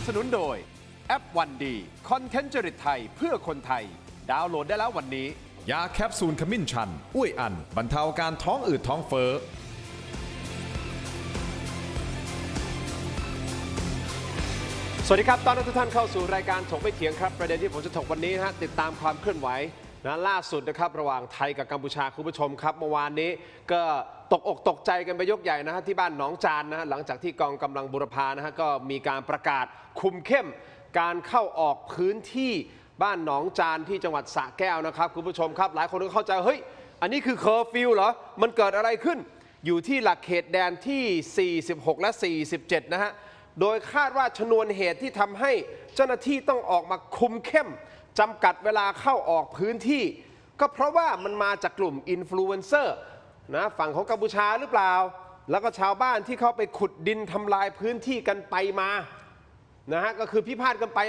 สนุนโดยแอปวันดีคอนเทนต์จริตไทยเพื่อคนไทยดาวน์โหลดได้แล้ววันนี้ยาแคปซูลขมิ้นชันอุ้ยอันบรรเทาอาการท้องอืดท้องเฟ้อสวัสดีครับต้อนรับทุกท่านเข้าสู่รายการถกไม่เถียงครับประเด็นที่ผมจะถกวันนี้นะฮะติดตามความเคลื่อนไหวนะล่าสุดนะครับระหว่างไทยกับกัมพูชาคุณผู้ชมครับเมื่อวานนี้ก็ตกอกตกใจกันไปยกใหญ่นะฮะที่บ้านหนองจานนะฮะหลังจากที่กองกำลังบูรพานะฮะก็มีการประกาศคุมเข้มการเข้าออกพื้นที่บ้านหนองจานที่จังหวัดสระแก้วนะครับคุณผู้ชมครับหลายคนก็เข้าใจเฮ้ยอันนี้คือเคอร์ฟิวเหรอมันเกิดอะไรขึ้นอยู่ที่หลักเขตแดนที่46และ47นะฮะโดยคาดว่าชนวนเหตุที่ทำให้เจ้าหน้าที่ต้องออกมาคุมเข้มจำกัดเวลาเข้าออกพื้นที่ก็เพราะว่ามันมาจากกลุ่มอินฟลูเอนเซอร์นะฝั่งของกัมพูชาหรือเปล่าแล้วก็ชาวบ้านที่เขาไปขุดดินทำลายพื้นที่กันไปมานะฮะก็คือพิพาทกันไป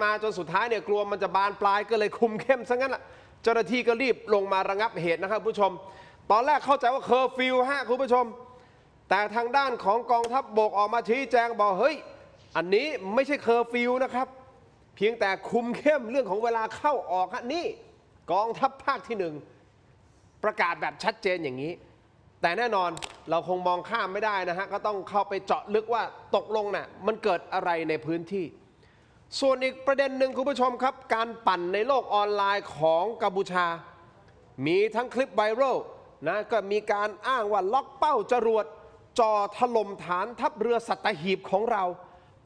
มาจนสุดท้ายเนี่ยกลัวมันจะบานปลายก็เลยคุมเข้มซะงั้นแหละเจ้าหน้าที่ก็รีบลงมาระงับเหตุนะครับผู้ชมตอนแรกเข้าใจว่าเคอร์ฟิวฮะคุณผู้ชมแต่ทางด้านของกองทัพบกออกมาชี้แจงบอกเฮ้ยอันนี้ไม่ใช่เคอร์ฟิวนะครับเพียงแต่คุมเข้มเรื่องของเวลาเข้าออกฮะนี่กองทัพภาคที่1ประกาศแบบชัดเจนอย่างนี้แต่แน่นอนเราคงมองข้ามไม่ได้นะฮะก็ต้องเข้าไปเจาะลึกว่าตกลงน่ะมันเกิดอะไรในพื้นที่ส่วนอีกประเด็นหนึ่งคุณผู้ชมครับการปั่นในโลกออนไลน์ของกัมพูชามีทั้งคลิปไวรัลนะก็มีการอ้างว่าล็อกเป้าจรวดจ่อถล่มฐานทัพเรือสัตหีบของเรา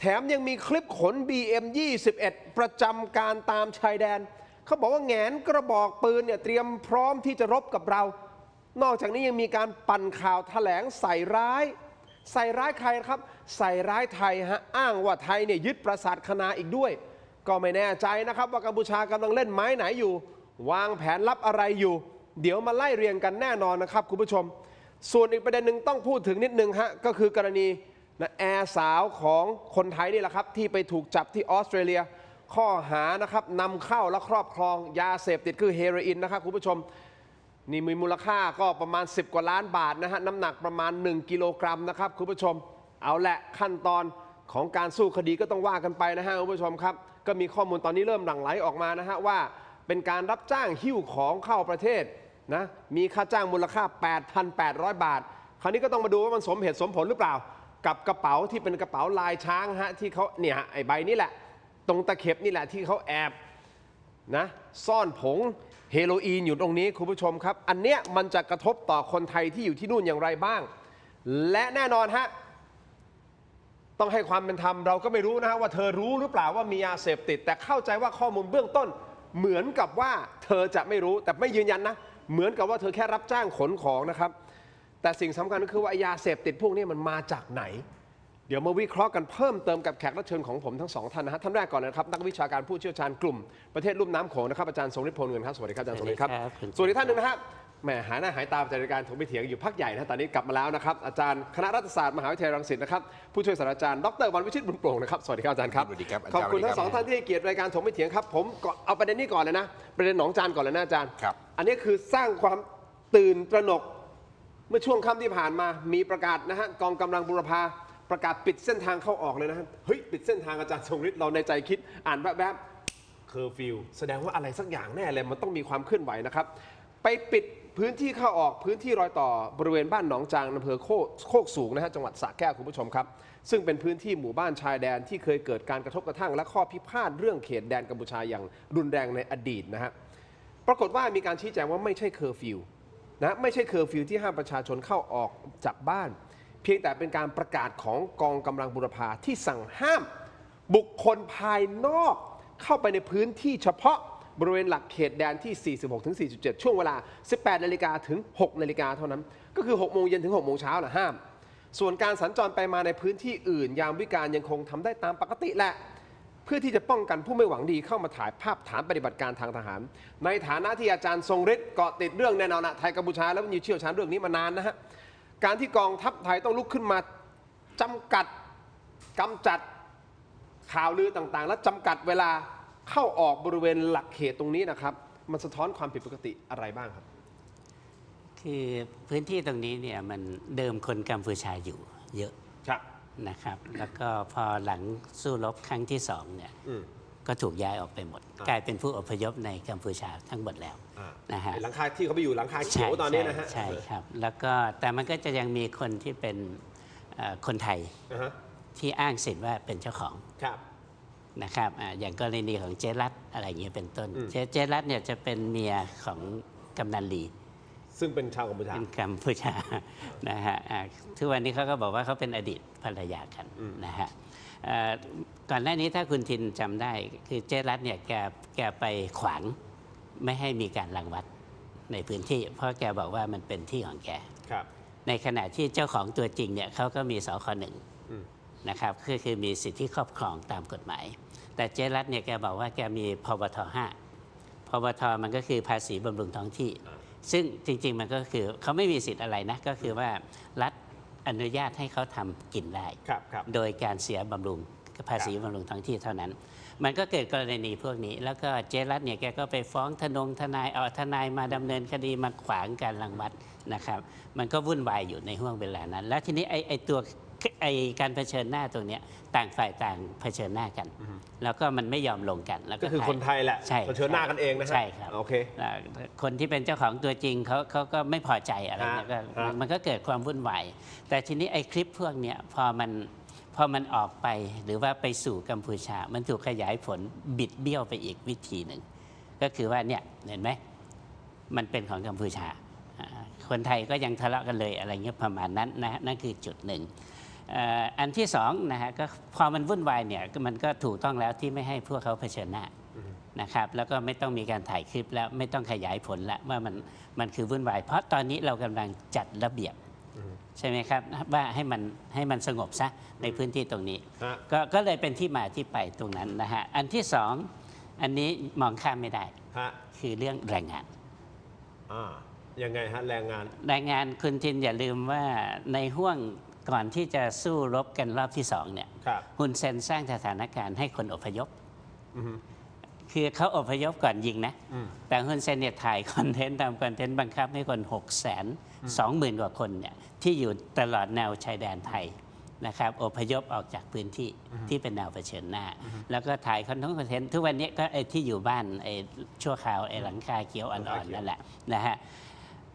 แถมยังมีคลิปขน BM-21 ประจำการตามชายแดนเขาบอกว่าแหงนกระบอกปืนเนี่ยเตรียมพร้อมที่จะรบกับเรานอกจากนี้ยังมีการปั่นข่าวแถลงใส่ร้ายใครครับใส่ร้ายไทยฮะอ้างว่าไทยเนี่ยยึดปราสาทคณาอีกด้วยก็ไม่แน่ใจนะครับว่ากัมพูชากำลังเล่นไม้ไหนอยู่วางแผนลับอะไรอยู่เดี๋ยวมาไล่เรียงกันแน่นอนนะครับคุณผู้ชมส่วนอีกประเด็นหนึ่งต้องพูดถึงนิดนึงฮะก็คือกรณีแอร์สาวของคนไทยนี่แหละครับที่ไปถูกจับที่ออสเตรเลียข้อหานะครับนำเข้าและครอบครองยาเสพติดคือเฮโรอีนนะครับคุณผู้ชมนี่มีมูลค่าก็ประมาณ10 กว่าล้านบาทนะฮะน้ำหนักประมาณ1 กิโลกรัมนะครับคุณผู้ชมเอาแหละขั้นตอนของการสู้คดีก็ต้องว่ากันไปนะฮะคุณผู้ชมครับก็มีข้อมูลตอนนี้เริ่มหลั่งไหลออกมานะฮะว่าเป็นการรับจ้างหิ้วของเข้าประเทศนะมีค่าจ้างมูลค่า 8,800 บาทคราวนี้ก็ต้องมาดูว่ามันสมเหตุสมผลหรือเปล่ากับกระเป๋าที่เป็นกระเป๋าลายช้างฮะที่เขาเนี่ยไอ้ใบนี้แหละตรงตะเข็บนี่แหละที่เขาแอบนะซ่อนผงเฮโรอีนอยู่ตรงนี้คุณผู้ชมครับอันเนี้ยมันจะกระทบต่อคนไทยที่อยู่ที่นู่นอย่างไรบ้างและแน่นอนฮะต้องให้ความเป็นธรรมเราก็ไม่รู้นะฮะว่าเธอรู้หรือเปล่าว่ามียาเสพติดแต่เข้าใจว่าข้อมูลเบื้องต้นเหมือนกับว่าเธอจะไม่รู้แต่ไม่ยืนยันนะเหมือนกับว่าเธอแค่รับจ้างขนของนะครับแต่สิ่งสำคัญก็คือว่ายาเสพติดพวกนี้มันมาจากไหนเดี๋ยวมาวิเคราะห์กันเพิ่มเติมกับแขกรับเชิญของผมทั้งสองท่านนะฮะท่านแรกก่อนนะครับนักวิชาการผู้เชี่ยวชาญกลุ่มประเทศลุ่มน้ำโขงนะครับอาจารย์ทรงฤทธิ์พลเงินครับสวัสดีครับอาจารย์ทรงฤทธิ์ครับส่วนอีกท่านหนึ่งนะฮะแหมหายหน้าหายตาจากรายการถกไม่เถียงอยู่พักใหญ่นะตอนนี้กลับมาแล้วนะครับอาจารย์คณะรัฐศาสตร์มหาวิทยาลัยรังสิตนะครับผู้ช่วยศาสตราจารย์ดร.วันวิชิตบุญโปร่งนะครับสวัสดีครับอาจารย์ครับขอบคุณทั้งสองท่านที่ให้เกียรติรายการถกไม่เถียงครับผมเอาประเด็นนี้ก่อนเลยนะประเด็นหนองจานก่อนเลยนะอาจารย์อันนี้คือสร้างความตื่นตระหนกเมื่อช่วงค่ำที่ผ่านมามีประกาศนะฮะกองกำลังบูรพาประกาศปิดเส้นทางเข้าออกเลยนะฮะเฮ้ยปิดเส้นทางอาจารย์ทรงฤทธิ์เราในใจคิดอ่านแบบเคอร์ฟิวแสดงว่าอะไรสักอย่างแน่เลยมันต้องมีความเคลื่อนไหวนะครับไปปิดพื้นที่เข้าออกพื้นที่รอยต่อบริเวณบ้านหนองจางอำเภอโคกสูงนะฮะจังหวัดสระแก้วคุณผู้ชมครับซึ่งเป็นพื้นที่หมู่บ้านชายแดนที่เคยเกิดการกระทบกระทั่งและข้อพิพาทเรื่องเขตแดนกัมพูชาอย่างรุนแรงในอดีตนะฮะปรากฏว่ามีการชี้แจงว่าไม่ใช่เคอร์ฟิวนะไม่ใช่เคอร์ฟิวที่ห้ามประชาชนเข้าออกจากบ้านเพียงแต่เป็นการประกาศของกองกำลังบูรพาที่สั่งห้ามบุคคลภายนอกเข้าไปในพื้นที่เฉพาะบริเวณหลักเขตแดนที่ 46 ถึง 47 ช่วงเวลา 18 นาฬิกาถึง 6 นาฬิกาเท่านั้นก็คือ 6 โมงเย็นถึง 6 โมงเช้านะห้ามส่วนการสัญจรไปมาในพื้นที่อื่นยามวิกาลยังคงทำได้ตามปกติแหละเพื่อที่จะป้องกันผู้ไม่หวังดีเข้ามาถ่ายภาพฐานปฏิบัติการทางทหารในฐานะที่อาจารย์ทรงฤทธิ์เกาะติดเรื่องแน่นอนนะไทยกัมพูชาแล้วมีเชี่ยวชาญเรื่องนี้มานานนะฮะการที่กองทัพไทยต้องลุกขึ้นมาจำกัดกำจัดข่าวลือต่างๆและจำกัดเวลาเข้าออกบริเวณหลักเขตตรงนี้นะครับมันสะท้อนความผิดปกติอะไรบ้างครับคือพื้นที่ตรงนี้เนี่ยมันเดิมคนกัมพูชาอยู่เยอะครับ นะครับแล้วก็พอหลังสู้รบครั้งที่2เนี่ยก็ถูกย้ายออกไปหมดกลายเป็นผู้อพยพในกัมพูชาทั้งหมดแล้วนะฮะหลังคาที่เขาไปอยู่หลังคาเขียวตอนนี้นะฮะใช่ครับแล้วก็แต่มันก็จะยังมีคนที่เป็นคนไทยที่อ้างสิทธิ์ว่าเป็นเจ้าของนะครับอย่างกรณีของเจรัตอะไรอย่างเงี้ยเป็นต้นเจรัตเนี่ยจะเป็นเมียของกำนันลีซึ่งเป็นชาวกัมพูชาเป็นกัมพูชานะฮะทุกวันนี้เขาก็บอกว่าเขาเป็นอดีตภรรยากันนะฮะก่อนหน้านี้ถ้าคุณทินจำได้คือเจรัตเนี่ยแกไปขวางไม่ให้มีการรังวัดในพื้นที่เพราะแกบอกว่ามันเป็นที่ของแกในขณะที่เจ้าของตัวจริงเนี่ยเขาก็มีสค.1นะครับคือมีสิทธิครอบครองตามกฎหมายแต่เจรัตเนี่ยแกบอกว่าแกมีพบท.5 พบท.มันก็คือภาษีบำรุงท้องที่ซึ่งจริงๆมันก็คือเขาไม่มีสิทธิ์อะไรนะก็คือว่ารัฐอนุญาตให้เขาทำกินได้โดยการเสียบำรุงภาษีบำรุงท้องที่เท่านั้นมันก็เกิดกรณีพวกนี้แล้วก็เจรัตเนี่ยแกก็ไปฟ้องทนายเอาทนายมาดำเนินคดีมาขวางการรังวัดนะครับมันก็วุ่นวายอยู่ในห่วงเวลานั้นแล้วทีนี้ไอ้ตัวการเผชิญหน้าตรงนี้ต่างฝ่ายต่างเผชิญหน้ากันแล้วก็มันไม่ยอมลงกันแล้วก็คือคนไทยแหละเผชิญหน้ากันเองนะใช่ครับโอเคคนที่เป็นเจ้าของตัวจริงเขาก็ไม่พอใจอะไรเนี่ยก็มันก็เกิดความวุ่นวายแต่ทีนี้ไอ้คลิปพวกเนี้ยพอมันออกไปหรือว่าไปสู่กัมพูชามันถูกขยายผลบิดเบี้ยวไปอีกวิธีหนึ่งก็คือว่าเนี่ยเห็นไหมมันเป็นของกัมพูชาคนไทยก็ยังทะเลาะกันเลยอะไรเงี้ยประมาณนั้นนะนั่นคือจุดหนึ่งอันที่สองนะฮะก็พอมันวุ่นวายเนี่ยมันก็ถูกต้องแล้วที่ไม่ให้พวกเขาเผชิญหน้านะครับแล้วก็ไม่ต้องมีการถ่ายคลิปแล้วไม่ต้องขยายผลแล้วว่ามันคือวุ่นวายเพราะตอนนี้เรากำลังจัดระเบียบใช่ไหมครับว่าให้มันสงบซะในพื้นที่ตรงนี้ก็เลยเป็นที่มาที่ไปตรงนั้นนะฮะอันที่สองอันนี้มองข้ามไม่ได้คือเรื่องแรงงานยังไงฮะแรงงานคุณทินอย่าลืมว่าในห่วงก่อนที่จะสู้รบกันรอบที่2เนี่ยฮุนเซนสร้างสถานการณ์ให้คนอพยพคือเขาอพยพก่อนยิงนะแต่ฮุนเซนเนี่ยถ่ายคอนเทนต์ตามคอนเทนต์บังคับให้คน 620,000 กว่าคนเนี่ยที่อยู่ตลอดแนวชายแดนไทยนะครับอพยพออกจากพื้นที่ที่เป็นแนวเผชิญหน้าแล้วก็ถ่ายคอนเทนต์ทุกวันนี้ก็ไอ้ที่อยู่บ้านไอ้ชั่วคราวไอ้หลังคาเขียวอ่อนๆนั่นแหละนะฮะ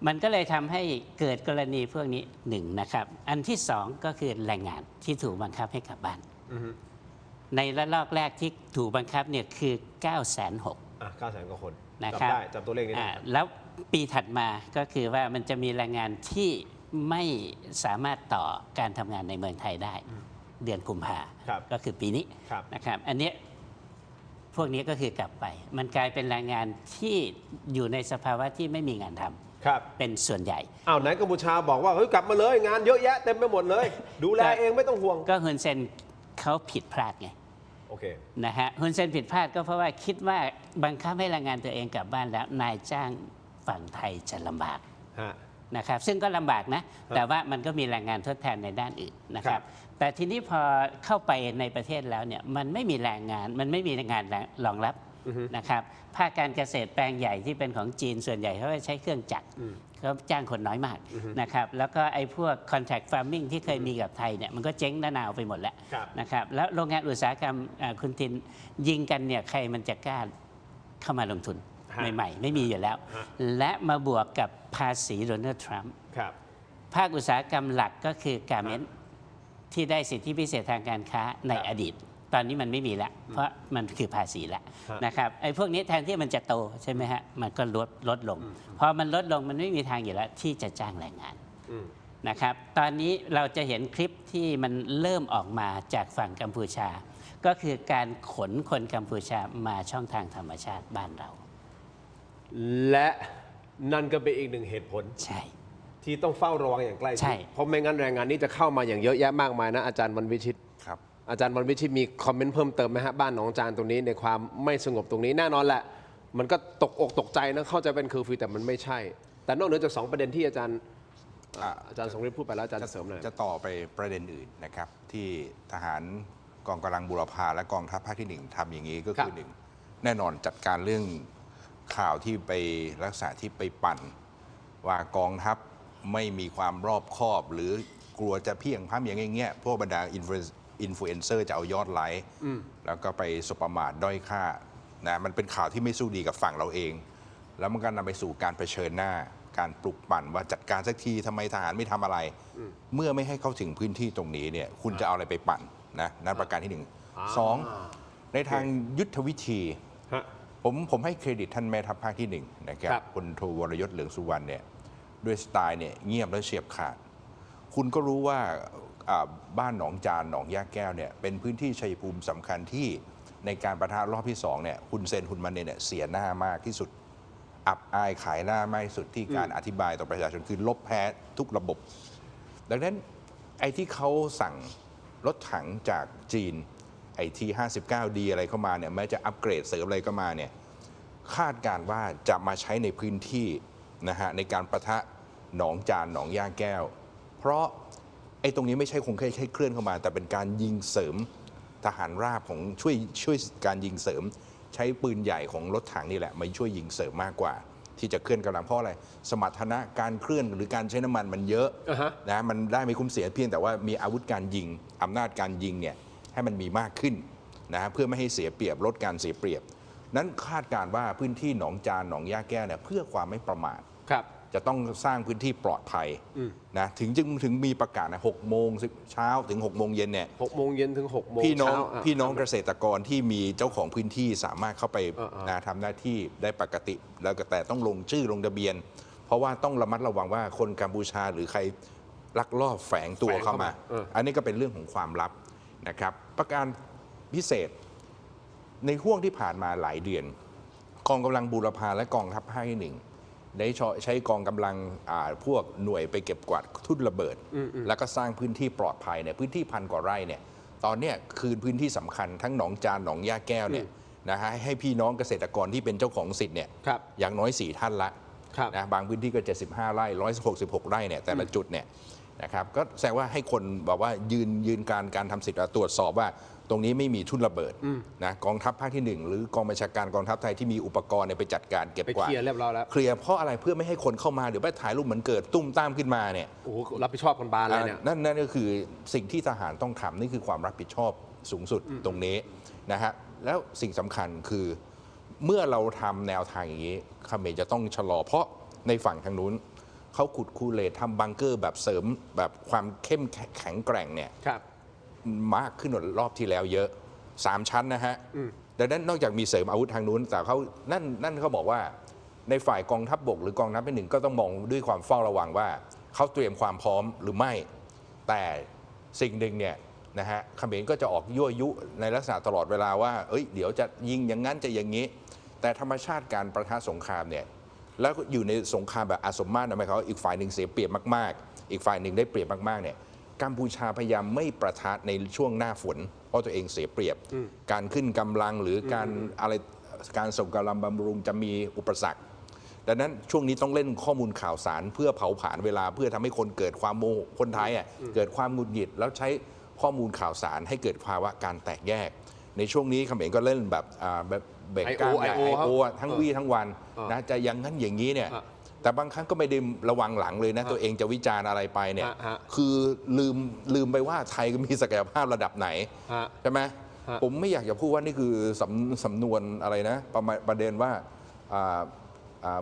มันก็เลยทำให้เกิดกรณีพวกนี้หนึ่งนะครับอันที่สองก็คือแรงงานที่ถูกบังคับให้กลับบ้านในระลอกแรกที่ถูกบังคับเนี่ยคือ 960,000 900,000 กว่าคนนะครับจำตัวเลขนี้ได้แล้วปีถัดมาก็คือว่ามันจะมีแรงงานที่ไม่สามารถต่อการทำงานในเมืองไทยได้เดือนกุมภาก็คือปีนี้นะครับอันนี้พวกนี้ก็คือกลับไปมันกลายเป็นแรงงานที่อยู่ในสภาวะที่ไม่มีงานทำเป็นส่วนใหญ่ไหนกัมพูชาบอกว่าเฮ้ยกลับมาเลยงานเยอะแยะเต็มไปหมดเลยดูแลเองไม่ต้องห่วงก็ฮุนเซนเขาผิดพลาดไงโอเคนะฮะฮุนเซนผิดพลาดก็เพราะว่าคิดว่าบังคับให้แรงงานตัวเองกลับบ้านแล้วนายจ้างฝั่งไทยจะลำบากนะครับซึ่งก็ลำบากนะแต่ว่ามันก็มีแรงงานทดแทนในด้านอื่นนะครับแต่ทีนี้พอเข้าไปในประเทศแล้วเนี่ยมันไม่มีแรงงานมันไม่มีงานรองรับนะครับภาคการเกษตรแปลงใหญ่ที่เป็นของจีนส่วนใหญ่เขาใช้เครื่องจักรเขาจ้างคนน้อยมากนะครับแล้วก็ไอ้พวก contract farming ที่เคยมีกับไทยเนี่ยมันก็เจ๊งนาวไปหมดแล้วนะครับแล้วโรงงานอุตสาหกรรมคุณทินยิงกันเนี่ยใครมันจะกล้าเข้ามาลงทุนใหม่ๆไม่มีอยู่แล้วและมาบวกกับภาษีโดนัลด์ทรัมป์ภาคอุตสาหกรรมหลักก็คือการเมนต์ที่ได้สิทธิพิเศษทางการค้าในอดีตตอนนี้มันไม่มีแล้วเพราะมันคือภาษีแล้วนะครับไอ้พวกนี้แทนที่มันจะโตใช่ไหมฮะมันก็ลดลงพอมันลดลงมันไม่มีทางอยู่แล้วที่จะจ้างแรงงานนะครับตอนนี้เราจะเห็นคลิปที่มันเริ่มออกมาจากฝั่งกัมพูชาก็คือการขนคนกัมพูชามาช่องทางธรรมชาติบ้านเราและนั่นก็เป็นอีกหนึ่งเหตุผลใช่ที่ต้องเฝ้าระวังอย่างใกล้ชิดเพราะไม่งั้นแรงงานนี้จะเข้ามาอย่างเยอะแยะมากมายนะอาจารย์วรรณวิชิตครับอาจารย์วรรณวิชิตมีคอมเมนต์เพิ่มเติมไหมฮะบ้านหนองจานตรงนี้ในความไม่สงบตรงนี้แน่นอนแหละมันก็ตกอกตกใจนะเข้าใจเป็นเคอร์ฟิวแต่มันไม่ใช่แต่นอกเหนือจาก2ประเด็นที่อาจารย์สงฤทธิ์พูดไปแล้วอาจารย์จะเสริมหน่อยจะต่อไปประเด็นอื่นนะครับที่ทหารกองกำลังบูรพาและกองทัพภาคที่1ทำอย่างนี้ก็คือ1แน่นอนจัดการเรื่องข่าวที่ไปลักษณะที่ไปปั่นว่ากองทัพไม่มีความรอบคอบหรือ กลัวจะเพียงพร้ำอย่างเงี้ยพวกบรรดาอินฟลูเอนเซอร์จะเอายอดไลค์แล้วก็ไปสบประมาทด้อยค่านะมันเป็นข่าวที่ไม่สู้ดีกับฝั่งเราเอง แล้วมันก็นำไปสู่การเผชิญหน้าการปลุกปั่นว่าจัดการสักทีทำไมทหารไม่ทำอะไร เมื่อไม่ให้เข้าถึงพื้นที่ตรงนี้เนี่ยคุณจะเอาอะไรไปปั่นนะนั่นประการที่1 2ในทางยุทธวิธีผมให้เครดิตท่านแม่ทัพภาคที่1นะครับพลโทวรยศเหลืองสุวรรณเนี่ยด้วยสไตล์เนี่ยเงียบและเฉียบขาดคุณก็รู้ว่าบ้านหนองจานหนองย่าแก้วเนี่ยเป็นพื้นที่ชัยภูมิสำคัญที่ในการประทะรอบที่2เนี่ยคุณเซนคุณมันเนี่ยเสียหน้ามากที่สุดอับอายขายหน้ามากที่สุดที่การอธิบายต่อประชาชนคือลบแพ้ทุกระบบดังนั้นไอ้ที่เขาสั่งรถถังจากจีนไอ้ที่ 59D อะไรเข้ามาเนี่ยแม้จะอัปเกรดเสริมอะไรก็มาเนี่ยคาดการว่าจะมาใช้ในพื้นที่นะฮะในการประทะหนองจานหนองย่าแก้วเพราะไอ้ตรงนี้ไม่ใช่คงแค่เคลื่อนเข้ามาแต่เป็นการยิงเสริมทหารราบของช่วยการยิงเสริมใช้ปืนใหญ่ของรถถังนี่แหละมาช่วยยิงเสริมมากกว่าที่จะเคลื่อนกำลังเพราะอะไรสมรรถนะการเคลื่อนหรือการใช้น้ำมันมันเยอะนะมันได้ไม่คุ้มเสียเพียงแต่ว่ามีอาวุธการยิงอำนาจการยิงเนี่ยให้มันมีมากขึ้นนะเพื่อไม่ให้เสียเปรียบลดการเสียเปรียบนั้นคาดการว่าพื้นที่หนองจานหนองย่าแก้วเนี่ยเพื่อความไม่ประมาทจะต้องสร้างพื้นที่ปลอดภัยนะถึงมีประกาศนะ6 โมงเช้าถึง6 โมงเย็นเนี่ย6 โมงเย็นถึง6 โมงพี่น้องเกษตรกรที่มีเจ้าของพื้นที่สามารถเข้าไปนะทำหน้าที่ได้ปกติแล้วแต่ต้องลงชื่อลงทะเบียนเพราะว่าต้องระมัดระวังว่าคนกัมพูชาหรือใครลักลอบแฝงตัวเข้ามาอันนี้ก็เป็นเรื่องของความลับนะครับประการพิเศษในห่วงที่ผ่านมาหลายเดือนกองกำลังบูรพาและกองทัพภาคที่1ได้ใช้กองกำลังพวกหน่วยไปเก็บกวาดทุ่นระเบิดแล้วก็สร้างพื้นที่ปลอดภัยเนี่ยพื้นที่1,000 กว่าไร่เนี่ยตอนนี้คืนพื้นที่สำคัญทั้งหนองจานหนองย่าแก้วเนี่ยนะฮะให้พี่น้องเกษตรกรที่เป็นเจ้าของสิทธิ์เนี่ยอย่างน้อย4 ท่านละนะบางพื้นที่ก็75 ไร่166 ไร่เนี่ยแต่ละจุดเนี่ยนะครับก็แสดงว่าให้คนบอกว่ายืนการทำสิทธิ์ตรวจสอบว่าตรงนี้ไม่มีทุ่นระเบิดนะกองทัพภาคที่1หรือกองบัญชาการกองทัพไทยที่มีอุปกรณ์ไปจัดการเก็บกวาดเคลียร์เรียบร้อยแล้วเคลียร์เพราะอะไรเพื่อไม่ให้คนเข้ามาเดี๋ยวไปถ่ายรูปเหมือนเกิดตุ้มตามขึ้นมาเนี่ยโอ้รับผิดชอบคนบานเลยเนี่ยนั่นก็คือสิ่งที่ทหารต้องทำนี่คือความรับผิดชอบสูงสุดตรงนี้นะฮะแล้วสิ่งสำคัญคือเมื่อเราทำแนวทางอย่างนี้เขมรจะต้องชะลอเพราะในฝั่งทางนู้นเขาขุดคูเลตทำบังเกอร์แบบเสริมแบบความเข้มแข็งแกร่งเนี่ยมากขึ้นกว่ารอบที่แล้วเยอะ3 ชั้นนะฮะดังนั้นนอกจากมีเสริมอาวุธทางนู้นแต่เขานั่นเขาบอกว่าในฝ่ายกองทัพบกหรือกองทัพที่1ก็ต้องมองด้วยความเฝ้าระวังว่าเขาเตรียมความพร้อมหรือไม่แต่สิ่งหนึ่งเนี่ยนะฮะเขมรก็จะออกยั่วยุในลักษณะตลอดเวลาว่าเดี๋ยวจะยิงอย่างนั้นจะอย่างนี้แต่ธรรมชาติการประทะสงครามเนี่ยแล้วอยู่ในสงครามแบบอาสมมาตรหมายความว่าอีกฝ่ายหนึ่งเสียเปรียบมากๆอีกฝ่ายหนึ่งได้เปรียบมากๆเนี่ยกัมพูชาพยายามไม่ประทะในช่วงหน้าฝนเพราะตัวเองเสียเปรียบการขึ้นกำลังหรือการส่งกำลังบำรุงจะมีอุปสรรคดังนั้นช่วงนี้ต้องเล่นข้อมูลข่าวสารเพื่อเผาผลาญเวลาเพื่อทำให้คนเกิดความโมโหคนไทยเกิดความหงุดหงิดแล้วใช้ข้อมูลข่าวสารให้เกิดภาวะการแตกแยกในช่วงนี้เขมรก็เล่นแบบเบรกกล้ามใหญ่ไอโอทั้งวี่ทั้งวันนะจะอย่างนั้นอย่างนี้เนี่ยแต่บางครั้งก็ไม่ได้ระวังหลังเลยนะตัวเองจะวิจารณ์อะไรไปเนี่ยคือลืมไปว่าไทยก็มีศักยภาพระดับไหนใช่ไหมผมไม่อยากจะพูดว่านี่คือสำนวนอะไรนะประเด็นว่า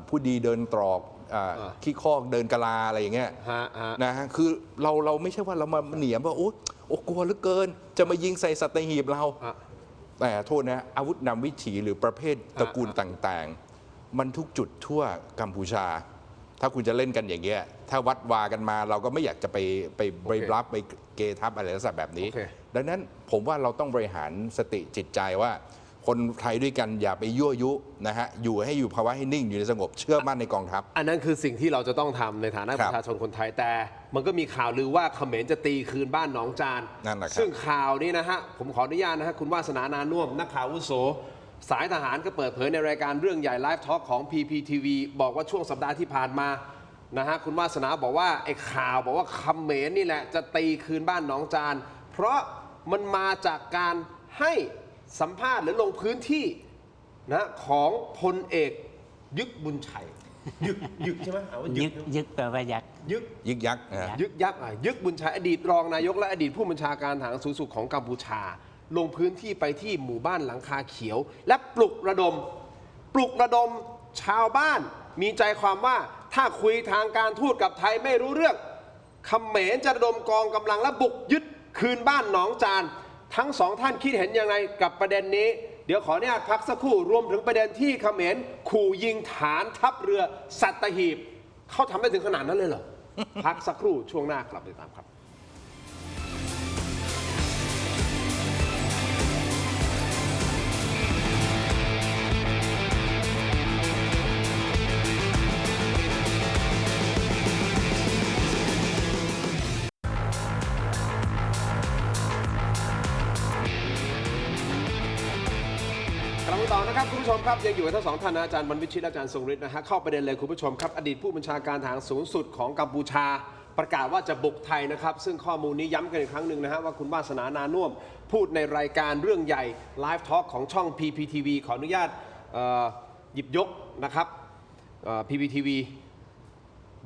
ผู้ดีเดินตรอกขี้คอกเดินกะลาอะไรอย่างเงี้ยนะฮะคือเราไม่ใช่ว่าเรามาเหนียมว่าโอ้กลัวเหลือเกินจะมายิงใส่สัตหีบเราแต่โทษนะอาวุธนำวิถีหรือประเภทตระกูลต่างๆมันทุกจุดทั่วกัมพูชาถ้าคุณจะเล่นกันอย่างเงี้ยถ้าวัดวากันมาเราก็ไม่อยากจะไปรับไปเกทับอะไรลักษณะแบบนี้ดังนั้นผมว่าเราต้องบริหารสติจิตใจว่าคนไทยด้วยกันอย่าไปยั่วยุนะฮะอยู่ภาวะให้นิ่งอยู่ในสงบเชื่อมั่นในกองทัพอันนั้นคือสิ่งที่เราจะต้องทำในฐานะประชาชนคนไทยแต่มันก็มีข่าวลือว่าเขมรจะตีคืนบ้านหนองจานซึ่งข่าวนี้นะฮะผมขออนุญาตนะฮะคุณวาสนานานุ่วมนักข่าวอาวุโสสายทหารก็เปิดเผยในรายการเรื่องใหญ่ไลฟ์ทอล์กของ PPTV บอกว่าช่วงสัปดาห์ที่ผ่านมานะฮะคุณวาสนาบอกว่าไอ้ข่าวบอกว่าเขมรนี่แหละจะตีคืนบ้านหนองจานเพราะมันมาจากการให้สัมภาษณ์หรือลงพื้นที่นะของพลเอกยึกบุญชัย ยึกใช่ไหมว่า ยึกยึกแปลว่ายักษ์ ยึก ยึกยักษ์นะฮะ ยึกยักษ์ยึกบุญชัยอดีตรองนายกและอดีตผู้บัญชาการทหารสูงสุดของกัมพูชา ลงพื้นที่ไปที่หมู่บ้านหลังคาเขียว และปลุกระดมชาวบ้าน มีใจความว่าถ้าคุยทางการทูตกับไทยไม่รู้เรื่องเขมรจะระดมกองกำลังและบุกยึดคืนบ้านหนองจานทั้งสองท่านคิดเห็นยังไงกับประเด็นนี้ เดี๋ยวขออนุญาตพักสักครู่รวมถึงประเด็นที่เขมรขู่ยิงฐานทัพเรือสัตหีบเขาทำได้ถึงขนาดนั้นเลยเหรอ พักสักครู่ช่วงหน้ากลับไปตามครับ กลับมาต่อนะครับคุณผู้ชมครับยังอยู่กับทั้งสองท่านนะอาจารย์บรรวิชิตและอาจารย์ทรงฤทธิ์นะฮะเข้าประเด็นเลยคุณผู้ชมครับอดีตผู้บัญชาการทหารสูงสุดของกัมพูชา ประกาศว่าจะบุกไทยนะครับซึ่งข้อมูลนี้ย้ำกันอีกครั้งหนึ่งนะฮะว่าคุณวาสนานานุ่วมพูดในรายการเรื่องใหญ่ไลฟ์ทอล์กของช่อง PPTV ขออนุญาตหยิบยกนะครับ PPTV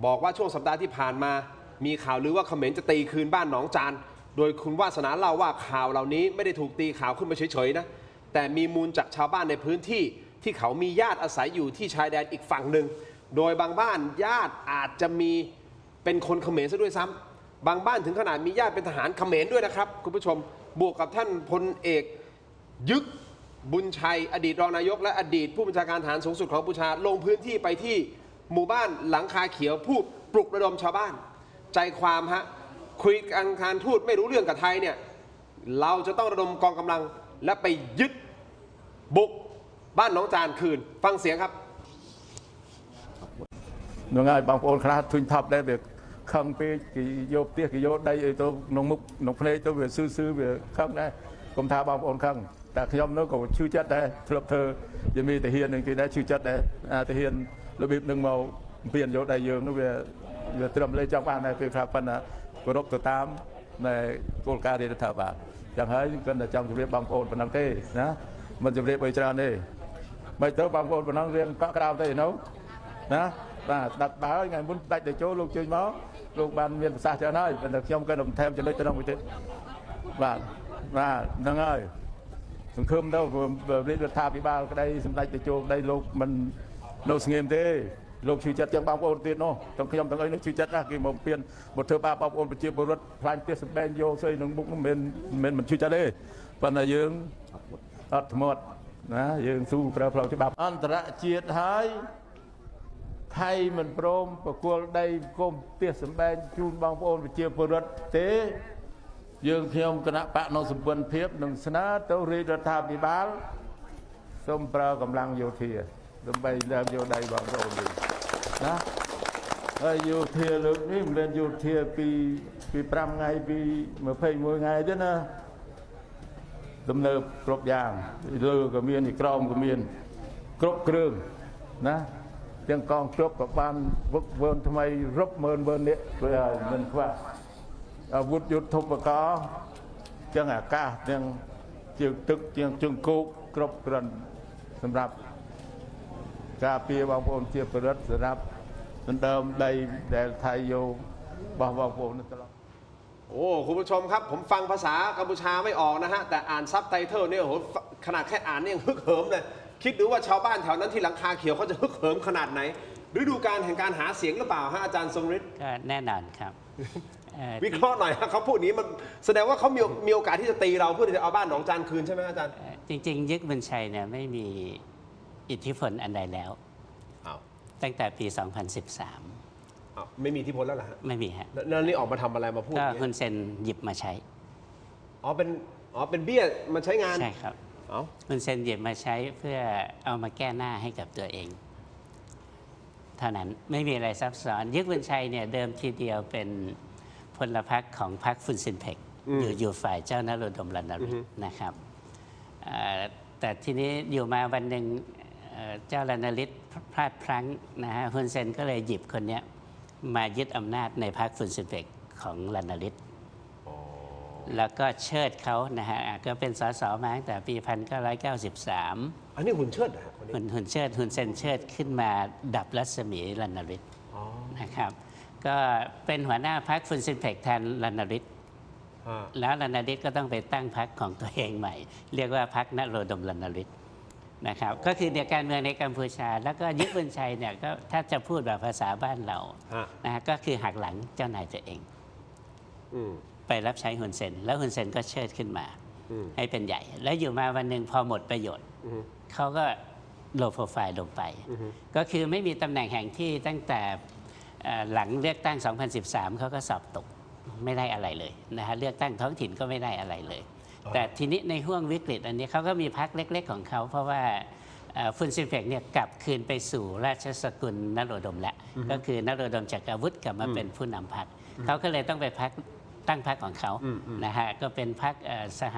บอกว่าช่วงสัปดาห์ที่ผ่านมามีข่าวลือว่าเขมรจะตีคืนบ้านหนองจานโดยคุณวาสนาเล่าว่าข่าวเหล่านี้ไม่ได้ถูกตีข่าวขึ้นมาเฉยๆนะแต่มีมูลจากชาวบ้านในพื้นที่ที่เขามีญาติอาศัยอยู่ที่ชายแดนอีกฝั่งหนึ่งโดยบางบ้านญาติอาจจะมีเป็นคนเขมรซะด้วยซ้ำบางบ้านถึงขนาดมีญาติเป็นทหารเขมรด้วยนะครับคุณผู้ชมบวกกับท่านพลเอกยึกบุญชัยอดีตรองนายกและอดีตผู้บัญชาการทหารสูงสุดของกัมพูชาลงพื้นที่ไปที่หมู่บ้านหลังคาเขียวพูดปลุกระดมชาวบ้านใจความฮะคุยกันการทูตไม่รู้เรื่องกับไทยเนี่ยเราจะต้องระดมกองกำลังและไปยึดบุกบ้านหนองจานคืนฟังเสียงครับនោះហើយបងប្អូនខ្លះធុញថប់ដែរវាខឹងពេកគេយកផ្ទះគេយកដីអីទៅក្នុងមុខក្នុងភ្នែកទៅវាស៊ឺវាខឹងដែរកុំថាបងប្អូនខឹងតែខ្ញុំនោះក៏ឈឺចិត្តដែរធ្លាប់ធ្វើជាមេតាហាននឹងគេដែរឈឺចិត្តដែរអាតាហានរបៀបនឹងមកពៀនយកដីយើងនោះវាត្រឹមលេចង់បានដែរពេលថាប៉ុណ្ណាគោរពទៅតាមនៃគោលការណ៍រដ្ឋាភិបាលចឹងហើយគាត់តែចង់ជម្រាបបងប្អូនប៉ុណ្ណឹងទេណាមិនជម្រាបអីច្រើនទេមិនទៅបងប្អូនប៉ុណ្ណឹងរៀងកក់ក្រោមទេនោះណាបាទស្ដាប់បើថ្ងៃមុនដាច់ទៅចូលលោកជួយមកលោកបានមានប្រសាសន៍ច្រើនហើយតែខ្ញុំក៏បន្ថែមចំណុចទៅក្នុងមួយទៀតបាទហ្នឹងហើយសង្ឃឹមទៅរដ្ឋាភិបាលក្តីសម្ដេចទៅចូលក្តីលោកមិននៅស្ងៀមទេលោកជឿចិត្តទាំងបងប្អូនទៀតនោះទាំងខ្ញុំទាំងអីនោះជឿចិត្តណាគេមកពៀនមកធ្វើបាបបងប្អូនប្រជាពលរដ្ឋខ្លាញ់ផ្ទះសម្បែងយកស្អីនឹងមុខមិនជឿចិត្តទេប៉ុន្តែយើងអត់ធ្មត់ណាយើងស៊ូប្រើផ្លូវច្បាប់អន្តរជាតិហើយថៃមិនព្រមប្រគល់ដីគុំផ្ទះសម្បែងជូនបងប្អូនប្រជាពលរដ្ឋទេយើងខ្ញុំគណៈបកនៅសម្ព័ន្ធភាពនឹងស្នើទៅរាជរដ្ឋាភិបាលសូមប្រើកម្លាំងយោធាដើម្បីលើកយកដីបងប្អូននេះណាហើយយោធាលើកនេះមិនមែនយោធាពី5ថ្ងៃពី21ថ្ងៃទេណាទំនើបគ្រប់យ៉ាងលើក៏មានក្រមក៏មានគ្រប់គ្រឿងណាទាំងកងទ័ពក៏បានវឹកវើថ្មីរាប់ម៉ឺននេះព្រោះមិនខ្វះអាវុធយុទ្ធឧបករណ៍ទាំងអាកាសទាំងជើងទឹកទាំងជើងគោកគ្រប់គ្រាន់សម្រាប់ការពារបងប្អូនជាប្រិទ្ធសម្រាប់ដណ្ដើមដីដែលថៃយករបស់បងប្អូនត្រឡប់โอ้คุณผู้ชมครับผมฟังภาษากัมพูชาไม่ออกนะฮะแต่อ่านซับไตเติลเนี่ยโหขนาดแค่อ่านเนี่ยยังฮึกเหิมเลยคิดดูว่าชาวบ้านแถวนั้นที่หลังคาเขียวเขาจะฮึกเหิมขนาดไหนฤดูกาลแห่งการหาเสียงหรือเปล่าฮะอาจารย์ทรงฤทธิ์ก็แน่นอนครับ วิเคราะห์หน่อยเขาพูดนี้มันแสดงว่าเขามีโอกาสที่จะตีเราเพื่อที่จะเอาบ้านหนองจานคืนใช่ไหมอาจารย์จริงๆยึกบุญชัยเนี่ยไม่มีอิทธิพลอันใดแล้วตั้งแต่ปี 2013ไม่มีอิทธิพลแล้วเหรอฮะไม่มีฮะแล้วนี่ออกมาทำอะไรมาพูดก็ฮุนเซนหยิบมาใช้เป็นเบี้ยมาใช้งานใช่ครับฮุนเซนหยิบมาใช้เพื่อเอามาแก้หน้าให้กับตัวเองเท่านั้นไม่มีอะไรซับซ้อนยึกบุญชัยเนี่ยเดิมทีเดียวเป็นพลพรรคของพรรคฟุนซินเพกอยู่ฝ่ายเจ้านโรดมรณฤทธิ์นะครับแต่ทีนี้อยู่มาวันหนึ่งเจ้ารณฤทธิ์พลาดพลั้งนะฮะฮุนเซนก็เลยหยิบคนนี้มายึดอำนาจในพรรคฟุนซินเพกของรณฤทธิ์ แล้วก็เชิดเขานะฮะก็เป็นสสมาตั้งแต่ปี 1993 อันนี้หุ่นเชิดนะคนนี้ หุ่นเชิดหุ่นเซนเชิดขึ้นมาดับรัศมีรณฤทธิ์ อ๋อ นะครับก็เป็นหัวหน้าพรรคฟุนซินเพกแทนรณฤทธิ์ ฮะ แล้วรณฤทธิ์ก็ต้องไปตั้งพรรคของตัวเองใหม่ เรียกว่าพรรคนโรดมรณฤทธิ์นะครับก็คือในการเมืองในกัมพูชา แล้วก็ยึดบุญชัยเนี่ยก็ถ้าจะพูดแบบภาษาบ้านเรา ฮะ นะฮะก็คือหักหลังเจ้านายตัวเอง อืม ไปรับใช้ฮุนเซนแล้วฮุนเซนก็เชิดขึ้นมา อืม ให้เป็นใหญ่ แล้วอยู่มาวันหนึ่งพอหมดประโยชน์ อืม เขาก็โลโปรไฟล์ลงไป ก็คือไม่มีตำแหน่งแห่งที่ตั้งแต่หลังเลือกตั้ง 2013 เขาก็สอบตกไม่ได้อะไรเลยนะฮะเลือกตั้งท้องถิ่นก็ไม่ได้อะไรเลย แต่ทีนี้ในห่วงวิกฤตอันนี้เขาก็มีพรรคเล็กๆของเขา เพราะว่าฟุนซินเพกเนี่ยกลับคืนไปสู่ราชสกุลนโรดมแล้วก็คือนโรดมจักรวุฒิกลับมาเป็นผู้นำพรรคเขาก็เลยต้องไปตั้งพรรคของเขานะฮะก็เป็นพรรคสห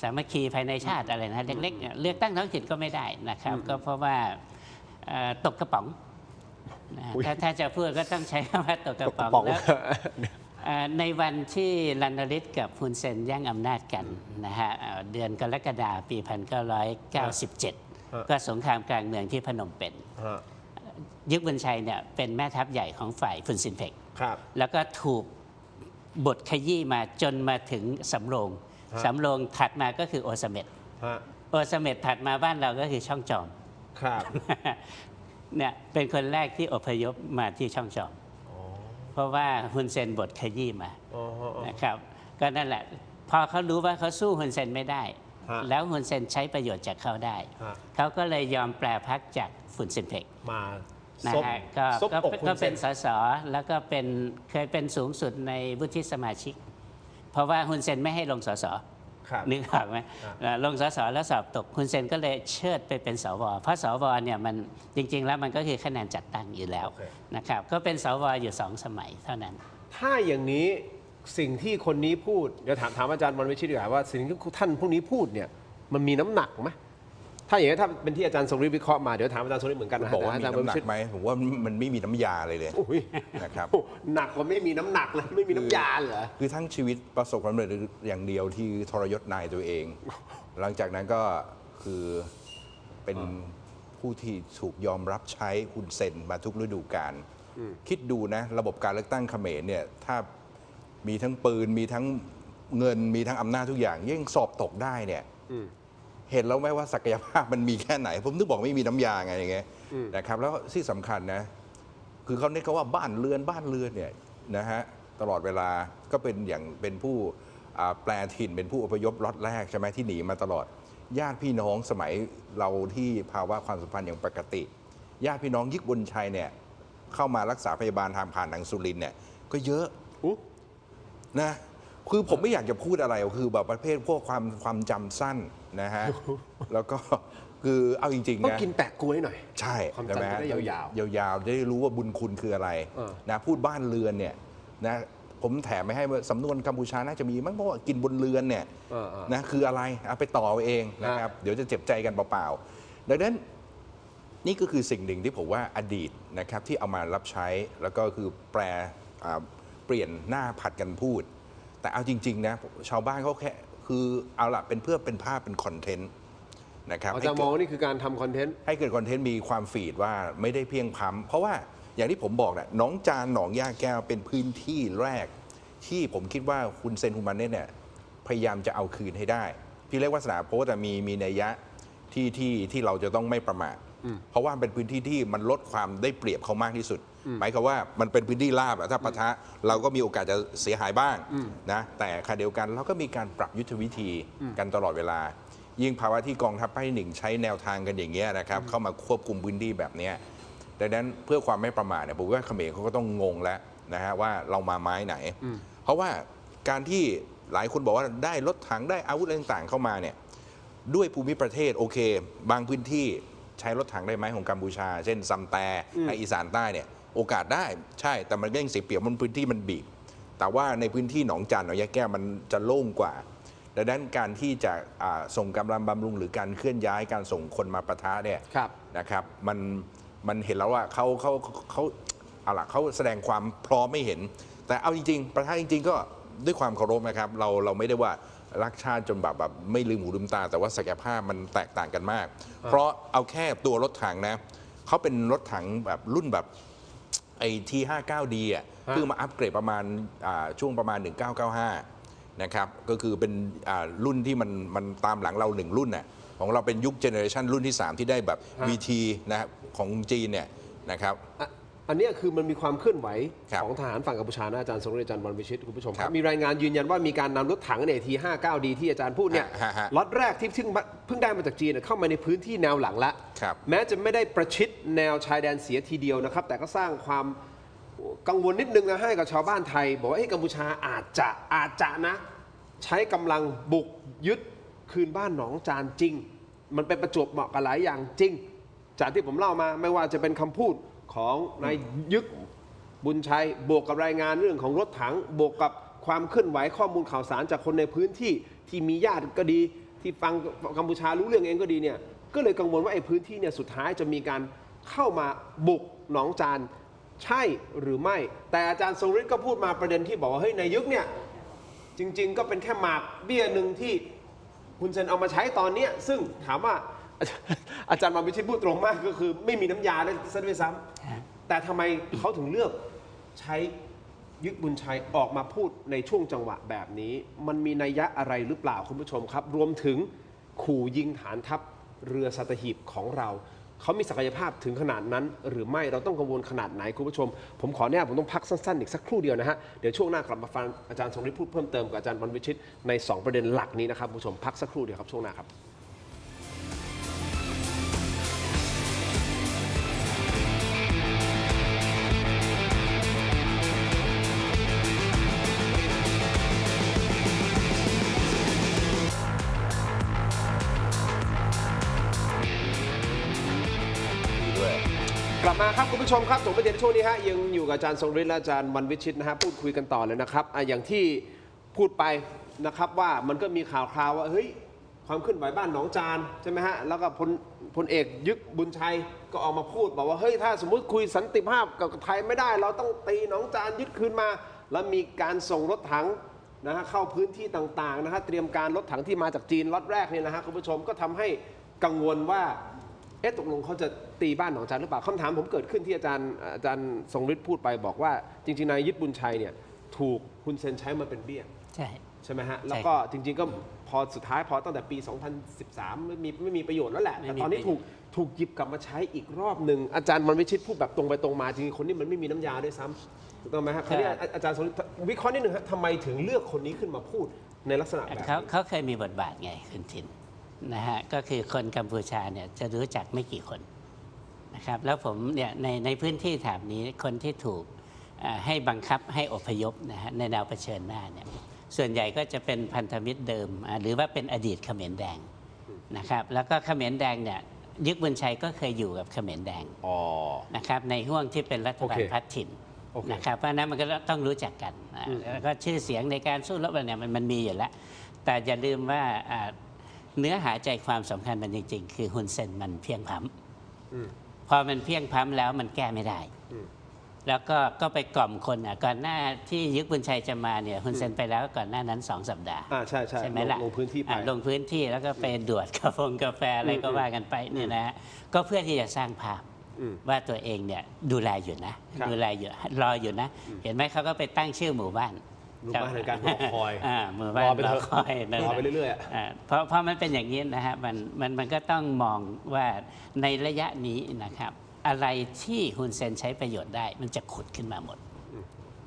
สามัคคีภายในชาติอะไรนะเล็กๆเนี่ยเลือกตั้งท้องถิ่นก็ไม่ได้นะครับก็เพราะว่าตกกระป๋องนะถ้าจะพูดก็ต้องใช้คำว่าตกกระป๋องแล้วในวันที่รณฤทธิ์กับฮุนเซนแย่งอำนาจกันนะฮะเดือนกรกฎาคมปี 1997 ก็สงครามกลางเมืองที่พนมเปญ ฮะ ยึกบุญชัยเนี่ยเป็นแม่ทัพใหญ่ของฝ่ายฟุนซินเพก ครับ แล้วก็ถูกบทขยี้มาจนมาถึงสำโรง ฮะ สำโรงถัดมาก็คือโอเสเม็ด ฮะ โอเสเม็ดถัดมาบ้านเราก็คือช่องจอม ครับ เนี่ยเป็นคนแรกที่อพยพมาที่ช่องจอม อ๋อ เพราะว่าฮุนเซนบทขยี้มา อ๋ออ๋อ นะครับก็นั่นแหละ พอเขารู้ว่าเขาสู้ฮุนเซนไม่ได้ ฮะ แล้วฮุนเซนใช้ประโยชน์จากเขาได้ ฮะ เขาก็เลยยอมแปลพรรคจากฟุนซินเพก มา นะ ซบ ฮะก็ ซบอก ก็ คุณ ก็ เซ เป็น นสสแล้วก็เป็นเคยเป็นสูงสุดในวุฒิสมาชิก เพราะว่าฮุนเซนไม่ให้ลงสส ครับ นึกออกไหมลงสสแล้วสอบตกฮุนเซนก็เลยเชิดไปเป็นสวเพราะสวเนี่ยมันจริง ๆ แล้วมันก็คือคะแนนจัดตั้งอยู่แล้ว โอเค นะครับก็เป็นสวอยู่2 สมัยเท่านั้น ถ้าอย่างนี้สิ่งที่คนนี้พูดเดี๋ยวถามอาจารย์วันวิชิตดีกว่าว่าสิ่งที่ท่านพวกนี้พูดเนี่ยมันมีน้ำหนักไหมถ้าอย่างนี้ถ้าเป็นที่อาจารย์ทรงฤทธิ์วิเคราะห์มาเดี๋ยวถามอาจารย์ทรงฤทธิ์เหมือนกันนะ บอกว่ามี จรย์ น้ำหนั วิชิ ก ต ไหมผมว่ามันไม่มีน้ำยาเลยเลย อุ้ย นะครับ หนักกว่าไม่มีน้ำหนักเลยไม่มีน้ำยาเหรอ คือทั้งชีวิตประสบความสำเร็จอย่างเดียวที่ทรยศนายตัวเอง หลังจากนั้นก็คือเป็นผู้ที่ถูกยอมรับใช้ฮุนเซนมาทุกฤดูกาลคิดดูนะระบบการเลือกตั้งเขมรเนี่ยถ้ามีทั้งปืนมีทั้งเงินมีทั้งอำนาจทุกอย่างยังสอบตกได้เนี่ยเห็นแล้วไหมว่าศักยภาพมันมีแค่ไหน ผมนึกบอกไม่มีน้ำยาไงอย่างเงี้ยนะครับแล้วที่สำคัญนะ คือเขาเน้นคำว่าบ้านเรือนเนี่ยนะฮะตลอดเวลาก็เป็นอย่างเป็นผู้แปลถิ่นเป็นผู้อพยพล็อตแรกใช่ไหมที่หนีมาตลอด ญาติพี่น้องสมัยเราที่ภาวะความสัมพันธ์อย่างปกติ ญาติพี่น้องยึกบุญชัยเนี่ยเข้ามารักษาพยาบาลทางผ่านทางสุรินทร์เนี่ยก็เยอะนะคือผมไม่อยากจะพูดอะไรคือแบบประเภทพวกความจำสั้นนะฮะ แล้วก็คือเอาจริงๆ ต้อง นะ กินแปะกล้วยหน่อย ใช่ ความ ใช่ไหม จำจะ ฮะ ได้ยาว ยาวๆจะได้รู้ว่าบุญคุณคืออะไร นะพูดบ้านเรือนเนี่ยนะผมแถมไม่ให้สำนวนกัมพูชาน่าจะมีมั้งเพราะว่ากินบนเรือนเนี่ยนะคืออะไรเอาไปต่อเอาเองนะครับเดี๋ยวจะเจ็บใจกันเปล่าๆดังนั้นนี่ก็คือสิ่งหนึ่งที่ผมว่าอดีตนะครับที่เอามารับใช้แล้วก็คือเปลี่ยนหน้าผัดกันพูด แต่เอาจริงๆนะชาวบ้านเขาแค่คือเอาละเป็นเพื่อเป็นภาพเป็นคอนเทนต์นะครับ อาจารย์มองว่านี่คือการทำคอนเทนต์ ให้เกิดคอนเทนต์มีความฟีดว่าไม่ได้เพียงพำเพราะว่าอย่างที่ผมบอกแหละหนองจานหนองย่าแก้วเป็นพื้นที่แรก ที่ผมคิดว่าคุณเซนฮูมาเนตเนี่ยพยายามจะเอาคืนให้ได้ พี่เล็กวัฒนาโพสต์แต่มีนัยยะที่เราจะต้องไม่ประมาทเพราะว่ามันเป็นพื้นที่ที่มันลดความได้เปรียบเขามากที่สุด หมายความว่ามันเป็นพื้นที่ราบอะถ้าปะทะเราก็มีโอกาสจะเสียหายบ้างนะแต่ขณะเดียวกันเราก็มีการปรับยุทธวิธีกันตลอดเวลา ยิ่งภาวะที่กองทัพภาคที่1ใช้แนวทางกันอย่างเงี้ยนะครับเข้ามาควบคุมพื้นที่แบบเนี้ยดังนั้นเพื่อความไม่ประมาทเนี่ยผมว่าเขมรเขาก็ต้องงงแล้วนะฮะว่าเรามาไม้ไหน เพราะว่าการที่หลายคนบอกว่าได้รถถังได้อาวุธอะไรต่างๆเข้ามาเนี่ยด้วยภูมิประเทศโอเค บางพื้นที่ใช้รถถังได้ไหมของกัมพูชา เช่นซัมแตในอีสานใต้เนี่ยโอกาสได้ใช่แต่มันก็ยังเสียเปรียบมันพื้นที่มันบีบแต่ว่าในพื้นที่หนองจานหนองยะแก้วมันจะโล่งกว่าดังนั้นการที่จะส่งกำลังบำรุงหรือการเคลื่อนย้ายการส่งคนมาปะทะเนี่ยนะครับมันเห็นแล้วว่าเขาเอาล่ะเขาแสดงความพร้อมไม่เห็นแต่เอาจริงๆปะทะจริงๆก็ ด้วยความเคารพนะครับเราไม่ได้ว่ารักชาติจนแบบไม่ลืมหูลืมตา แต่ว่าศักยภาพมันแตกต่างกันมาก เพราะเอาแค่ตัวรถถังนะเขาเป็นรถถังแบบรุ่นแบบไอ้ T59D อ่ะเพิ่งมาอัปเกรดประมาณช่วงประมาณ 1995 นะครับก็คือเป็นรุ่นที่มันตามหลังเรา1รุ่นน่ะของเราเป็นยุคเจเนอเรชันรุ่นที่ 3 ที่ได้แบบ VT นะครับของจีนเนี่ยนะครับ อันเนี้ยคือมันมีความเคลื่อนไหว ครับ ของทหารฝั่งกัมพูชานะอาจารย์สงฤทธิ์อาจารย์วันวิชิตคุณผู้ชมค ครั รับบ มีรายงานยืนยันว่ามีการนำรถถังเนี่ยที59D ที่อาจารย์พูดเนี่ย ฮะ ล็อตแรกที่เพิ่งได้มาจากจีนเข้ามาในพื้นที่แนวหลังละ ครับ แม้จะไม่ได้ประชิดแนวชายแดนเสียทีเดียวนะครับแต่ก็สร้างความกังวลนิดนึงนะให้กับชาวบ้านไทย บอกว่ากัมพูชาอาจจะนะใช้กำลังบุกยึดคืนบ้านหนองจานจริง มันเป็นประจวบเหมาะกับหลายอย่างจริง จากที่ผมเล่ามาไม่ว่าจะเป็นคำพูดของนายยึกบุญชัยบวกกับรายงานเรื่องของรถถังบวกกับความเคลื่อนไหวข้อมูลข่าวสารจากคนในพื้นที่ที่มีญาติก็ดีที่ฟังกัมพูชารู้เรื่องเองก็ดีเนี่ยก็เลยกังวลว่าไอ้พื้นที่เนี่ยสุดท้ายจะมีการเข้ามาบุกหนองจานใช่หรือไม่แต่อาจารย์ทรงฤทธิ์ก็พูดมาประเด็นที่บอกว่าเฮ้ยนายยึกเนี่ยจริงๆก็เป็นแค่หมากเบี้ยหนึ่งที่คุณเซนเอามาใช้ตอนนี้ซึ่งถามว่าอาจารย์มาวิชิตพูดตรงมากก็คือไม่มีน้ำยาเลยซะด้วยซ้ำแต่ทำไมเขาถึงเลือกใช้ยึกบุญชัยออกมาพูดในช่วงจังหวะแบบนี้มันมีนัยยะอะไรหรือเปล่าคุณผู้ชมครับรวมถึงขู่ยิงฐานทัพเรือสัตหีบของเราเขามีศักยภาพถึงขนาดนั้นหรือไม่เราต้องกังวลขนาดไหนคุณผู้ชมผมขอเนี่ยผมต้องพักสั้นๆอีกสักครู่เดียวนะฮะเดี๋ยวช่วงหน้ากลับมาฟังอาจารย์ทรงฤทธิ์พูดเพิ่มเติมกับอาจารย์วันวิชิตใน2ประเด็นหลักนี้นะครับคุณผู้ชมพักสักครู่เดียวครับช่วงหน้าครับกลับมาครับคุณผู้ชมครับผมประเด็นช่วงนี้ฮะยังอยู่กับอาจารย์ทรงฤทธิ์และอาจารย์วันวิชิตนะฮะพูดคุยกันต่อเลยนะครับอย่างที่พูดไปนะครับว่ามันก็มีข่าวคราวว่าเฮ้ยความเคลื่อนไหวบ้านหนองจานใช่ไหมฮะแล้วก็พลเอกยึกบุญชัยก็ออกมาพูดบอกว่าเฮ้ยถ้าสมมุติคุยสันติภาพกับไทยไม่ได้เราต้องตีหนองจานยึดคืนมาแล้วมีการส่งรถถังนะฮะเข้าพื้นที่ต่างๆนะฮะเตรียมการรถถังที่มาจากจีนล็อตแรกเนี่ยนะฮะคุณผู้ชมก็ทำให้กังวลว่าตกลงเขาจะตีบ้านหนองจานหรือเปล่าคำถามผมเกิดขึ้นที่อาจารย์ทรงฤทธิ์พูดไปบอกว่าจริงๆนายยึดบุญชัยเนี่ยถูกฮุนเซนใช้มาเป็นเบี้ยใช่ไหมฮะแล้วก็จริงๆก็พอสุดท้ายพอตั้งแต่ปี 2013 ไม่มีประโยชน์แล้วแหละแต่ตอนนี้ถูกหยิบกลับมาใช้อีกรอบหนึ่งอาจารย์วันวิชิตพูดแบบตรงไปตรงมาจริงๆคนนี้มันไม่มีน้ำยาด้วยซ้ำถูกต้องไหมครับคราวนี้อาจารย์ทรงฤทธิ์วิเคราะห์นิดนึงครับทำไมถึงเลือกคนนี้ขึ้นมาพูดในลักษณะแบบนี้เขาเคยมีบทบาทไงคุณทินนะฮะก็คือคนกัมพูชาเนี่ยจะรู้จักไม่กี่คนนะครับแล้วผมเนี่ยในพื้นที่แถบนี้คนที่ถูกให้บังคับให้อพยพนะฮะในแนวเผชิญหน้าเนี่ยส่วนใหญ่ก็จะเป็นพันธมิตรเดิมหรือว่าเป็นอดีตเขมรแดงนะครับแล้วก็เขมรแดงเนี่ยยึกบุญชัยก็เคยอยู่กับเขมรแดงนะครับในห่วงที่เป็นรัฐบาลพัฒถิ่นนะครับเพราะนั้นมันก็ต้องรู้จักกันแล้วก็ชื่อเสียงในการสู้รบเนี่ยมันมีอยู่แล้วแต่อย่าลืมว่าเนื้อหาใจความสำคัญมันจริงๆคือฮุนเซนมันเพียงพล้ำพอมันเพียงพล้ำแล้วมันแก้ไม่ได้แล้วก็ไปกล่อมคนก่อนหน้าที่ยึกบุญชัยจะมาเนี่ยฮุนเซนไปแล้วก่อนหน้านั้น2 สัปดาห์ใช่ไหมล่ะลงพื้นที่ไปลงพื้นที่แล้วก็ไปดวดกาแฟอะไรก็ว่ากันไปเนี่ยนะก็เพื่อที่จะสร้างภาพว่าตัวเองเนี่ยดูแลอยู่นะดูแลอยู่รออยู่นะเห็นไหมเขาก็ไปตั้งชื่อหมู่บ้านในการรอคอยหมู่บ้านรอคอยรอไปเรื่อยๆเพราะมันเป็นอย่างนี้นะฮะมันก็ต้องมองว่าในระยะนี้นะครับอะไรที่ฮุนเซนใช้ประโยชน์ได้มันจะขุดขึ้นมาหมด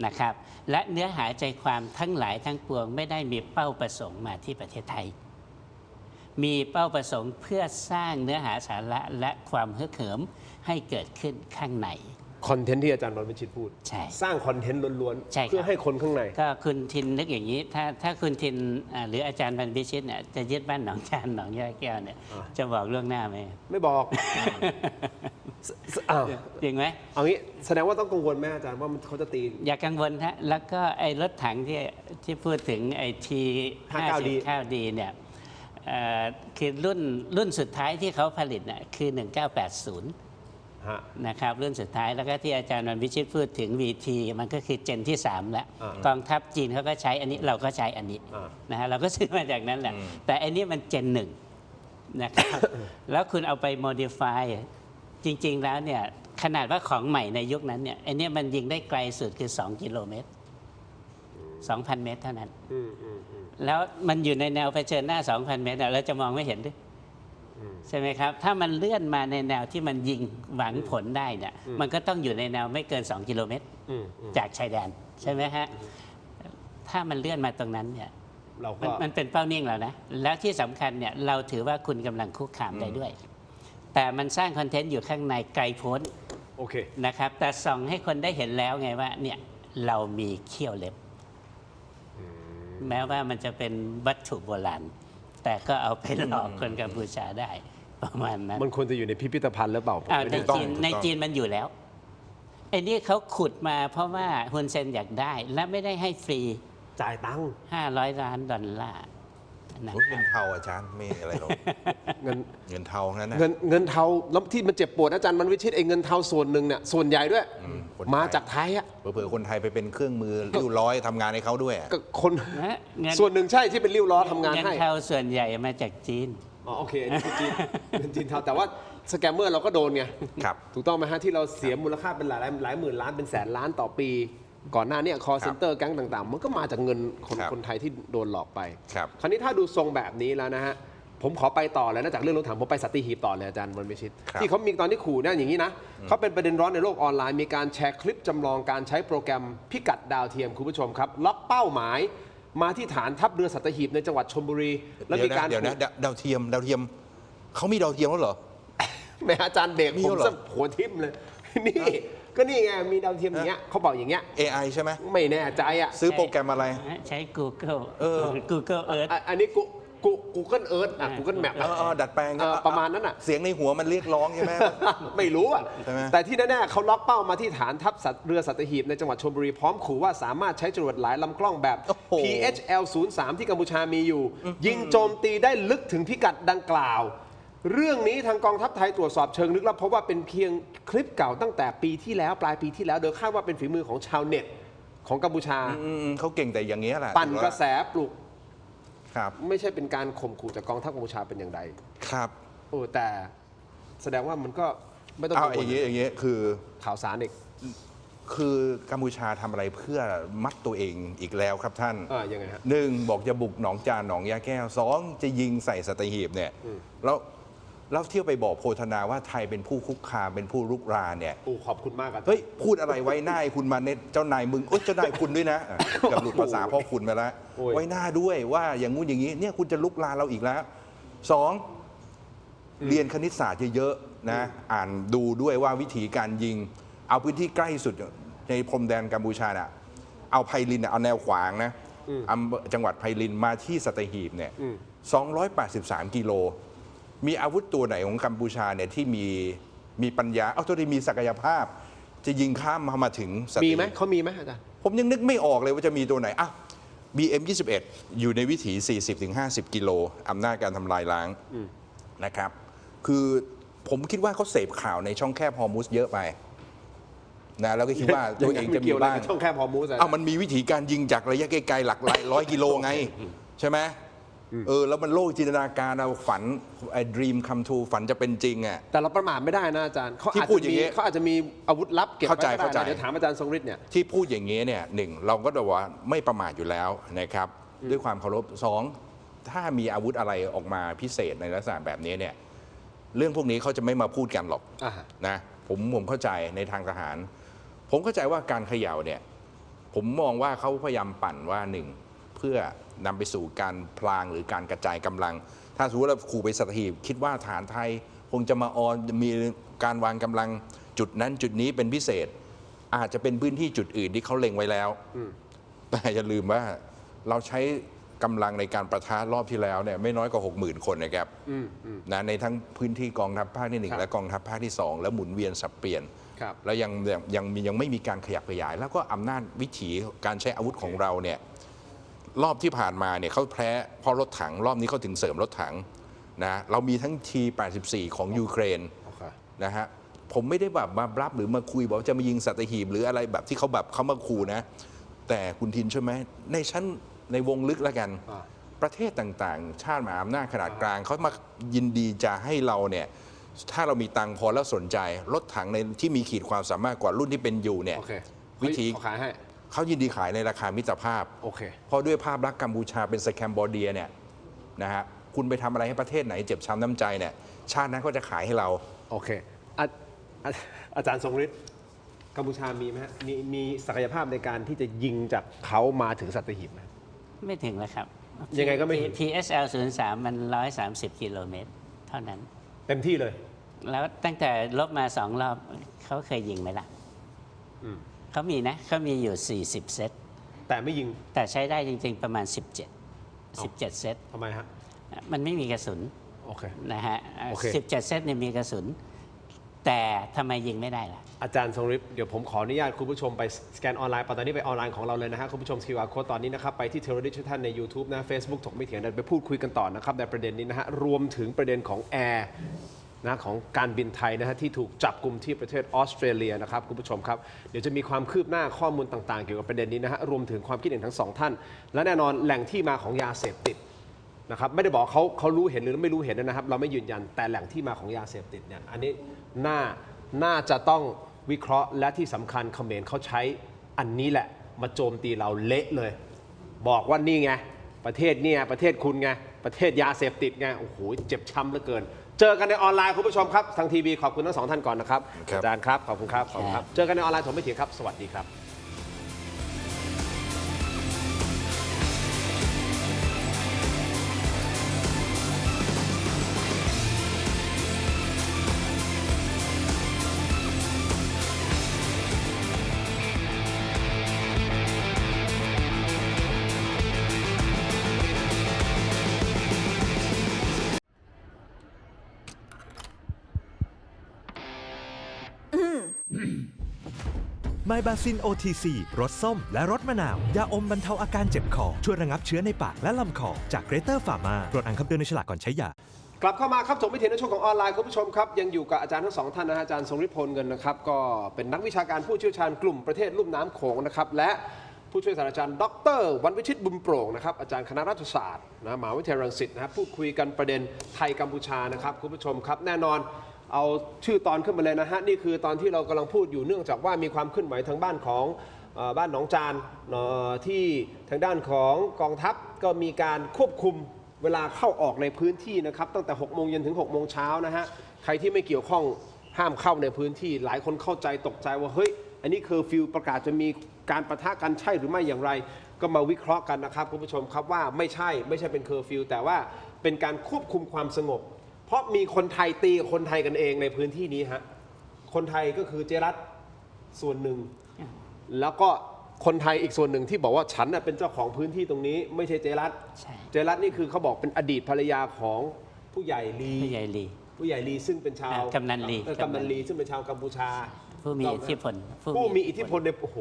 นะครับและเนื้อหาใจความทั้งหลายทั้งปวงไม่ได้มีเป้าประสงค์มาที่ประเทศไทยมีเป้าประสงค์เพื่อสร้างเนื้อหาสาระและความฮึกเหิมให้เกิดขึ้นข้างในคอนเทนต์ที่อาจารย์วันวิชิตพูดสร้างคอนเทนต์ล้วนๆเพื่อให้คนข้างในก็คุณทินนึกอย่างนี้ถ้าคุณทินหรืออาจารย์วันวิชิตเนี่ยจะยึดบ้านหนองจานหนองย่าแก้วเนี่ยจะบอกล่วงหน้าไหมไม่บอกจริงไหมเอางี้แสดงว่าต้องกังวลไหมอาจารย์ว่าเขาจะตีอย่ากังวลฮะแล้วก็ไอ้รถถังที่พูดถึงไอ้T59Dเนี่ยคือรุ่นสุดท้ายที่เขาผลิตเนี่ยคือ1980 ฮะ นะครับรุ่นสุดท้ายแล้วก็ที่อาจารย์วันวิชิตพูดถึง VT มันก็คือเจนที่ 3 แล้ว อ่าก องทัพจีนเขาก็ใช้อันนี้เราก็ใช้อันนี้ อ่า นะฮะเราก็ซื้อมาจากนั้นแหละ แต่อันนี้มันเจน 1 นะครับ แล้วคุณเอาไป modify จริง ๆ แล้วเนี่ยขนาดว่าของใหม่ในยุคนั้นเนี่ยอันนี้มันยิงได้ไกลสุดคือ 2 กิโลเมตร 2,000 เมตรเท่านั้น แล้วมันอยู่ในแนวเผชิญหน้า 2,000 เมตรเราจะมองไม่เห็นด้วยใช่ไหมครับ ถ้ามันเลื่อนมาในแนวที่มันยิงหวังผลได้เนี่ยมันก็ต้องอยู่ในแนวไม่เกิน 2 กิโลเมตรจากชายแดนใช่ไหมฮะ ถ้ามันเลื่อนมาตรงนั้นเนี่ย เราก็ มันเป็นเป้านิ่งแล้วนะ แล้วที่สำคัญเนี่ยเราถือว่าคุณกำลังคุกคามได้ด้วย แต่มันสร้างคอนเทนต์อยู่ข้างในไกลโพ้น โอเค นะครับ แต่ส่องให้คนได้เห็นแล้วไงว่าเนี่ยเรามีเขี้ยวเล็บ แม้ว่ามันจะเป็นวัตถุโบราณ แต่ก็เอาไปหลอกคนกัมพูชาได้ประมาณนั้น มันควรจะอยู่ในพิพิธภัณฑ์หรือเปล่าผม อ้าว ไม่ ใน แน่ใจ จีนในจีนมันอยู่แล้วไอ้นี่เขาขุดมาเพราะว่าฮุนเซนอยากได้ และไม่ได้ให้ฟรี จ่ายตังค์ 500 ล้านดอลลาร์นะ โอ้ยเงินเทาอาจารย์ไม่อะไรหรอก เงิน เงินเทาทั้งนั้นนะ เงินเทาแล้วที่มันเจ็บปวดอาจารย์มันวิชิตไอ้เงินเทาส่วนหนึ่งเนี่ยส่วนใหญ่ด้วย คนไทย มาจากไทยอะ เผื่อๆคนไทยไปเป็นเครื่องมือริ้วร้อยทำงานให้เขาด้วยอะ ก็คน นะเงิน ส่วนหนึ่งใช่ที่เป็นริ้วล้อทำงาน เงิน ให้ เทาส่วนใหญ่มาจากจีน อ๋อโอเคอันนี้คือจีนเป็นจีนเทาแต่ว่าสแกมเมอร์เราก็โดนไง ครับ ถูกต้องไหมฮะที่เราเสียมูลค่าเป็นหลายหมื่นล้านเป็นแสนล้านต่อปี ก่อนหน้าเนี้คอเซ็นเตอร์แก๊งต่างๆ มันก็มาจากเงินคน ครับ คนไทยที่โดนหลอกไป ครับ คราวนี้ถ้าดูทรงแบบนี้แล้วนะฮะผมขอไปต่อเลยนะจากเรื่องรถถังผมไปสัตหีบต่อเลยอาจารย์วันวิชิต ครับ ที่เขามีตอนที่ขู่เนี่ยอย่างนี้นะเขาเป็นประเด็นร้อนในโลกออนไลน์มีการแชร์คลิปจำลองการใช้โปรแกรมพิกัดดาวเทียมคุณผู้ชมครับล็อกเป้าหมายมาที่ฐานทัพเรือสัตหีบในจังหวัดชลบุรีแล้วมีการ เดี๋ยวนะดาวเทียมเขามีดาวเทียมแล้วเหรอ แม่อาจารย์เบรก มี ผม แล้วเหรอ ซะหัวทิ่มเลย นี่ก็นี่ไงมีดาวเทียมอย่างเงี้ยเขาบอกอย่างเงี้ย AI ใช่ไหม ไม่แน่ใจอ่ะ ซื้อโปรแกรมอะไร ใช้ Google เออ Google Earth อันนี้Google Earth อ่ะ Google Map อ่ะ ดัดแปลง ประมาณนั้นอ่ะ เสียงในหัวมันเรียกร้องใช่ไหม ไม่รู้อ่ะ ใช่ไหม แต่ที่แน่ๆเขาล็อกเป้ามาที่ฐานทัพเรือสัตหีบในจังหวัดชลบุรีพร้อมขู่ว่าสามารถใช้จรวดหลายลำกล้องแบบ โอ้โห PHL-03 ที่กัมพูชามีอยู่ ยิงโจมตีได้ลึกถึงพิกัดดังกล่าว เรื่องนี้ทางกองทัพไทยตรวจสอบเชิงลึกแล้วพบว่าเป็นเพียงคลิปเก่าตั้งแต่ปีที่แล้วปลายปีที่แล้วโดยคาดว่าเป็นฝีมือของชาวเน็ตของกัมพูชา เขาเก่งแต่อย่างเงี้ยแหละ ปั่นกระแสปลุก ครับ ไม่ใช่เป็นการข่มขู่จากกองทัพกัมพูชาเป็นอย่างใด ครับ โอ้แต่แสดงว่ามันก็ไม่ต้อง เอา กังว อ ล ย่างเงี้ยคือ ข่าวสารอีก คือกัมพูชาทำอะไรเพื่อมัดตัวเองอีกแล้วครับท่าน ยังไงฮะ หนึ่งบอกจะบุกหนองจานหนองยาแก้วสองจะยิงใส่สัตหีบเนี่ยแล้วเที่ยวไปบอกโพธนาว่าไทยเป็นผู้คุกคามเป็นผู้รุกรานเนี่ย โอ้ขอบคุณมากครับ เฮ้ยพูดอะไรไว้หน้าให้คุณมาเน็ตเจ้านายมึงเจ้านายคุณด้วยนะกับหลุดภาษาพ่อคุณไปแล้ว โอ้ย ไว้หน้าด้วยว่าอย่างงู้นอย่างนี้เนี่ยคุณจะลุกลานเราอีกแล้วสองเรียนคณิตศาสตร์เยอะๆนะอ่านดูด้วยว่าวิธีการยิง เอาพื้นที่ใกล้สุดในพรมแดนกัมพูชาน่ะเอาไพลินน่ะเอาแนวขวางนะจังหวัดไพลินมาที่สัตหีบเนี่ย283 กิโล มีอาวุธตัวไหนของกัมพูชาเนี่ยที่มีปัญญาเอาตัวที่มีศักยภาพ จะยิงข้ามมาถึงสัตหีบ มีไหมเขามีไหมอาจารย์ ผมยังนึกไม่ออกเลยว่าจะมีตัวไหนอ่ะ BM21 อยู่ในวิถี 40-50 กิโลอำนาจการทำลายล้างนะครับ คือผมคิดว่าเขาเสพข่าวในช่องแคบฮอร์มุสเยอะไปนะแล้วก็คิดว่าตัวเองจะมีบ้าง ช่องแคบฮอร์มูส เอามันมีวิธีการยิงจากระยะไกลๆหลักร้อยกิโลไง ใช่ไหมแล้วมันโลกจินตนาการเอาฝันไอ้ dream come true ฝันจะเป็นจริงอ่ะ แต่เราประมาทไม่ได้นะอาจารย์เขา ที่ อาจ พูด จะ อย่าง มี นี้ เขาอาจจะมีอาวุธลับเก็บไว้ก็ได้ เข้าใจ นะเดี๋ยวถามอาจารย์ทรงฤทธิ์เนี่ย ที่พูดอย่างนี้เนี่ยหนึ่งเราก็บอกว่าไม่ประมาทอยู่แล้วนะครับ ด้วยความเคารพสองถ้ามีอาวุธอะไรออกมาพิเศษในลักษณะแบบนี้เนี่ยเรื่องพวกนี้เขาจะไม่มาพูดกันหรอก อ่าฮะ นะผมเข้าใจในทางทหาร ผมเข้าใจว่าการเขย่าเนี่ยผมมองว่าเขาพยายามปั่นว่าหนึ่งเพื่อนำไปสู่การพลางหรือการกระจายกำลัง ถ้าสมมติเราขู่ไปสัตหีบคิดว่าฐานไทยคงจะมามีการวางกำลังจุดนั้นจุดนี้เป็นพิเศษ อาจจะเป็นพื้นที่จุดอื่นที่เขาเล็งไว้แล้ว แต่อย่าลืมว่าเราใช้กำลังในการประทะรอบที่แล้วเนี่ยไม่น้อยกว่า 60,000 คนนะครับนะในทั้งพื้นที่กองทัพภาคที่ ครับ 1และกองทัพภาคที่ 2 แล้วหมุนเวียนสับเปลี่ยน ครับ แล้วยังไม่มีการขยับขยาย แล้วก็อำนาจวิถีการใช้อาวุธของเราเนี่ยรอบที่ผ่านมาเนี่ยเขาแพ้เพราะรถถังรอบนี้เขาถึงเสริมรถถังนะเรามีทั้ง T-84 ของยูเครน โอเค นะฮะ ผมไม่ได้แบบมารับหรือมาคุยบอกว่าจะมายิงสัตหีบหรืออะไรแบบที่เขาแบบเขามาขู่นะ แต่คุณทินใช่ไหมในวงลึกแล้วกัน ประเทศต่างๆ ชาติมหาอำนาจขนาดกลางเขามายินดีจะให้เราเนี่ยถ้าเรามีตังค์พอแล้วสนใจรถถังในที่มีขีดความสามารถกว่ารุ่นที่เป็นอยู่เนี่ย โอเค วิธี เขาขายให้ เขายินดีขายในราคามิตรภาพ โอเค เพราะด้วยภาพลักษณ์กัมพูชาเป็นสแคมบอเดียเนี่ยนะฮะคุณไปทำอะไรให้ประเทศไหนเจ็บช้ำน้ำใจเนี่ยชาตินั้นก็จะขายให้เรา โอเคอาจารย์ทรงฤทธิ์กัมพูชามีไหมฮะมีศักยภาพในการที่จะยิงจากเขามาถึงสัตหีบไหม ไม่ถึงแล้วครับ ยังไงก็ไม่ถึง PSL 03 มัน 130 กิโลเมตรเท่านั้น เต็มที่เลย แล้วตั้งแต่ลบมา2 รอบเขาเคยยิงไหมล่ะ อืม เขามีนะเขามีอยู่ 40 เซต แต่ไม่ยิง แต่ใช้ได้จริง ๆ ประมาณ 17 เซต ทำไมฮะ มันไม่มีกระสุน โอเค นะฮะ โอเค 17 เซตเนี่ยมีกระสุน แต่ทำไมยิงไม่ได้ล่ะ อาจารย์ทรงฤทธิ์เดี๋ยวผมขออนุญาตคุณผู้ชมไปสแกนออนไลน์ตอนนี้ไปออนไลน์ของเราเลยนะฮะคุณผู้ชม QR Code ตอนนี้นะครับไปที่เทอร์ดิชั่นใน YouTube นะ Facebook ถกไม่เถียงเดินไปพูดคุยกันต่อนะครับในประเด็นนี้นะฮะรวมถึงประเด็นของแอร์นะของการบินไทยนะฮะที่ถูกจับกลุ่มที่ประเทศออสเตรเลียนะครับคุณผู้ชมครับเดี๋ยวจะมีความคืบหน้าข้อมูลต่างๆเกี่ยวกับประเด็นนี้นะฮะรวมถึงความคิดเห็นทั้งสองท่าน และแน่นอนแหล่งที่มาของยาเสพติดนะครับไม่ได้บอกเขารู้เห็นหรือไม่รู้เห็นนะครับเราไม่ยืนยันแต่แหล่งที่มาของยาเสพติดเนี่ยอันนี้น่าจะต้องวิเคราะห์และที่สำคัญเขมรเขาใช้อันนี้แหละมาโจมตีเราเละเลย บอกว่านี่ไงประเทศเนี่ยประเทศคุณไงประเทศยาเสพติดไงโอ้โหเจ็บช้ำเหลือเกิน เจอกันในออนไลน์คุณผู้ชมครับทางทีวีขอบคุณทั้งสองท่านก่อนนะครับ ครับ อาจารย์ครับขอบคุณครับขอบคุณครับเจอกันในออนไลน์ผมไม่เถียงครับสวัสดีครับไมบาซิน OTC รสส้มและรสมะนาว ยาอมบรรเทาอาการเจ็บคอ ช่วยระงับเชื้อในปากและลำคอ จากเกรเตอร์ฟาร์มาตรวจอ่านคำเตือนในฉลากก่อนใช้ยา กลับเข้ามาครับถกไม่เถียงในช่วงของออนไลน์คุณผู้ชมครับยังอยู่กับอาจารย์ทั้งสองท่านนะฮะอาจารย์ทรงฤทธิ์พลเงินนะครับก็เป็นนักวิชาการผู้เชี่ยวชาญกลุ่มประเทศลุ่มน้ำโขงนะครับและผู้ช่วยศาสตราจารย์ดร.วันวิชิตบุญโปร่งนะครับอาจารย์คณะรัฐศาสตร์มหาวิทยาลัยรังสิตนะครับพูดคุยกันประเด็นไทยกัมพูชานะครับคุณผู้ชมครับแน่นอนเอาชื่อตอนขึ้นมาเลยนะฮะนี่คือตอนที่เรากำลังพูดอยู่เนื่องจากว่ามีความเคลื่อนไหวทางบ้านของบ้านหนองจานที่ทางด้านของกองทัพก็มีการควบคุมเวลาเข้าออกในพื้นที่นะครับตั้งแต่6 โมงเย็นถึง6 โมงเช้านะฮะใครที่ไม่เกี่ยวข้องห้ามเข้าในพื้นที่หลายคนเข้าใจตกใจว่าเฮ้ยอันนี้เคอร์ฟิวประกาศจะมีการปะทะกันใช่หรือไม่อย่างไร ก็มาวิเคราะห์กันนะครับคุณผู้ชมครับว่าไม่ใช่เป็นเคอร์ฟิวแต่ว่าเป็นการควบคุมความสงบ เพราะมีคนไทยตีกับคนไทยกันเองในพื้นที่นี้ฮะคนไทยก็คือเจรัตส่วนหนึ่งแล้วก็คนไทยอีกส่วนหนึ่งที่บอกว่าฉันเป็นเจ้าของพื้นที่ตรงนี้ไม่ใช่เจรัต ใช่ เจรัตนี่คือเขาบอกเป็นอดีตภรรยาของผู้ใหญ่ลี ผู้ใหญ่ลี ผู้ใหญ่ลีซึ่งเป็นชาว กำนันลี กำนันลีซึ่งเป็นชาวกัมพูชา ผู้มีอิทธิพล ผู้มีอิทธิพลในโอ้โห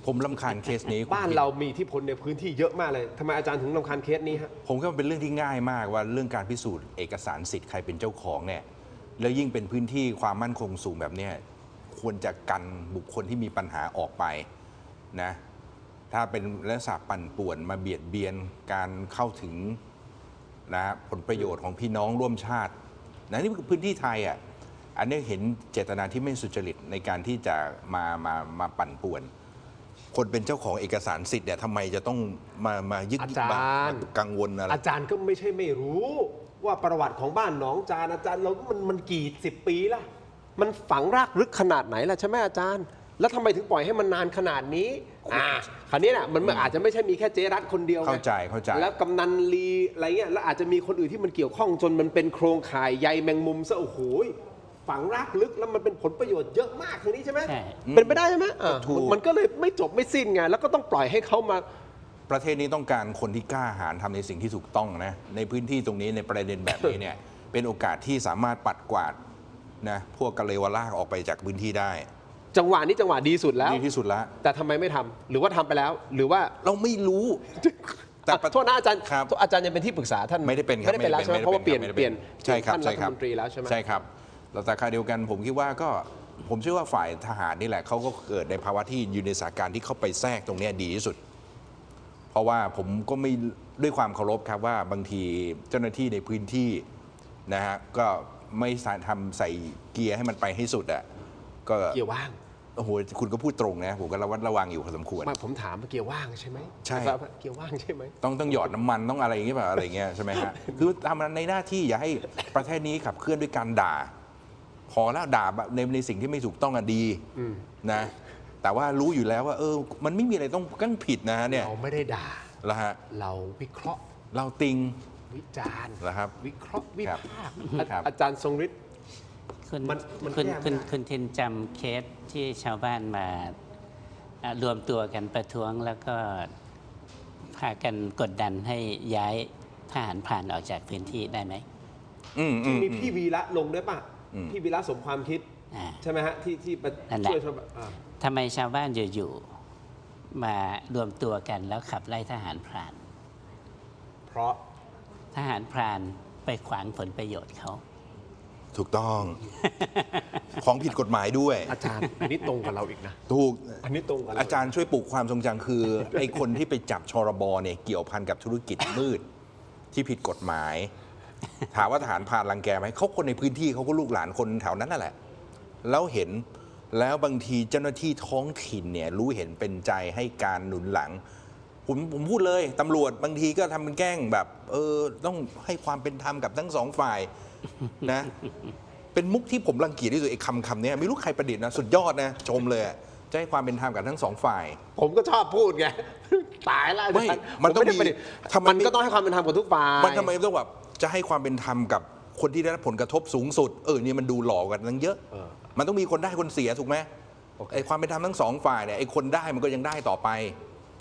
ผมรำคาญเคสนี้ บ้านเรามีอิทธิพลในพื้นที่เยอะมากเลยทำไมอาจารย์ถึงรำคาญเคสนี้ฮะ ผมก็เป็นเรื่องที่ง่ายมากว่าเรื่องการพิสูจน์เอกสารสิทธิ์ใครเป็นเจ้าของเนี่ยแล้วยิ่งเป็นพื้นที่ความมั่นคงสูงแบบเนี้ยควรจะกันบุคคลที่มีปัญหาออกไปนะถ้าเป็นลักษณะปั่นป่วนมาเบียดเบียนการเข้าถึงนะผลประโยชน์ของพี่น้องร่วมชาตินะนี่คือพื้นที่ไทยอ่ะอันนี้เห็นเจตนาที่ไม่สุจริตในการที่จะมาปั่นป่วน คนเป็นเจ้าของเอกสารสิทธิ์เนี่ยทำไมจะต้องมายึด อาจารย์ กังวลอะไร อาจารย์ก็ไม่ใช่ไม่รู้ว่าประวัติของบ้านหนองจานอาจารย์เรามันกี่10 ปีละมันฝังรากลึกขนาดไหนล่ะใช่ไหมอาจารย์ แล้วทำไมถึงปล่อยให้มันนานขนาดนี้คราวนี้น่ะมันอาจจะไม่ใช่มีแค่เจรัตคนเดียวไง เข้าใจ แล้วกำนันลีอะไรเงี้ยแล้วอาจจะมีคนอื่นที่มันเกี่ยวข้องจนมันเป็นโครงข่ายใยแมงมุมซะโอ้โหฝังรากลึกแล้วมันเป็นผลประโยชน์เยอะมากทีนี้ใช่ไหม ใช่ เป็นไปได้ใช่ไหม ถูก มันก็เลยไม่จบไม่สิ้นไงแล้วก็ต้องปล่อยให้เขามา ประเทศนี้ต้องการคนที่กล้าหาญทำในสิ่งที่ถูกต้องนะในพื้นที่ตรงนี้ในประเด็นแบบนี้เนี่ย เป็นโอกาสที่สามารถปัดกวาดนะพวกกะเลวลากออกไปจากพื้นที่ได้ จังหวะนี้จังหวะดีสุดแล้ว ดีที่สุดละ แต่ทำไมไม่ทำหรือว่าทำไปแล้ว หรือว่า เราไม่รู้ แต่ โทษนะอาจารย์ ครับ อาจารย์ยังเป็นที่ปรึกษาท่าน ไม่ได้เป็นครับ ไม่ได้เป็นแล้วใช่ไหมเพราะว่าเปลี่ยน ใช่ครับ ท่าน ใช่ รัฐ ครับ มนตรีแล้วใช่ไหม ใช่ครับเราแต่ค่าเดียวกันผมคิดว่าก็ ผมเชื่อว่าฝ่ายทหารนี่แหละเขาก็เกิดในภาวะที่อยู่ในสถานการณ์ที่เข้าไปแทรกตรงเนี้ยดีที่สุด เพราะว่าผมก็ไม่ด้วยความเคารพครับว่าบางทีเจ้าหน้าที่ในพื้นที่นะฮะก็ไม่ทำใส่เกียร์ให้มันไปให้สุดอ่ะก็ เกียร์ว่าง โอ้โหคุณก็พูดตรงนะผมก็ระวังอยู่พอสมควร ไม่ผมถามว่าเกียร์ว่างใช่ไหม ใช่ เกียร์ว่างใช่ไหม ต้องหยอดน้ำมันต้องอะไรอย่างเงี้ยแบบอะไรเงี้ยใช่ไหมฮะ คือทำในหน้าที่อย่าให้ประเทศนี้ขับเคลื่อนด้วยการด่า พอแล้วด่าในสิ่งที่ไม่ถูกต้องอ่ะดีนะแต่ว่ารู้อยู่แล้วว่ามันไม่มีอะไรต้องกั้นผิดนะฮะเนี่ย เราไม่ได้ด่า แล้วฮะ เราวิเคราะห์ เราติง วิจารณ์ แล้วครับ วิเคราะห์วิ ครับ พากษ์ ครับ อาจารย์ทรงฤทธิ์ คุณ มัน คุณ แก้ไม่ได้ คุณทินจำเคสที่ชาวบ้านมารวมตัวกันประท้วงแล้วก็พากันกดดันให้ย้ายทหารพรานออกจากพื้นที่ได้ไหม ที่มีพี่วีระลงด้วยป่ะ พี่วีระสมความคิด อ่า ใช่ไหมฮะที่มา นั่นแหละ ช่วยชาวบ้านทำไมชาวบ้านอยู่ๆมารวมตัวกันแล้วขับไล่ทหารพราน เพราะ ทหารพรานไปขวางผลประโยชน์เขา ถูกต้อง ของผิดกฎหมายด้วย อาจารย์ อันนี้ตรงกับเราอีกนะ ถูก อันนี้ตรงกับเรา อาจารย์ช่วยปลุกความทรงจำคือ ไอ้คนที่ไปจับชรบเนี่ยเกี่ยวพันกับธุรกิจมืดที่ผิดกฎหมาย ถามว่าทหารพรานรังแกไหมเขาคนในพื้นที่เขาก็ลูกหลานคนแถวนั้นนั่นแหละ แล้วเห็นแล้วบางทีเจ้าหน้าที่ท้องถิ่นเนี่ยรู้เห็นเป็นใจให้การหนุนหลัง ผมพูดเลยตำรวจบางทีก็ทำเป็นแกล้งแบบต้องให้ความเป็นธรรมกับทั้งสองฝ่ายนะ เป็นมุกที่ผมรังเกียจที่สุดไอ้คำเนี้ยไม่รู้ใครประดิษฐ์นะสุดยอดนะชมเลยอะจะให้ความเป็นธรรมกับทั้งสองฝ่าย ผมก็ชอบพูดไง ตายแล้วอาจารย์ ไม่มันต้องมี ผไได้ ทำไม มันก็ต้องให้ความเป็นธรรมกับทุกฝ่าย มันทำไมต้องแบบจะให้ความเป็นธรรมกับคนที่ได้รับผลกระทบสูงสุดนี่มันดูหล่อกันตั้งเยอะ มันต้องมีคนได้คนเสียถูกไหมไอ้ความเป็นธรรมทั้งสองฝ่ายเนี่ยไอ้คนได้มันก็ยังได้ต่อไป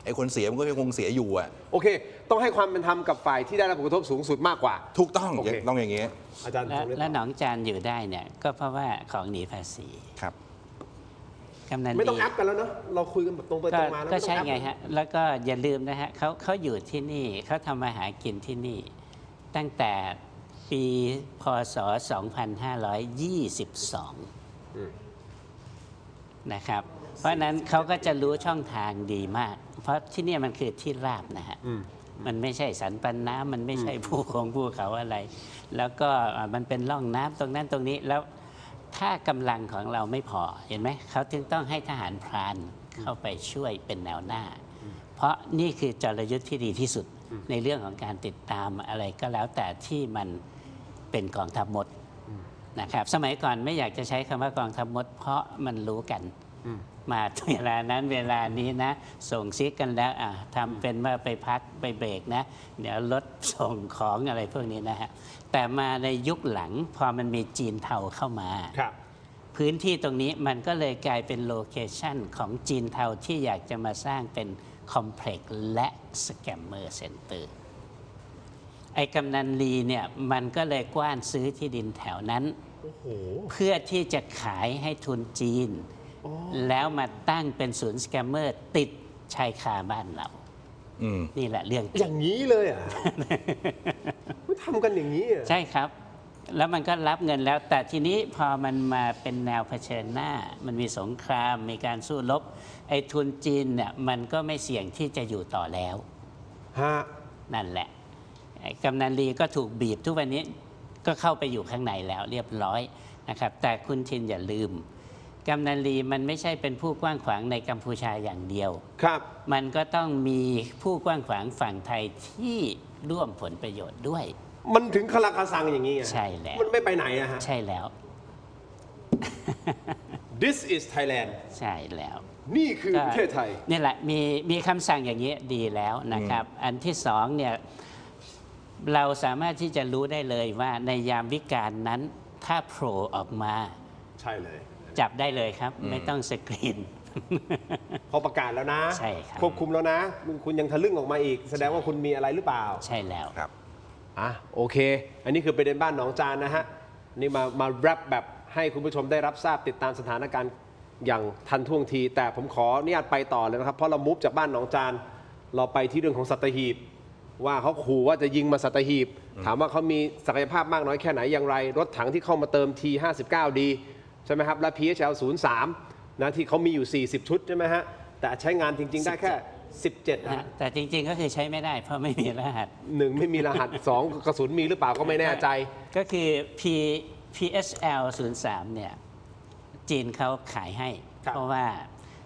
ไอ้คนเสียมันก็ยังคงเสียอยู่อ่ะ โอเค ต้องให้ความเป็นธรรมกับฝ่ายที่ได้รับผลกระทบสูงสุดมากกว่า ถูกต้อง โอเค ต้องอย่างเงี้ย อาจารย์ และหนองจานอยู่ได้เนี่ยก็เพราะว่าของหนีภาษี ครับ กำนัน ไม่ต้อง ดี แอปกันแล้วเนาะเราคุยกันแบบตรงไปตรงมาแล้ว ก็ ม่ต้อง ใช่ แอป ไงฮะ แล้วก็อย่าลืมนะฮะเขาอยู่ที่นี่เขาทำมาหากินที่นี่ ตั้งแต่ปีพศ 2522 นะครับ เพราะฉะนั้นเขาก็จะรู้ช่องทางดีมาก เพราะที่เนี่ยมันคือที่ราบนะฮะ มันไม่ใช่สันปันน้ำมันไม่ใช่ภูเขาอะไร แล้วก็มันเป็นร่องน้ำตรงนั้นตรงนี้แล้วถ้ากำลังของเราไม่พอเห็นไหมเขาจึงต้องให้ทหารพรานเข้าไปช่วยเป็นแนวหน้า เพราะนี่คือจรยุทธ์ที่ดีที่สุดในเรื่องของการติดตามอะไรก็แล้วแต่ที่มันเป็นกองทัพมดนะครับ สมัยก่อนไม่อยากจะใช้คำว่ากองทัพมด เพราะมันรู้กันมาเวลานั้นเวลานี้นะ ส่งซิกกันแล้วทำเป็นว่าไปพักไปเบรกนะ เดี๋ยวรถส่งของอะไรพวกนี้นะฮะแต่มาในยุคหลังพอมันมีจีนเทาเข้ามา ครับ พื้นที่ตรงนี้มันก็เลยกลายเป็นโลเคชันของจีนเทาที่อยากจะมาสร้างเป็นคอมเพล็กซ์และสแกมเมอร์เซ็นเตอร์ไอ้กำนันลีเนี่ยมันก็เลยกว้านซื้อที่ดินแถวนั้น โอ้โห เพื่อที่จะขายให้ทุนจีน แล้วมาตั้งเป็นศูนย์สแกมเมอร์ติดชายคาบ้านเรา นี่แหละเรื่องจริง อย่างนี้เลยอ่ะ ไม่ทำกันอย่างนี้อ่ะ ใช่ครับ แล้วมันก็รับเงินแล้ว แต่ทีนี้พอมันมาเป็นแนวเผชิญหน้า มันมีสงคราม มีการสู้รบ ไอ้ทุนจีนเนี่ยมันก็ไม่เสี่ยงที่จะอยู่ต่อแล้ว ฮะ นั่นแหละไอ้กำนันลีก็ถูกบีบทุกวันนี้ก็เข้าไปอยู่ข้างในแล้วเรียบร้อยนะครับ แต่คุณชินอย่าลืม กำนันลีมันไม่ใช่เป็นผู้กว้างขวางในกัมพูชาอย่างเดียว ครับ มันก็ต้องมีผู้กว้างขวางฝั่งไทยที่ร่วมผลประโยชน์ด้วย มันถึงคาราคาซังอย่างนี้อ่ะ ใช่แล้ว มันไม่ไปไหนอะฮะ ใช่แล้ว This is Thailand ใช่แล้ว นี่คือประเทศไทย นี่แหละมีคำสั่งอย่างนี้ดีแล้วนะครับ อันที่สองเนี่ยเราสามารถที่จะรู้ได้เลยว่าในยามวิกาลนั้นถ้าโผล่ออกมา ใช่เลย จับได้เลยครับ ไม่ต้องสกรีน พอประกาศแล้วนะ ใช่ครับ ควบคุมแล้วนะ คุณยังทะลึ่งออกมาอีก แสดงว่าคุณมีอะไรหรือเปล่า ใช่แล้ว ครับ โอเค อันนี้คือประเด็นบ้านหนองจานนะฮะ นี่มาแรปแบบให้คุณผู้ชมได้รับทราบติดตามสถานการณ์อย่างทันท่วงที แต่ผมขออนุญาตไปต่อเลยนะครับ เพราะเรามุฟจากบ้านหนองจาน เราไปที่เรื่องของสัตหีบ ว่าเขาขู่ว่าจะยิงมาสัตหีบ ถามว่าเขามีศักยภาพมากน้อยแค่ไหนอย่างไร รถถังที่เข้ามาเติมที 59 ดี ใช่ไหมครับและ PHL 03นะที่เขามีอยู่ 40 ชุดใช่ไหมฮะแต่ใช้งานจริง ๆ ได้แค่ 17นะ แต่จริงๆก็คือใช้ไม่ได้เพราะไม่มีรหัส หนึ่งไม่มีรหัส 2 กระสุนมีหรือเปล่าก็ไม่แน่ใจ ก็คือ PSL 03เนี่ยจีนเขาขายให้ ครับ เพราะว่า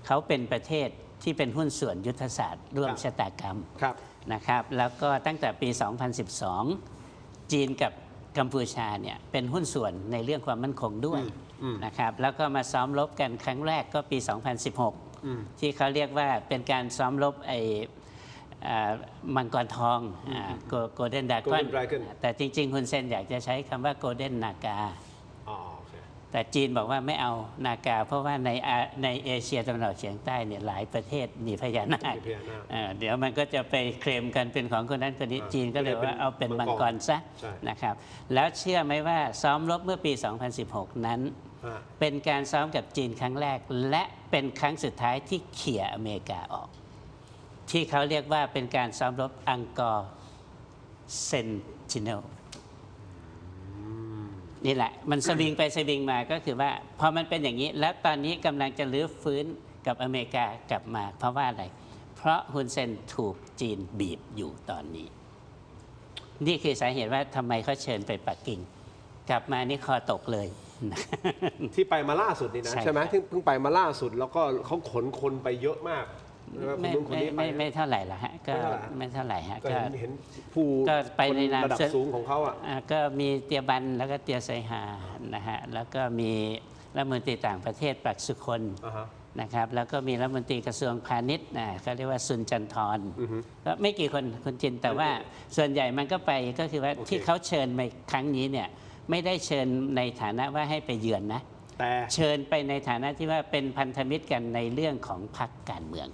เขาเป็นประเทศที่เป็นหุ้นส่วนยุทธศาสตร์ร่วม ครับ ชะตากรรม ครับ นะครับแล้วก็ตั้งแต่ปี 2012 จีนกับกัมพูชาเนี่ยเป็นหุ้นส่วนในเรื่องความมั่นคงด้วยนะครับแล้วก็มาซ้อมรบกันครั้งแรกก็ปี 2016 ที่เขาเรียกว่าเป็นการซ้อมรบมังกรทองโกลเด้นดากอน Golden Dragon แต่จริงๆ คุณเซนอยากจะใช้คำว่าโกลเด้นนากา อ๋อโอเค แต่จีนบอกว่าไม่เอานากา เพราะว่าในเอเชียตะวันออกเฉียงใต้เนี่ยหลายประเทศมีพญานาค มีพญานาค เดี๋ยวมันก็จะไปเคลมกันเป็นของคนนั้นคนนี้จีนก็เลยว่าเอาเป็นมังกรซะ ใช่ นะครับแล้วเชื่อไหมว่าซ้อมรบเมื่อปี 2016 นั้น ฮะ เป็นการซ้อมกับจีนครั้งแรก และเป็นครั้งสุดท้ายที่เขี่ยอเมริกาออก ที่เขาเรียกว่าเป็นการซ้อมรบอังกอร์เซนติเนลนี่แหละ มันสวิงไปสวิงมาก็คือว่าพอมันเป็นอย่างนี้ แล้วตอนนี้กำลังจะลื้อฟื้นกับอเมริกากลับมา เพราะว่าอะไร เพราะฮุนเซนถูกจีนบีบอยู่ตอนนี้ นี่คือสาเหตุว่าทำไมเขาเชิญไปปักกิ่ง กลับมานี่คอตกเลย ที่ไปมาล่าสุดนี่นะ ใช่ ใช่ไหม ครับ ที่เพิ่งไปมาล่าสุด แล้วก็เขาขนคนไปเยอะมากคน ไม่ นู้นคนนี้ไป ไม่เท่าไหร่ละฮะก็ ไม่เท่าไหร่ ไม่เท่าไหร่ฮะ ก็ ก็ เห็นผู้ ก็ไปในนาม ระดับสูงของเขาอ่ะ ก็มีเตียบันแล้วก็เตียไซฮานะฮะแล้วก็มีรัฐมนตรีต่างประเทศปรักสุคน อ่าฮะ นะครับแล้วก็มีรัฐมนตรีกระทรวงพาณิชย์เขาเรียกว่าซุนจันทรก็ไม่กี่คนคุณจินแต่ว่าส่วนใหญ่มันก็ไปก็คือว่า โอเค ที่เขาเชิญมาครั้งนี้เนี่ยไม่ได้เชิญในฐานะว่าให้ไปเยือนนะ แต่ เชิญไปในฐานะที่ว่าเป็นพันธมิตรกันในเรื่องของพรรคการเมือง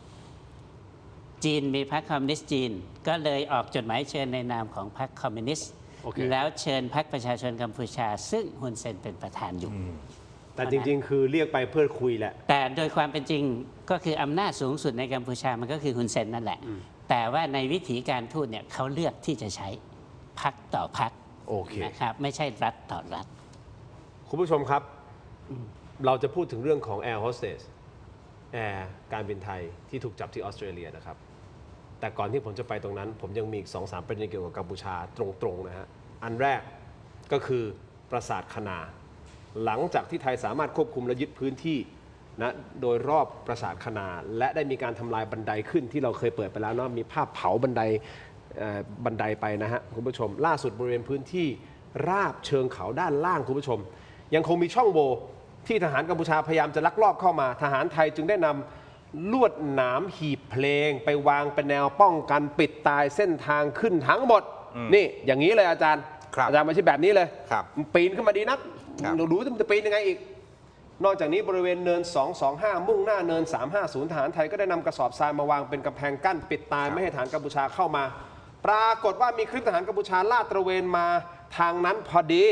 จีนมีพรรคคอมมิวนิสต์จีน ก็เลยออกจดหมายเชิญในนามของพรรคคอมมิวนิสต์ โอเค แล้วเชิญพรรคประชาชนกัมพูชา ซึ่งฮุนเซนเป็นประธานอยู่ แต่จริง ๆ คือเรียกไปเพื่อคุยแหละ แต่โดยความเป็นจริงก็คืออำนาจสูงสุดในกัมพูชามันก็คือฮุนเซนนั่นแหละ แต่ว่าในวิธีการทูตเนี่ยเขาเลือกที่จะใช้พรรคต่อพรรค โอเค นะครับไม่ใช่รัฐต่อรัฐ คุณผู้ชมครับ เราจะพูดถึงเรื่องของ Air Hostess แอร์การบินไทยที่ถูกจับที่ออสเตรเลียนะครับ แต่ก่อนที่ผมจะไปตรงนั้น ผมยังมีอีก 2-3 ประเด็นเกี่ยวกับกัมพูชาตรงๆนะฮะ อันแรกก็คือปราสาทคณา หลังจากที่ไทยสามารถควบคุมและยึดพื้นที่นะโดยรอบปราสาทคณา และได้มีการทำลายบันไดขึ้นที่เราเคยเปิดไปแล้วเนาะมีภาพเผาบันไดไปนะฮะคุณผู้ชม ล่าสุดบริเวณพื้นที่ราบเชิงเขาด้านล่างคุณผู้ชม ยังคงมีช่องโหว่ที่ทหารกัมพูชาพยายามจะลักลอบเข้ามา ทหารไทยจึงได้นำลวดหนามหีบเพลง ไปวางเป็นแนวป้องกันปิดตายเส้นทางขึ้นทั้งหมด นี่อย่างนี้เลยอาจารย์ ครับ อาจารย์มาชี้แบบนี้เลย ครับ มันปีนขึ้นมาดีนัก ครับ เราดูว่ามันจะปีนยังไงอีก นอกจากนี้บริเวณเนิน 225 มุ่งหน้าเนิน 350 ทหารไทยก็ได้นำกระสอบทรายมาวางเป็นกำแพงกั้นปิดตายไม่ให้ทหารกัมพูชาเข้ามา ปรากฏว่ามีคลิปทหารกัมพูชาลาดตระเวนมาทางนั้นพอดี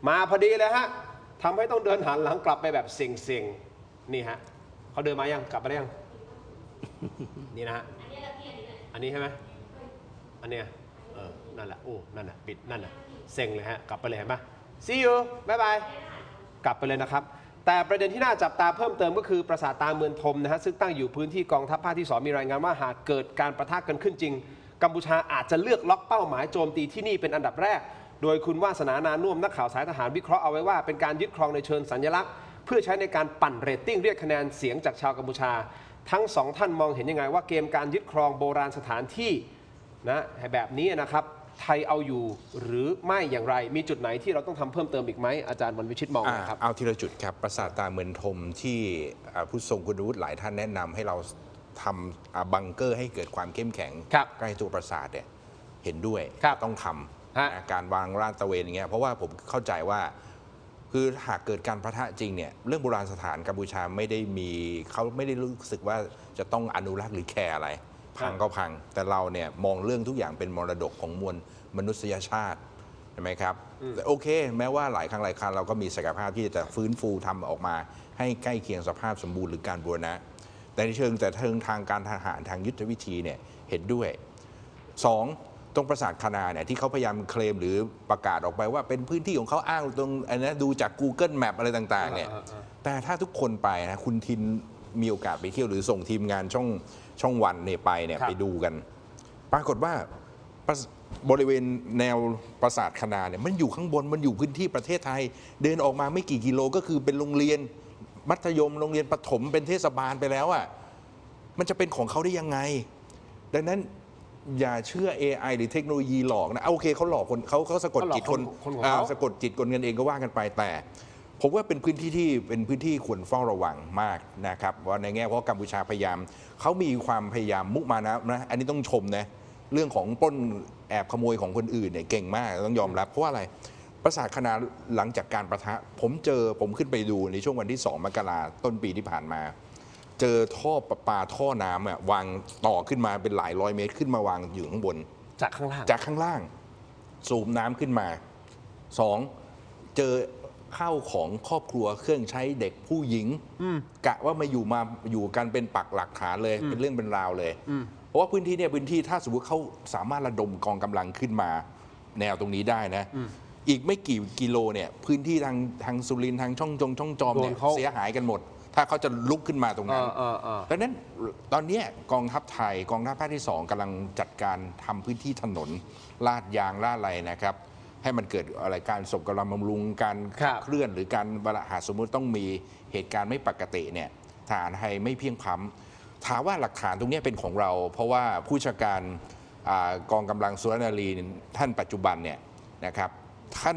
มาพอดีเลยฮะทำให้ต้องเดินหันหลังกลับไปแบบเซ็งๆนี่ฮะเขาเดินมายังกลับไปได้ยัง นี่นะฮะอันนี้ใช่ไหมอันเนี้ยนั่นแหละโอ้นั่นน่ะปิดนั่นน่ะเซ็งเลยฮะกลับไปเลยเห็นไหม see you bye bye กลับไปเลยนะครับ แต่ประเด็นที่น่าจับตาเพิ่มเติมก็คือปราสาทตาเมืองทมนะฮะซึ่งตั้งอยู่พื้นที่กองทัพภาคที่ 2 มีรายงานว่าหากเกิดการประทะกันขึ้นจริง กัมพูชาอาจจะเลือกล็อกเป้าหมายโจมตีที่นี่เป็นอันดับแรก โดยคุณวาสนานานุ่วมนักข่าวสายทหารวิเคราะห์เอาไว้ว่าเป็นการยึดครองในเชิงสัญลักษณ์เพื่อใช้ในการปั่นเรตติ้งเรียกคะแนนเสียงจากชาวกัมพูชา ทั้งสองท่านมองเห็นยังไงว่าเกมการยึดครองโบราณสถานที่นะแบบนี้นะครับไทยเอาอยู่หรือไม่อย่างไรมีจุดไหนที่เราต้องทำเพิ่มเติมอีกไหมอาจารย์วันวิชิตมองนะครับ เอาทีละจุดครับปราสาทตาเมืองทมที่ผู้ทรงคุณวุฒิหลายท่านแนะนำให้เราทำบังเกอร์ให้เกิดความเข้มแข็ง ครับ ใกล้ตัวปราสาทเนี่ยเห็นด้วย ครับ ต้องท ฮะ ำนะการวางลาดตระเวนอย่างเงี้ยเพราะว่าผมเข้าใจว่าคือหากเกิดการประทะจริงเนี่ยเรื่องโบราณสถานกัมพูชาไม่ได้มีเขาไม่ได้รู้สึกว่าจะต้องอนุรักษ์หรือแคร์อะไร พังก็พัง แต่เราเนี่ยมองเรื่องทุกอย่างเป็นมรดกของมวลมนุษยชาติใช่ไหมครับแต่โอเค แม้ว่าหลายครั้งหลายครั้งเราก็มีศักยภาพที่จะฟื้นฟูทำออกมาให้ใกล้เคียงสภาพสมบูรณ์หรือการบูรณะแต่ในเชิงทางการทหารทางยุทธวิธีเนี่ยเห็นด้วย 2. ตรงปราสาทคานาเนี่ยที่เขาพยายามเคลมหรือประกาศออกไปว่าเป็นพื้นที่ของเขาอ้างตรงอันนั้นดูจาก Google Map อะไรต่างๆเนี่ยแต่ถ้าทุกคนไปนะคุณทินมีโอกาสไปเที่ยวหรือส่งทีมงานช่องวันเนี่ยไปเนี่ยไปดูกัน ปรากฏว่าบริเวณแนวปราสาทคณาเนี่ยมันอยู่ข้างบนมันอยู่พื้นที่ประเทศไทย เดินออกมาไม่กี่กิโลก็คือเป็นโรงเรียนมัธยมโรงเรียนประถมเป็นเทศบาลไปแล้วอ่ะมันจะเป็นของเขาได้ยังไง ดังนั้นอย่าเชื่อ AI หรือเทคโนโลยีหลอกนะโอเคเขาหลอกคนเขาสะกดจิตคน คนของเขา สะกดจิตคนกันเองก็ว่ากันไปแต่ผมว่าเป็นพื้นที่ที่เป็นพื้นที่ควรเฝ้าระวังมากนะครับว่าในแง่เพราะกัมพูชาพยายามเขามีความพยายามมุมานะอันนี้ต้องชมนะเรื่องของปล้นแอบขโมยของคนอื่นเนี่ยเก่งมากต้องยอมรับเพราะว่าอะไรปราสาทคณาหลังจากการประทะผมขึ้นไปดูในช่วงวันที่2 มกราต้นปีที่ผ่านมา เจอท่อประปาท่อน้ำอ่ะวางต่อขึ้นมาเป็นหลายร้อยเมตรขึ้นมาวางอยู่ข้างบน จากข้างล่าง จากข้างล่างสูบน้ำขึ้นมา2เจอข้าวของครอบครัวเครื่องใช้เด็กผู้หญิงกะว่ามาอยู่กันเป็นปักหลักฐานเลยเป็นเรื่องเป็นราวเลยเพราะว่าพื้นที่เนี่ยพื้นที่ถ้าสมมติเขาสามารถระดมกองกำลังขึ้นมาแนวตรงนี้ได้นะอีกไม่กี่กิโลเนี่ยพื้นที่ทางสุรินทร์ทางช่องจอมเนี่ยเสียหายกันหมด ถ้าเขาจะลุกขึ้นมาตรงนั้นดังนั้นตอนนี้กองทัพไทยกองทัพภาคที่ 2กำลังจัดการทำพื้นที่ถนนลาดยางลาดอะไรนะครับให้มันเกิดอะไรการส่งกำลังบำรุงการเคลื่อนหรือการเวลาหากสมมุติต้องมีเหตุการณ์ไม่ปกติเนี่ยทหารไทยไม่เพียงพร้ำถามว่าหลักฐานตรงนี้เป็นของเรา เพราะว่าผู้บัญชาการกองกำลังสุรนารีท่านปัจจุบันเนี่ยนะครับท่าน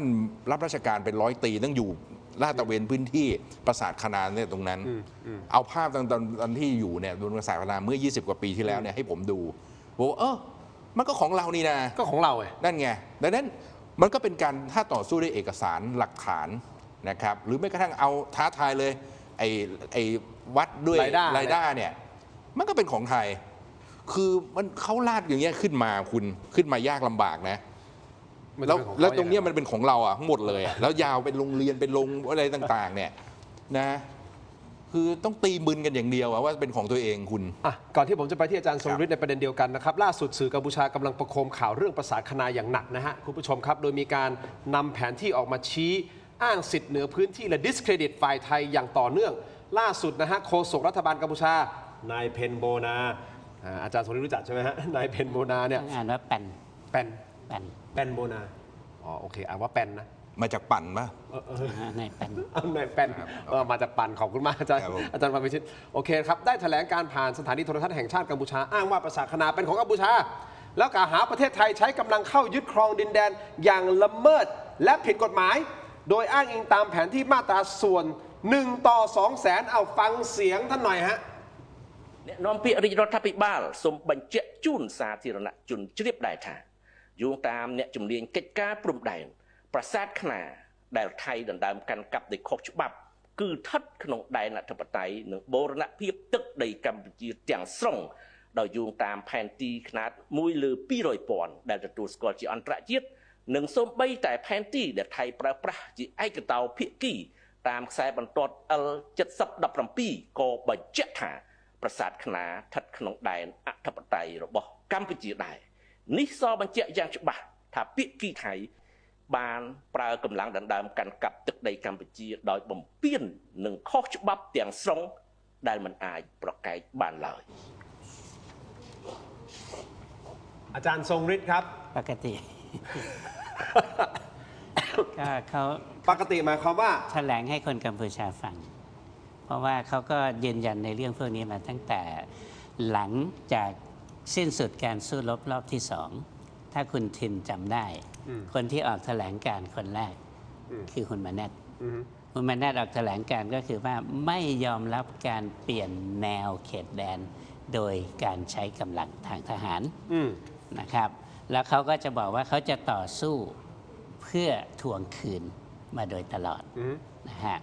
รับราชการเป็นร้อยตรีต้องอยู่ลาดตระเวนพื้นที่ปราสาทคณาเนี่ยตรงนั้นเอาภาพตอนที่อยู่เนี่ยบนปราสาทคณาเมื่อ20 กว่าปีที่แล้วเนี่ยให้ผมดูบอกมันก็ของเรานี่นะก็ของเราไงนั่นไงดังนั้นมันก็เป็นการถ้าต่อสู้ด้วยเอกสารหลักฐานนะครับหรือแม้กระทั่งเอาท้าทายเลยไอ้วัดด้วยรายได้เนี่ยมันก็เป็นของไทยคือมันเขาลาดอย่างเงี้ยขึ้นมายากลำบากนะแล้วตรงนี้มันเป็นของเราทั้งหมดเลยแล้วยาวเป็นโรงเรียนเป็นโรงอะไรต่างๆเนี่ยนะคือต้องตีมึนกันอย่างเดียวว่าเป็นของตัวเองคุณก่อนที่ผมจะไปที่อาจารย์ทรงฤทธิ์ในประเด็นเดียวกันนะครับล่าสุดสื่อกัมพูชากำลังประโคมข่าวเรื่องปราสาทคณาอย่างหนักนะฮะคุณผู้ชมครับโดยมีการนำแผนที่ออกมาชี้อ้างสิทธิ์เหนือพื้นที่และดิสเครดิตฝ่ายไทยอย่างต่อเนื่องล่าสุดนะฮะโฆษกรัฐบาลกัมพูชานายเพนโบนาอาจารย์ทรงฤทธิ์รู้จักใช่ไหมฮะนายเพนโบนาเนี่ยอ่านว่าแปนโบนาโอเคอ่านว่าแปนนะมาจากปั่นปะนายแปนนายแปนมาจากปั่นขอบคุณมากอาจารย์วันวิชิตโอเคครับได้แถลงการผ่านสถานีโทรทัศน์แห่งชาติกัมพูชาอ้างว่าปราสาทคณาเป็นของกัมพูชาแล้วกล่าวหาประเทศไทยใช้กำลังเข้ายึดครองดินแดนอย่างละเมิดและผิดกฎหมายโดยอ้างอิงตามแผนที่มาตราส่วน1 ต่อ 200,000เอาฟังเสียงท่านหน่อยฮะអ្នកនាំពាក្យរាជរដ្ឋាភិបាលសូមបញ្ជាក់ជូនសាធារណជនជ្រាបដែរថាយោងតាមអ្នកជំនាញកិច្ចការព្រំដែនប្រាសាទខ្នាដែលថៃដណ្ដើមកាន់កាប់ដោយខុសច្បាប់គឺស្ថិតក្នុងដែនអធិបតេយ្យនិងបូរណភាពទឹកដីកម្ពុជាទាំងស្រុងដោយយោងតាមផែនទីខ្នាត1លើ200,000ដែលទទួលស្គាល់ជាអន្តរជាតិនិងសូម្បីតែផែនទីដែលថៃប្រើប្រាស់ជាឯកតោភាគីតាមខ្សែបន្ទាត់ L7017 ក៏បញ្ជាក់ថាប្រាសាទខ្នាស្ថិតក្នុងដែនអធិបតេយ្យរបស់កម្ពុជាដែរនេះសបញ្ជាក់យ៉ាងច្បាស់ថាភាគីថៃបានប្រើកម្លាំងដណ្ដើមកាន់កាប់ទឹកដីកម្ពុជាដោយបំពាននិងខុសច្បាប់ទាំងស្រុងដែលមិនអាចប្រកែកបានឡើយอาจารย์ทรงฤทธิ์ครับปกติก็เขาปกติหมายความว่าแถลงให้คนกัมพูชาฟังเพราะว่าเขาก็ยืนยันในเรื่องพวกนี้มาตั้งแต่หลังจากสิ้นสุดการสู้รบรอบที่2ถ้าคุณทินจำได้คนที่ออกแถลงการคนแรกคือคุณมาแนตคุณมาแนตออกแถลงการก็คือว่าไม่ยอมรับการเปลี่ยนแนวเขตแดนโดยการใช้กำลังทางทหารนะครับแล้วเขาก็จะบอกว่าเขาจะต่อสู้เพื่อทวงคืนมาโดยตลอดนะฮะ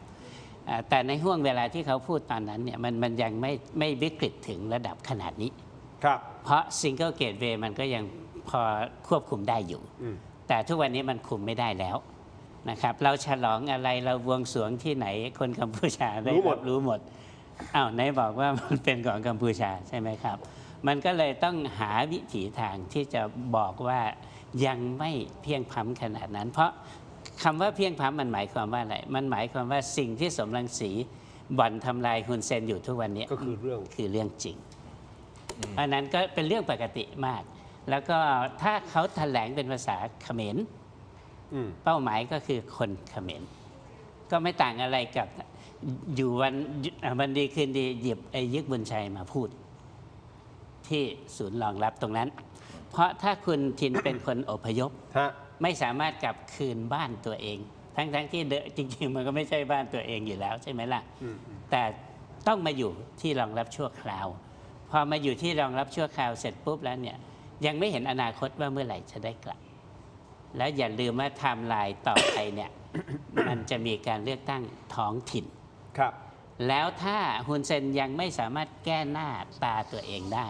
แต่ในห่วงเวลาที่เขาพูดตอนนั้นเนี่ยมันยังไม่วิกฤตถึงระดับขนาดนี้เพราะซิงเกิลเกตเวย์มันก็ยังพอควบคุมได้อยู่แต่ทุกวันนี้มันคุมไม่ได้แล้วนะครับเราฉลองอะไรเราบวงสรวงที่ไหนคนกัมพูชาได้รู้หมดอ้าวไหนบอกว่ามันเป็นของกัมพูชาใช่ไหมครับ มันก็เลยต้องหาวิถีทางที่จะบอกว่ายังไม่เพียงพล้ำขนาดนั้น เพราะคำว่าเพียงพล้ำมันหมายความว่าอะไรมันหมายความว่าสิ่งที่สมรังสีบ่อนทำลายฮุนเซนอยู่ทุกวันนี้ ก็คือเรื่อง คือเรื่องจริงเพราะนั้นก็เป็นเรื่องปกติมาก แล้วก็ถ้าเขาแถลงเป็นภาษาเขมร เป้าหมายก็คือคนเขมรก็ไม่ต่างอะไรกับอยู่วันดีคืนดีหยิบไอ้ยึกบุญชัยมาพูด ที่ศูนย์รองรับตรงนั้น เพราะถ้าคุณทินเป็นคนอพยพ ฮะ ไม่สามารถกลับคืนบ้านตัวเอง ทั้งที่จริงๆมันก็ไม่ใช่บ้านตัวเองอยู่แล้วใช่ไหมล่ะแต่ต้องมาอยู่ที่รองรับชั่วคราว พอมาอยู่ที่รองรับชั่วคราวเสร็จปุ๊บแล้วเนี่ยยังไม่เห็นอนาคตว่าเมื่อไหร่จะได้กลับ แล้วอย่าลืมว่าไทม์ไลน์ต่อไปเนี่ย มันจะมีการเลือกตั้งท้องถิ่น ครับ แล้วถ้าฮุนเซนยังไม่สามารถแก้หน้าตาตัวเองได้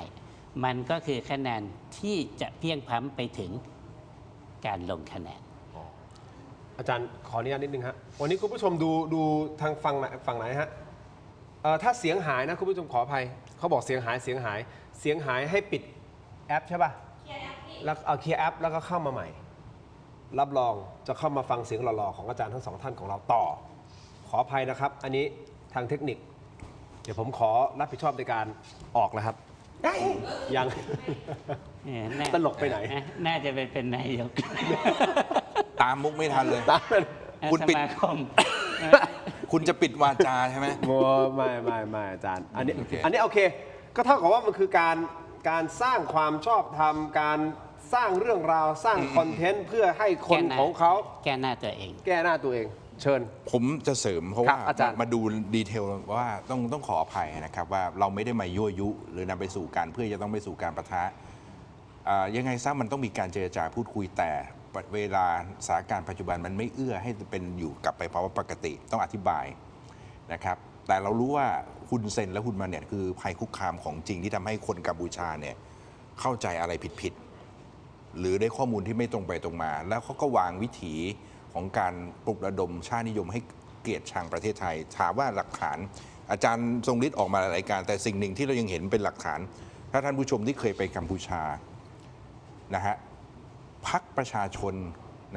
มันก็คือคะแนนที่จะเพียงพล้ำไปถึงการลงคะแนน อาจารย์ขออนุญาตนิดนึงฮะวันนี้คุณผู้ชมดูทางฝั่งไหนฮะถ้าเสียงหายนะคุณผู้ชมขออภัยเขาบอกเสียงหายให้ปิดแอปใช่ป่ะแล้วเอาเคลียร์แอปแล้วก็เข้ามาใหม่ รับรองจะเข้ามาฟังเสียงหล่อๆของอาจารย์ทั้งสองท่านของเราต่อ ขออภัยนะครับ อันนี้ทางเทคนิค เดี๋ยวผมขอรับผิดชอบในการออกแล้วครับยัง ตลกไปไหน น่าจะไปเป็นนายก ตามมุกไม่ทันเลย คุณ ส ปิด มาคม คุณจะปิดวาจาใช่ไหม ไม่อาจารย์ อันนี้ โอเค อันนี้โอเค ก็เท่ากับว่ามันคือการสร้างความชอบธรรมการสร้างเรื่องราวสร้างคอนเทนต์เพื่อให้คนของเขา แก้หน้าตัวเอง แก้หน้าตัวเอง เชิญ ผมจะเสริมเพราะ ครั ว่า บอาจารย์ มาดูดีเทลว่าต้องขออภัยนะครับว่าเราไม่ได้มายั่วยุ หรือนำไปสู่การเพื่อจะต้องไปสู่การปะทะยังไงซะมันต้องมีการเจรจาพูดคุยแต่เวลาสถานการณ์ปัจจุบันมันไม่เอื้อให้เป็นอยู่กลับไปภาวะปกติต้องอธิบายนะครับแต่เรารู้ว่าฮุนเซนและฮุนมาเนี่ยคือภัยคุกคามของจริงที่ทำให้คนกัมพูชาเนี่ยเข้าใจอะไรผิดๆหรือได้ข้อมูลที่ไม่ตรงไปตรงมา แล้วเขาก็วางวิถีของการปลุกระดมชาตินิยมให้เกลียดชังประเทศไทยถามว่าหลักฐานอาจารย์ทรงฤทธิ์ออกมาหลายรายการแต่สิ่งหนึ่งที่เรายังเห็นเป็นหลักฐาน ถ้าท่านผู้ชมที่เคยไปกัมพูชานะฮะพรรคประชาชน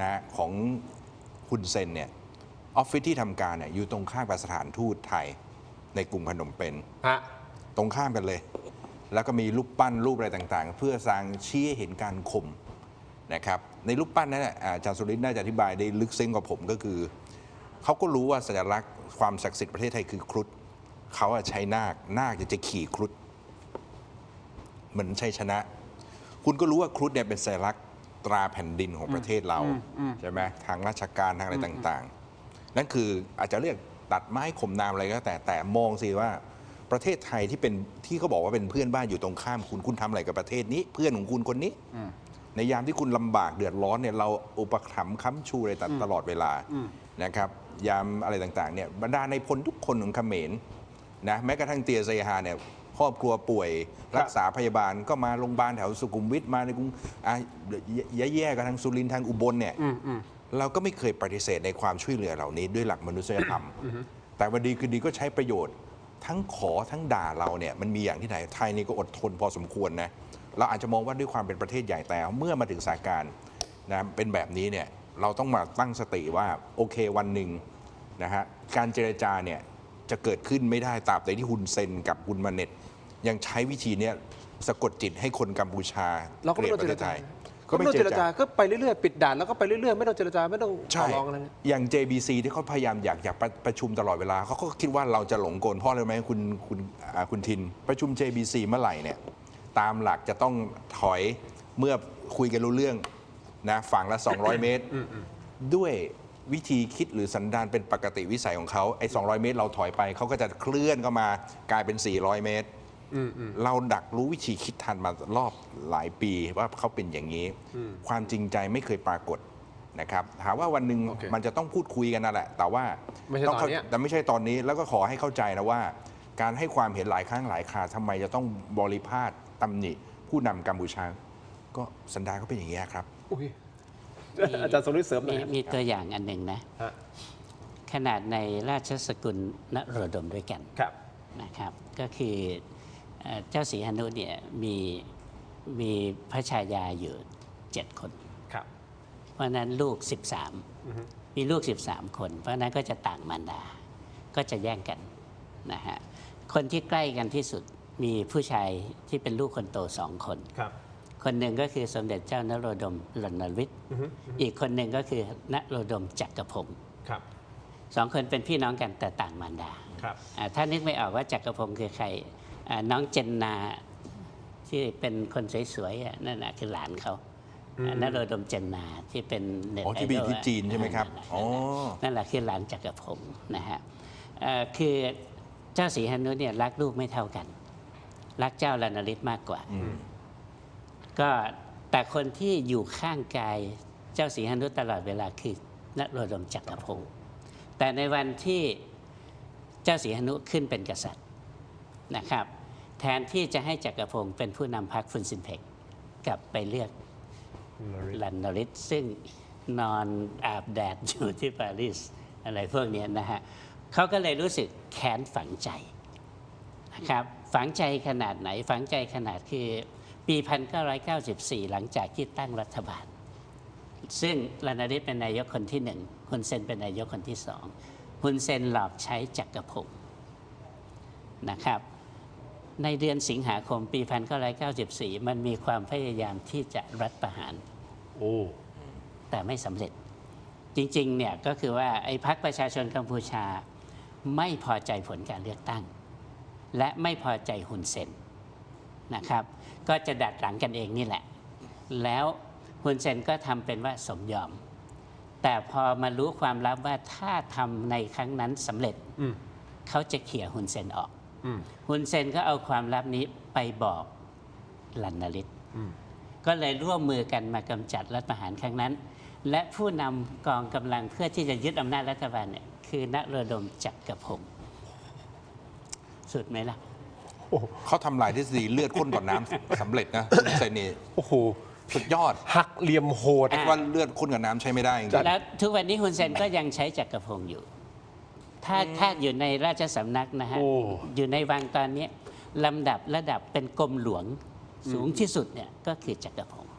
นะของฮุนเซนเนี่ยออฟฟิศที่ทำการเนี่ยอยู่ตรงข้ามกับสถานทูตไทยในกรุงพนมเปญ ฮะ ตรงข้ามกันเลย แล้วก็มีรูปปั้นรูปอะไรต่างๆ เพื่อสร้างชี้ให้เห็นการข่มนะครับในรูปปั้นนั้นอาจารย์สุรินทร์น่าจะอธิบายได้ลึกซึ้งกว่าผมก็คือเขาก็รู้ว่าสัญลักษณ์ความศักดิ์สิทธิ์ประเทศไทยคือครุฑเขาใช้นาคจะขี่ครุฑเหมือนชัยชนะ คุณก็รู้ว่าครุฑเนี่ยเป็นสัญลักษณ์ตราแผ่นดินของประเทศเราใช่ไหมทางราชการทางอะไรต่างๆนั่นคืออาจจะเรียกตัดไม้ข่มนามอะไรก็แต่มองสิว่าประเทศไทยที่เขาบอกว่าเป็นเพื่อนบ้านอยู่ตรงข้ามคุณทำอะไรกับประเทศนี้เพื่อนของคุณคนนี้ในยามที่คุณลำบากเดือดร้อนเนี่ยเราอุปถัมภ์ค้ำชูอะไรตลอดเวลานะครับยามอะไรต่างๆเนี่ยบรรดาในพลทุกคนของเขมรนะแม้กระทั่งเตียเซฮาเนี่ยครอบครัวป่วยรักษาพยาบาลก็มาโรงพยาบาลแถวสุขุมวิทมาในกรุงแย่ๆกับทางสุรินทร์ทางอุบลเนี่ยเราก็ไม่เคยปฏิเสธในความช่วยเหลือเหล่านี้ด้วยหลักมนุษยธรรมแต่วันดีคือดีก็ใช้ประโยชน์ทั้งขอทั้งด่าเราเนี่ยมันมีอย่างที่ไหนไทยนี่ก็อดทนพอสมควรนะเราอาจจะมองว่าด้วยความเป็นประเทศใหญ่แต่เมื่อมาถึงสถานการณ์นะเป็นแบบนี้เนี่ยเราต้องมาตั้งสติว่าโอเควันหนึ่งนะฮะการเจรจาเนี่ยจะเกิดขึ้นไม่ได้ตราบใดที่ฮุนเซนกับฮุนมาเน็ตยังใช้วิธีนี้สะกดจิตให้คนกัมพูชา เราก็ไม่ต้องเจรจาก็ไม่เจรจาก็ไปเรื่อยๆปิดด่านแล้วก็ไปเรื่อยๆไม่ต้องเจรจาไม่ต้องต่อรองอะไร อย่าง JBC ที่เขาพยายามอยากประชุมตลอดเวลาเขาก็คิดว่าเราจะหลงกลเพราะอะไรไหมคุณทินประชุม JBC เมื่อไหร่เนี่ยตามหลักจะต้องถอยเมื่อคุยกันรู้เรื่องนะฝั่งละ 200 เมตรด้วยวิธีคิดหรือสันดานเป็นปกติวิสัยของเขาไอ้200 เมตรเราถอยไปเขาก็จะเคลื่อนเข้ามากลายเป็น 400 เมตรเราดักรู้วิธีคิดทันมารอบหลายปีว่าเขาเป็นอย่างนี้ความจริงใจไม่เคยปรากฏนะครับถามว่าวันหนึ่งมันจะต้องพูดคุยกันนั่นแหละแต่ว่า ไม่ใช่ตอนนี้ แต่ไม่ใช่ตอนนี้แล้วก็ขอให้เข้าใจนะว่า การให้ความเห็นหลายครั้งหลายคราทำไมจะต้องบริพาทตำหนิผู้นำกัมพูชาก็สันดานเขาเป็นอย่างนี้ครับ อาจารย์สมฤทธิ์เสริมหน่อย มีตัวอย่างอันหนึ่งนะ ฮะ ขนาดในราชสกุลนโรดมด้วยกัน ครับ นะครับก็คือ เจ้าศรีหนุเนี่ยมีพระชายาอยู่ 7 คน ครับ เพราะฉะนั้นลูก 13 มีลูก 13 คน เพราะฉะนั้นก็จะต่างมารดา ก็จะแย่งกันนะฮะคนที่ใกล้กันที่สุดมีผู้ชายที่เป็นลูกคนโต 2 คน ครับ คนหนึ่งก็คือสมเด็จเจ้านโรดมรณวิทย์อีกคนหนึ่งก็คือนโรดมจักรพงศ์ ครับ 2 คนเป็นพี่น้องกันแต่ต่างมารดา ครับ ถ้านึกไม่ออกว่าจักรพงศ์คือใครน้องเจนนาที่เป็นคนสวยๆนั่นนะคือหลานเขานโรดมเจนนาที่เป็นเน็ต อ๋อที่ไปอยู่ที่จีนใช่ไหมครับอ๋อ นั่นแหละคือหลานจักรพงศ์นะฮะคือเจ้าศรีหนุเนี่ยรักลูกไม่เท่ากัน รักเจ้าลณฤทธิ์มากกว่าก็แต่คนที่อยู่ข้างกายเจ้าศรีหนุตลอดเวลาคือนโรดมจักรพงศ์แต่ในวันที่เจ้าศรีหนุขึ้นเป็นกษัตริย์นะครับแทนที่จะให้จักรพงศ์เป็นผู้นำพรรคฟุนซินเพกกลับไปเลือกลันนฤทธิ์ซึ่งนอนอาบแดดอยู่ที่ปารีสอะไรพวกนี้นะฮะเขาก็เลยรู้สึกแค้นฝังใจนะครับฝังใจขนาดไหนฝังใจขนาดคือปี 1994 หลังจากที่ตั้งรัฐบาลซึ่งลันนฤทธิ์เป็นนายกคนที่1ฮุนเซนเป็นนายกคนที่2ฮุนเซนหลอกใช้จักรพงศ์นะครับในเดือนสิงหาคมปี 1994 มันมีความพยายามที่จะรัฐประหาร โอ้ แต่ไม่สำเร็จจริงๆเนี่ยก็คือว่าไอ้พรรคประชาชนกัมพูชาไม่พอใจผลการเลือกตั้งและไม่พอใจฮุนเซนนะครับก็จะดัดหลังกันเองนี่แหละแล้วฮุนเซนก็ทำเป็นว่าสมยอมแต่พอมารู้ความลับว่าถ้าทำในครั้งนั้นสำเร็จเขาจะเขี่ยฮุนเซนออกฮุนเซนก็เอาความลับนี้ไปบอกลันนฤทธิ์ก็เลยร่วมมือกันมากำจัดรัฐประหารครั้งนั้นและผู้นำกองกำลังเพื่อที่จะยึดอำนาจรัฐบาลเนี่ยคือนโรดมจักรพงศ์สุดไหมล่ะ เขาทำลายทฤษฎีเลือดข้นก่อนน้ำสำเร็จนะเซนนี่ โอ้โห สุดยอด หักเหลี่ยมโหด ไอ้ว่าเลือดข้นกับน้ำใช้ไม่ได้จริง แล้วทุกวันนี้ฮุนเซนก็ยังใช้จักรพงศ์อยู่ถ้าอยู่ในราชสำนักนะฮะ โอ้ อยู่ในวังตอนนี้ลำดับระดับเป็นกรมหลวงสูงที่สุดเนี่ยก็คือจักรพงศ์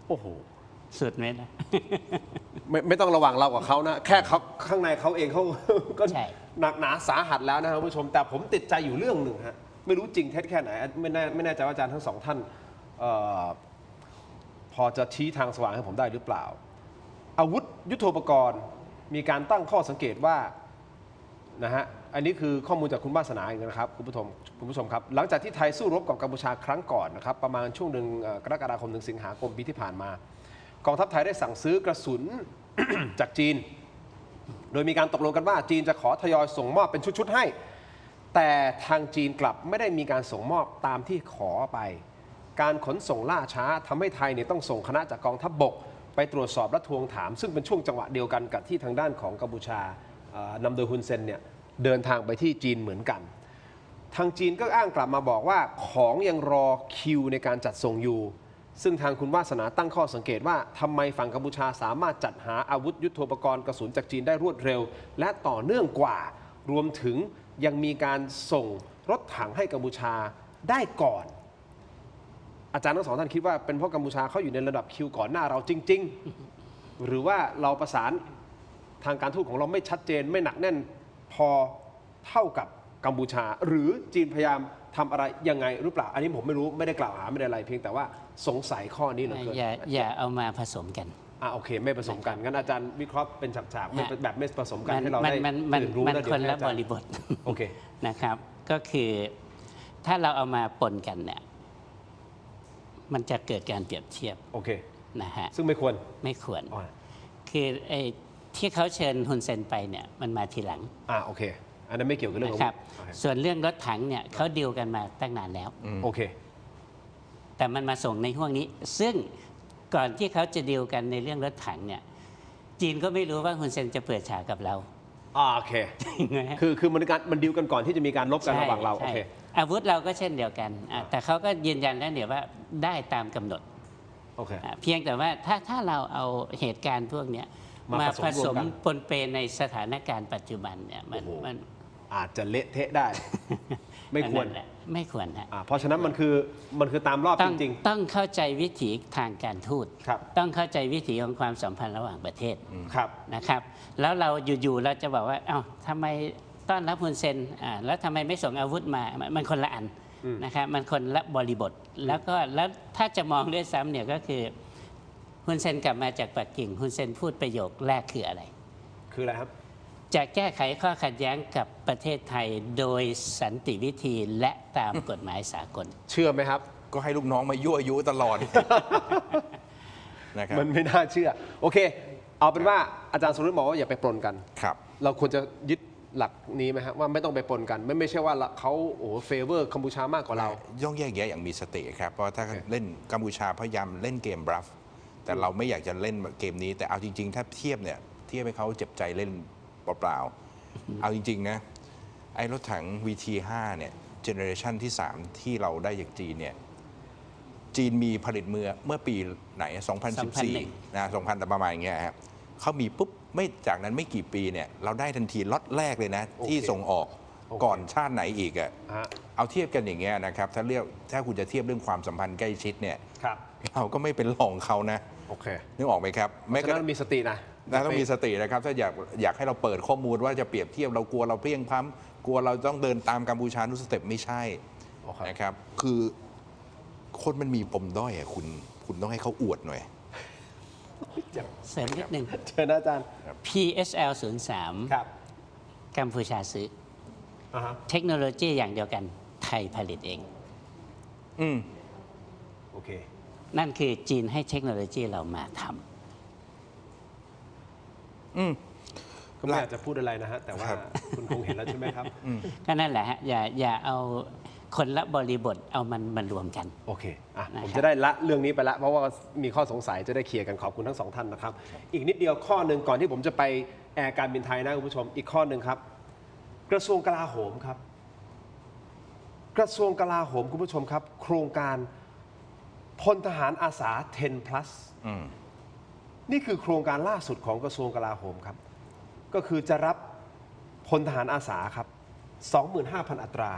โอ้โห สุดไหมนะ ไม่ต้องระวังเรากับเขานะ แค่เขาข้างในเขาเองเขา ก็ ใช่ หนักหนาสาหัสแล้วนะครับคุณผู้ชม แต่ผมติดใจอยู่เรื่องหนึ่งฮะไม่รู้จริงเท็จแค่ไหนไม่แน่ใจว่าอาจารย์ทั้งสองท่านพอจะชี้ทางสว่างให้ผมได้หรือเปล่า อาวุธยุทโธปกรณ์มีการตั้งข้อสังเกตว่านะฮะอันนี้คือข้อมูลจากคุณวาสนาเองนะครับคุณผู้ชมครับหลังจากที่ไทยสู้รบกับกัมพูชาครั้งก่อนนะครับประมาณช่วงกรกฎาคมถึงสิงหาคมปีที่ผ่านมากองทัพไทยได้สั่งซื้อกระสุน จากจีน โดยมีการตกลงกันว่าจีนจะขอทยอยส่งมอบเป็นชุดๆให้ แต่ทางจีนกลับไม่ได้มีการส่งมอบตามที่ขอไป การขนส่งล่าช้าทำให้ไทยเนี่ยต้องส่งคณะจากกองทัพบกไปตรวจสอบและทวงถาม ซึ่งเป็นช่วงจังหวะเดียวกันกับที่ทางด้านของกัมพูชานำโดยฮุนเซนเนี่ยเดินทางไปที่จีนเหมือนกัน ทางจีนก็อ้างกลับมาบอกว่าของยังรอคิวในการจัดส่งอยู่ ซึ่งทางคุณวาสนาตั้งข้อสังเกตว่าทำไมฝั่งกัมพูชาสามารถจัดหาอาวุธยุทโธปกรณ์กระสุนจากจีนได้รวดเร็ว และต่อเนื่องกว่า รวมถึงยังมีการส่งรถถังให้กัมพูชาได้ก่อน อาจารย์ทั้งสองท่านคิดว่าเป็นเพราะกัมพูชาเขาอยู่ในระดับคิวก่อนหน้าเราจริง ๆ หรือว่าเราประสานทางการทูตของเราไม่ชัดเจนไม่หนักแน่นพอเท่ากับกัมพูชา หรือจีนพยายามทำอะไรยังไงหรือเปล่า อันนี้ผมไม่รู้ไม่ได้กล่าวหาไม่ได้อะไรเพียงแต่ว่าสงสัยข้อนี้เหลือเกิน อย่าเอามาผสมกัน โอเค ไม่ผสมกันงั้นอาจารย์วิเคราะห์เป็นฉากๆไม่แบบไม่ผสมกันให้เรา มัน ได้ มันมัน ตื่นรู้ มัน แล้วเดี๋ยว คน ให้ ละ อาจาร บ ย์ ริบท โอเค นะครับ ก็คือถ้าเราเอามาปนกันเนี่ยมันจะเกิดการเปรียบเทียบ โอเค นะฮะ ซึ่งไม่ควร ไม่ควร อ๋อ คือไอ้ที่เขาเชิญฮุนเซนไปเนี่ยมันมาทีหลัง โอเค อันนั้นไม่เกี่ยวกับเรื่องอาวุ นะครั ธ บ โอเค ส่วนเรื่องรถถังเนี่ยเขาดีลกันมาตั้งนานแล้ว โอเค แต่มันมาส่งในห่วงนี้ ซึ่งก่อนที่เขาจะดีลกันในเรื่องรถถังเนี่ยจีนก็ไม่รู้ว่าฮุนเซนจะเปิดฉากกับเรา โอเค คือมันดีลกันก่อนที่จะมีการลบกันระหว่างเรา โอเค ใช่อาวุธเราก็เช่นเดียวกันแต่เขาก็ยืนยันแล้วเนี่ยว่าได้ตามกำหนด โอเค เพียงแต่ว่าถ้าเราเอาเหตุการณ์พวกเนี้ย มา มา ผ ผ ส ส ม ม รวมกัน ปนเปในสถานการณ์ปัจจุบันเนี่ยมัน อาจจะเละเทะได้ ไม่ควร นั่นแหละไม่ควรฮะ เพราะฉะนั้นมันคือตามรอบ ต้ จ อง ริง ต้องเข้าใจวิถีทางการทูต ครับ ต้องเข้าใจวิถีของความสัมพันธ์ระหว่างประเทศ ๆ ครับ นะครับ แล้วเราอยู่ๆเราจะบอกว่าเอ้าทำไมต้อนรับฮุนเซนแล้วทำไมไม่ส่งอาวุธมามันคนละอันนะครับมันคนละบริบทแล้วถ้าจะมองด้วยซ้ำเนี่ยก็คือฮุนเซนกลับมาจากปักกิ่งฮุนเซนพูดประโยคแรกคืออะไร คืออะไรครับ จะแก้ไขข้อขัดแย้งกับประเทศไทยโดยสันติวิธีและตามกฎหมายสากล เชื่อไหมครับ ก็ให้ลูกน้องมายั่วยุตลอด นะครับ มันไม่น่าเชื่อ โอเค เอาเป็นว่าอาจารย์สรุปบอกว่าอย่าไปปนกัน ครับ เราควรจะยึดหลักนี้ไหมฮะว่าไม่ต้องไปปนกัน ไม่ใช่ว่าเขาเฟเวอร์กัมพูชามากกว่าเรา ย่องแยกแยะอย่างมีสติครับ เพราะถ้าเล่นกัมพูชาพยายามเล่นเกมบลัฟแต่เราไม่อยากจะเล่นเกมนี้ แต่เอาจริง ๆ ถ้าเทียบเนี่ยเทียบให้เขาเจ็บใจเล่นเปล่าๆเอาจริง ๆ นะ ไอ้รถถัง VT5 เนี่ยเจเนอเรชันที่ 3 ที่เราได้จากจีนเนี่ยจีนมีผลิตเมื่อปีไหน 2014 นะ2000ประมาณอย่างเงี้ยครับเขามีปุ๊บไม่จากนั้นไม่กี่ปีเนี่ยเราได้ทันทีล็อตแรกเลยนะ โอเค ที่ส่งออก โอเค ก่อนชาติไหนอีกอ่ะ ฮะ เอาเทียบกันอย่างเงี้ยนะครับถ้าคุณจะเทียบเรื่องความสัมพันธ์ใกล้ชิดเนี่ย ครับ เราก็ไม่เป็นรองเขานะ โอเค นึกออกไหมครับ ไม่ ก ก็ต้องมีสตินะ ต้องมีสตินะครับ ถ้าอยากให้เราเปิดข้อมูลว่าจะเปรียบเทียบเรากลัวเราเพลียงพล้ำกลัวเราต้องเดินตามกัมพูชาทุกสเต็ปไม่ใช่ โอเค นะครับ คือคนมันมีปมด้อยอ่ะคุณต้องให้เขาอวดหน่อย เสริมนิดนึง เชิญนะอาจารย์ PSL ครับ 03กัมพูชาซื้อ อ่าฮะ เทคโนโลยีอย่างเดียวกันไทยผลิตเอง อืม โอเค นั่นคือจีนให้เทคโนโลยีเรามาท ก็ไม่อยากจะพูดอะไรนะฮะ แต่ว่า ครับ คุณคงเห็นแล้วใช่ไหมครับ ำก็นั่นแหละฮะอย่าเอาคนละบริบทเอามันรวมกัน โอเคอ่ะ นะครับ ผมจะได้ละเรื่องนี้ไปละ เพราะว่ามีข้อสงสัยจะได้เคลียร์กันขอบคุณทั้งสองท่านนะครับ อีกนิดเดียวข้อหนึ่งก่อนที่ผมจะไปแอร์การบินไทยนะคุณผู้ชม อีกข้อหนึ่งครับ กระทรวงกลาโหมครับ กระทรวงกลาโหมคุณผู้ชมครับ โครงการพลทหารอาสา 10 plus นี่คือโครงการล่าสุดของกระทรวงกลาโหมครับ ก็คือจะรับพลทหารอาสาครับ 25,000 อัตรา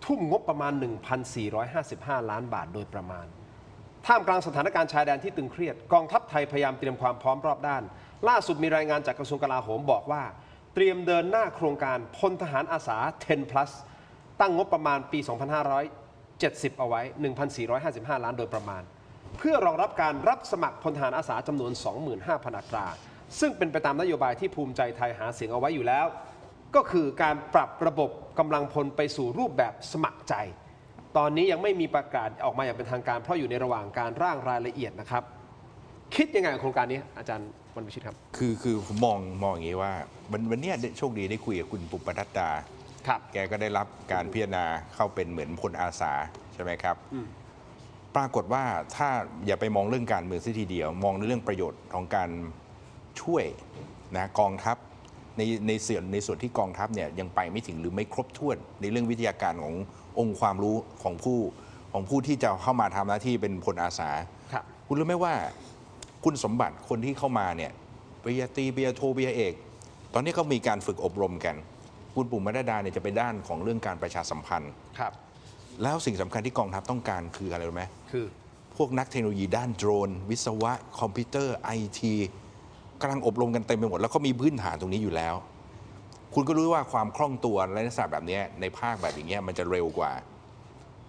ทุ่มงบประมาณ 1,455 ล้านบาทโดยประมาณ ท่ามกลางสถานการณ์ชายแดนที่ตึงเครียด กองทัพไทยพยายามเตรียมความพร้อมรอบด้าน ล่าสุดมีรายงานจากกระทรวงกลาโหมบอกว่า เตรียมเดินหน้าโครงการพลทหารอาสา 10 plus ตั้งงบประมาณปี 2570 เอาไว้ 1,455 ล้านโดยประมาณ เพื่อรองรับการรับสมัครพลทหารอาสาจำนวน 25,000 อัตรา ซึ่งเป็นไปตามนโยบายที่ภูมิใจไทยหาเสียงเอาไว้อยู่แล้ว ก็คือการปรับระบบกำลังพลไปสู่รูปแบบสมัครใจ ตอนนี้ยังไม่มีประกาศออกมาอย่างเป็นทางการเพราะอยู่ในระหว่างการร่างรายละเอียดนะครับ คิดยังไงกับโครงการนี้อาจารย์วันวิชิตครับ คือผมมองอย่างนี้ว่าวันเนี้ยโชคดีได้คุยกับคุณปุปนัดดา ครับ แกก็ได้รับการพิจารณาเข้าเป็นเหมือนพลอาสาใช่ไหมครับ ปรากฏว่าถ้าอย่าไปมองเรื่องการเมืองซะทีเดียว มองในเรื่องประโยชน์ของการช่วยนะกองทัพในส่วนที่กองทัพเนี่ยยังไปไม่ถึงหรือไม่ครบถ้วนในเรื่องวิทยาการขององค์ความรู้ของผู้ที่จะเข้ามาทำหน้าที่เป็นพลอาสา ครับ คุณรู้ไหมว่าคุณสมบัติคนที่เข้ามาเนี่ยปริญญาตรีปริญญาโทปริญญาเอก ตอนนี้เขามีการฝึกอบรมกัน คุณปุ่มมาดาเนี่ยจะไปด้านของเรื่องการประชาสัมพันธ์ ครับ แล้วสิ่งสำคัญที่กองทัพต้องการคืออะไรรู้ไหม คือ พวกนักเทคโนโลยีด้านโดรน วิศวะ คอมพิวเตอร์ไอทีกำลังอบรมกันเต็มไปหมด แล้วเขามีพื้นฐานตรงนี้อยู่แล้ว คุณก็รู้ว่าความคล่องตัวและลักษณะแบบนี้ในภาคแบบอย่างเงี้ยมันจะเร็วกว่า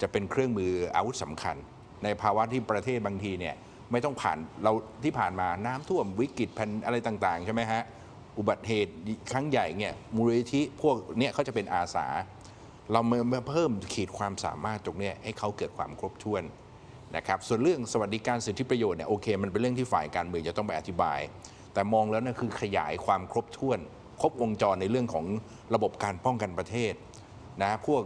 จะเป็นเครื่องมืออาวุธสำคัญ ในภาวะที่ประเทศบางทีเนี่ยไม่ต้องผ่านเราที่ผ่านมาน้ำท่วมวิกฤตแผ่นอะไรต่างๆใช่ไหมฮะอุบัติเหตุครั้งใหญ่เนี่ยมูลนิธิพวกเนี้ยเขาจะเป็นอาสา เรามาเพิ่มขีดความสามารถตรงเนี้ยให้เขาเกิดความครบถ้วนนะครับส่วนเรื่องสวัสดิการสิทธิประโยชน์เนี่ยโอเคมันเป็นเรื่องที่ฝ่ายการเมืองจะต้องไปอธิบาย แต่มองแล้วนั่นคือขยายความครบถ้วน ครบวงจรในเรื่องของระบบการป้องกันประเทศนะพวก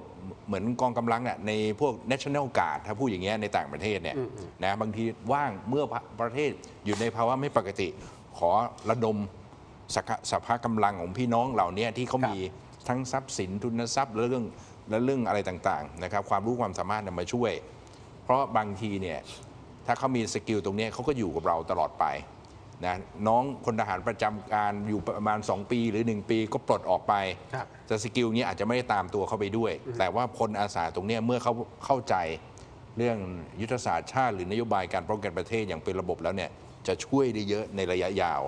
เหมือนกองกำลังเนี่ยในพวก national guard ถ้าพูดอย่างเงี้ยในต่างประเทศเนี่ยนะบางทีว่างเมื่อประเทศอยู่ในภาวะไม่ปกติ ขอระดมสภากำลังของพี่น้องเหล่านี้ที่เขามีทั้งทรัพย์สินทุนทรัพย์และเรื่องอะไรต่างๆนะครับความรู้ความสามารถมาช่วย เพราะบางทีเนี่ยถ้าเขามีสกิลตรงนี้เขาก็อยู่กับเราตลอดไป นะน้องพลทหารประจำการอยู่ประมาณ 2 ปีหรือ 1 ปีก็ปลดออกไป ครับ แต่สกิลนี้อาจจะไม่ได้ตามตัวเข้าไปด้วย แต่ว่าพลอาสาตรงเนี้ยเมื่อเขาเข้าใจเรื่องยุทธศาสตร์ชาติหรือนโยบายการป้องกันประเทศอย่างเป็นระบบแล้วเนี่ยจะช่วยได้เยอะในระยะยาว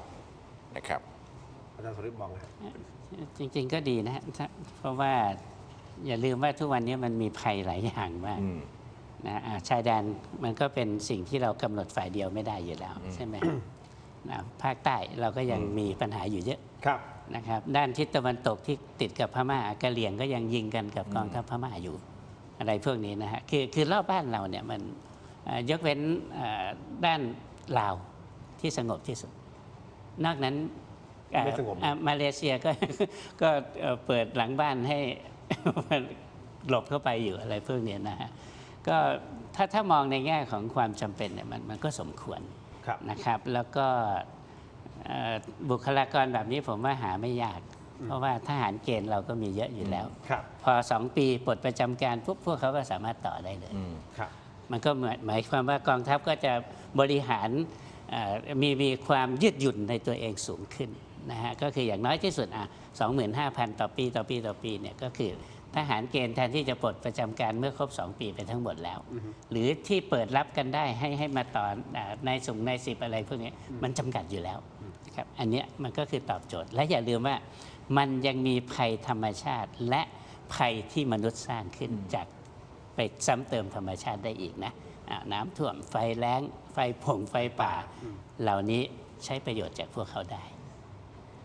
นะครับ อาจารย์สริตบอกนะ จริงๆก็ดีนะฮะเพราะว่าอย่าลืมว่าทุกวันนี้มันมีภัยหลายอย่างมากนะชายแดนมันก็เป็นสิ่งที่เรากำหนดฝ่ายเดียวไม่ได้อยู่แล้วใช่ไหมนะภาคใต้เราก็ยังมีปัญหาอยู่เยอะ ครับ นะครับด้านทิศตะวันตกที่ติดกับพม่ากะเหรี่ยงก็ยังยิงกันกับกองทัพพม่าอยู่อะไรพวกนี้นะฮะคือรอบบ้านเราเนี่ยมันยกเว้นด้านลาวที่สงบที่สุด นอกนั้น ไม่สงบ มาเลเซียก็ ก็เปิดหลังบ้านให้ หลบเข้าไปอยู่อะไรพวกนี้นะฮะก็ถ้ามองในแง่ของความจำเป็นเนี่ยมันก็สมควร ครับ นะครับ แล้วก็บุคลากรแบบนี้ผมว่าหาไม่ยาก เพราะว่าทหารเกณฑ์เราก็มีเยอะอยู่แล้ว ครับ พอ2 ปีปลดประจำการปุ๊บพวกเขาก็สามารถต่อได้เลย ครับ มันก็หมายความว่ากองทัพก็จะบริหารมีความยืดหยุ่นในตัวเองสูงขึ้นนะฮะก็คืออย่างน้อยที่สุด25,000 ต่อปีเนี่ยก็คือทหารเกณฑ์แทนที่จะปลดประจำการเมื่อครบ2 ปีไปทั้งหมดแล้ว หรือที่เปิดรับกันได้ให้มาต่อในสุ่มใน10อะไรพวกนี้มันจำกัดอยู่แล้วนะครับอันเนี้ยมันก็คือตอบโจทย์และอย่าลืมว่ามันยังมีภัยธรรมชาติและภัยที่มนุษย์สร้างขึ้นจากไปซ้ำเติมธรรมชาติได้อีกนะน้ำท่วมไฟแล้งไฟผงไฟป่าเหล่านี้ใช้ประโยชน์จากพวกเขาได้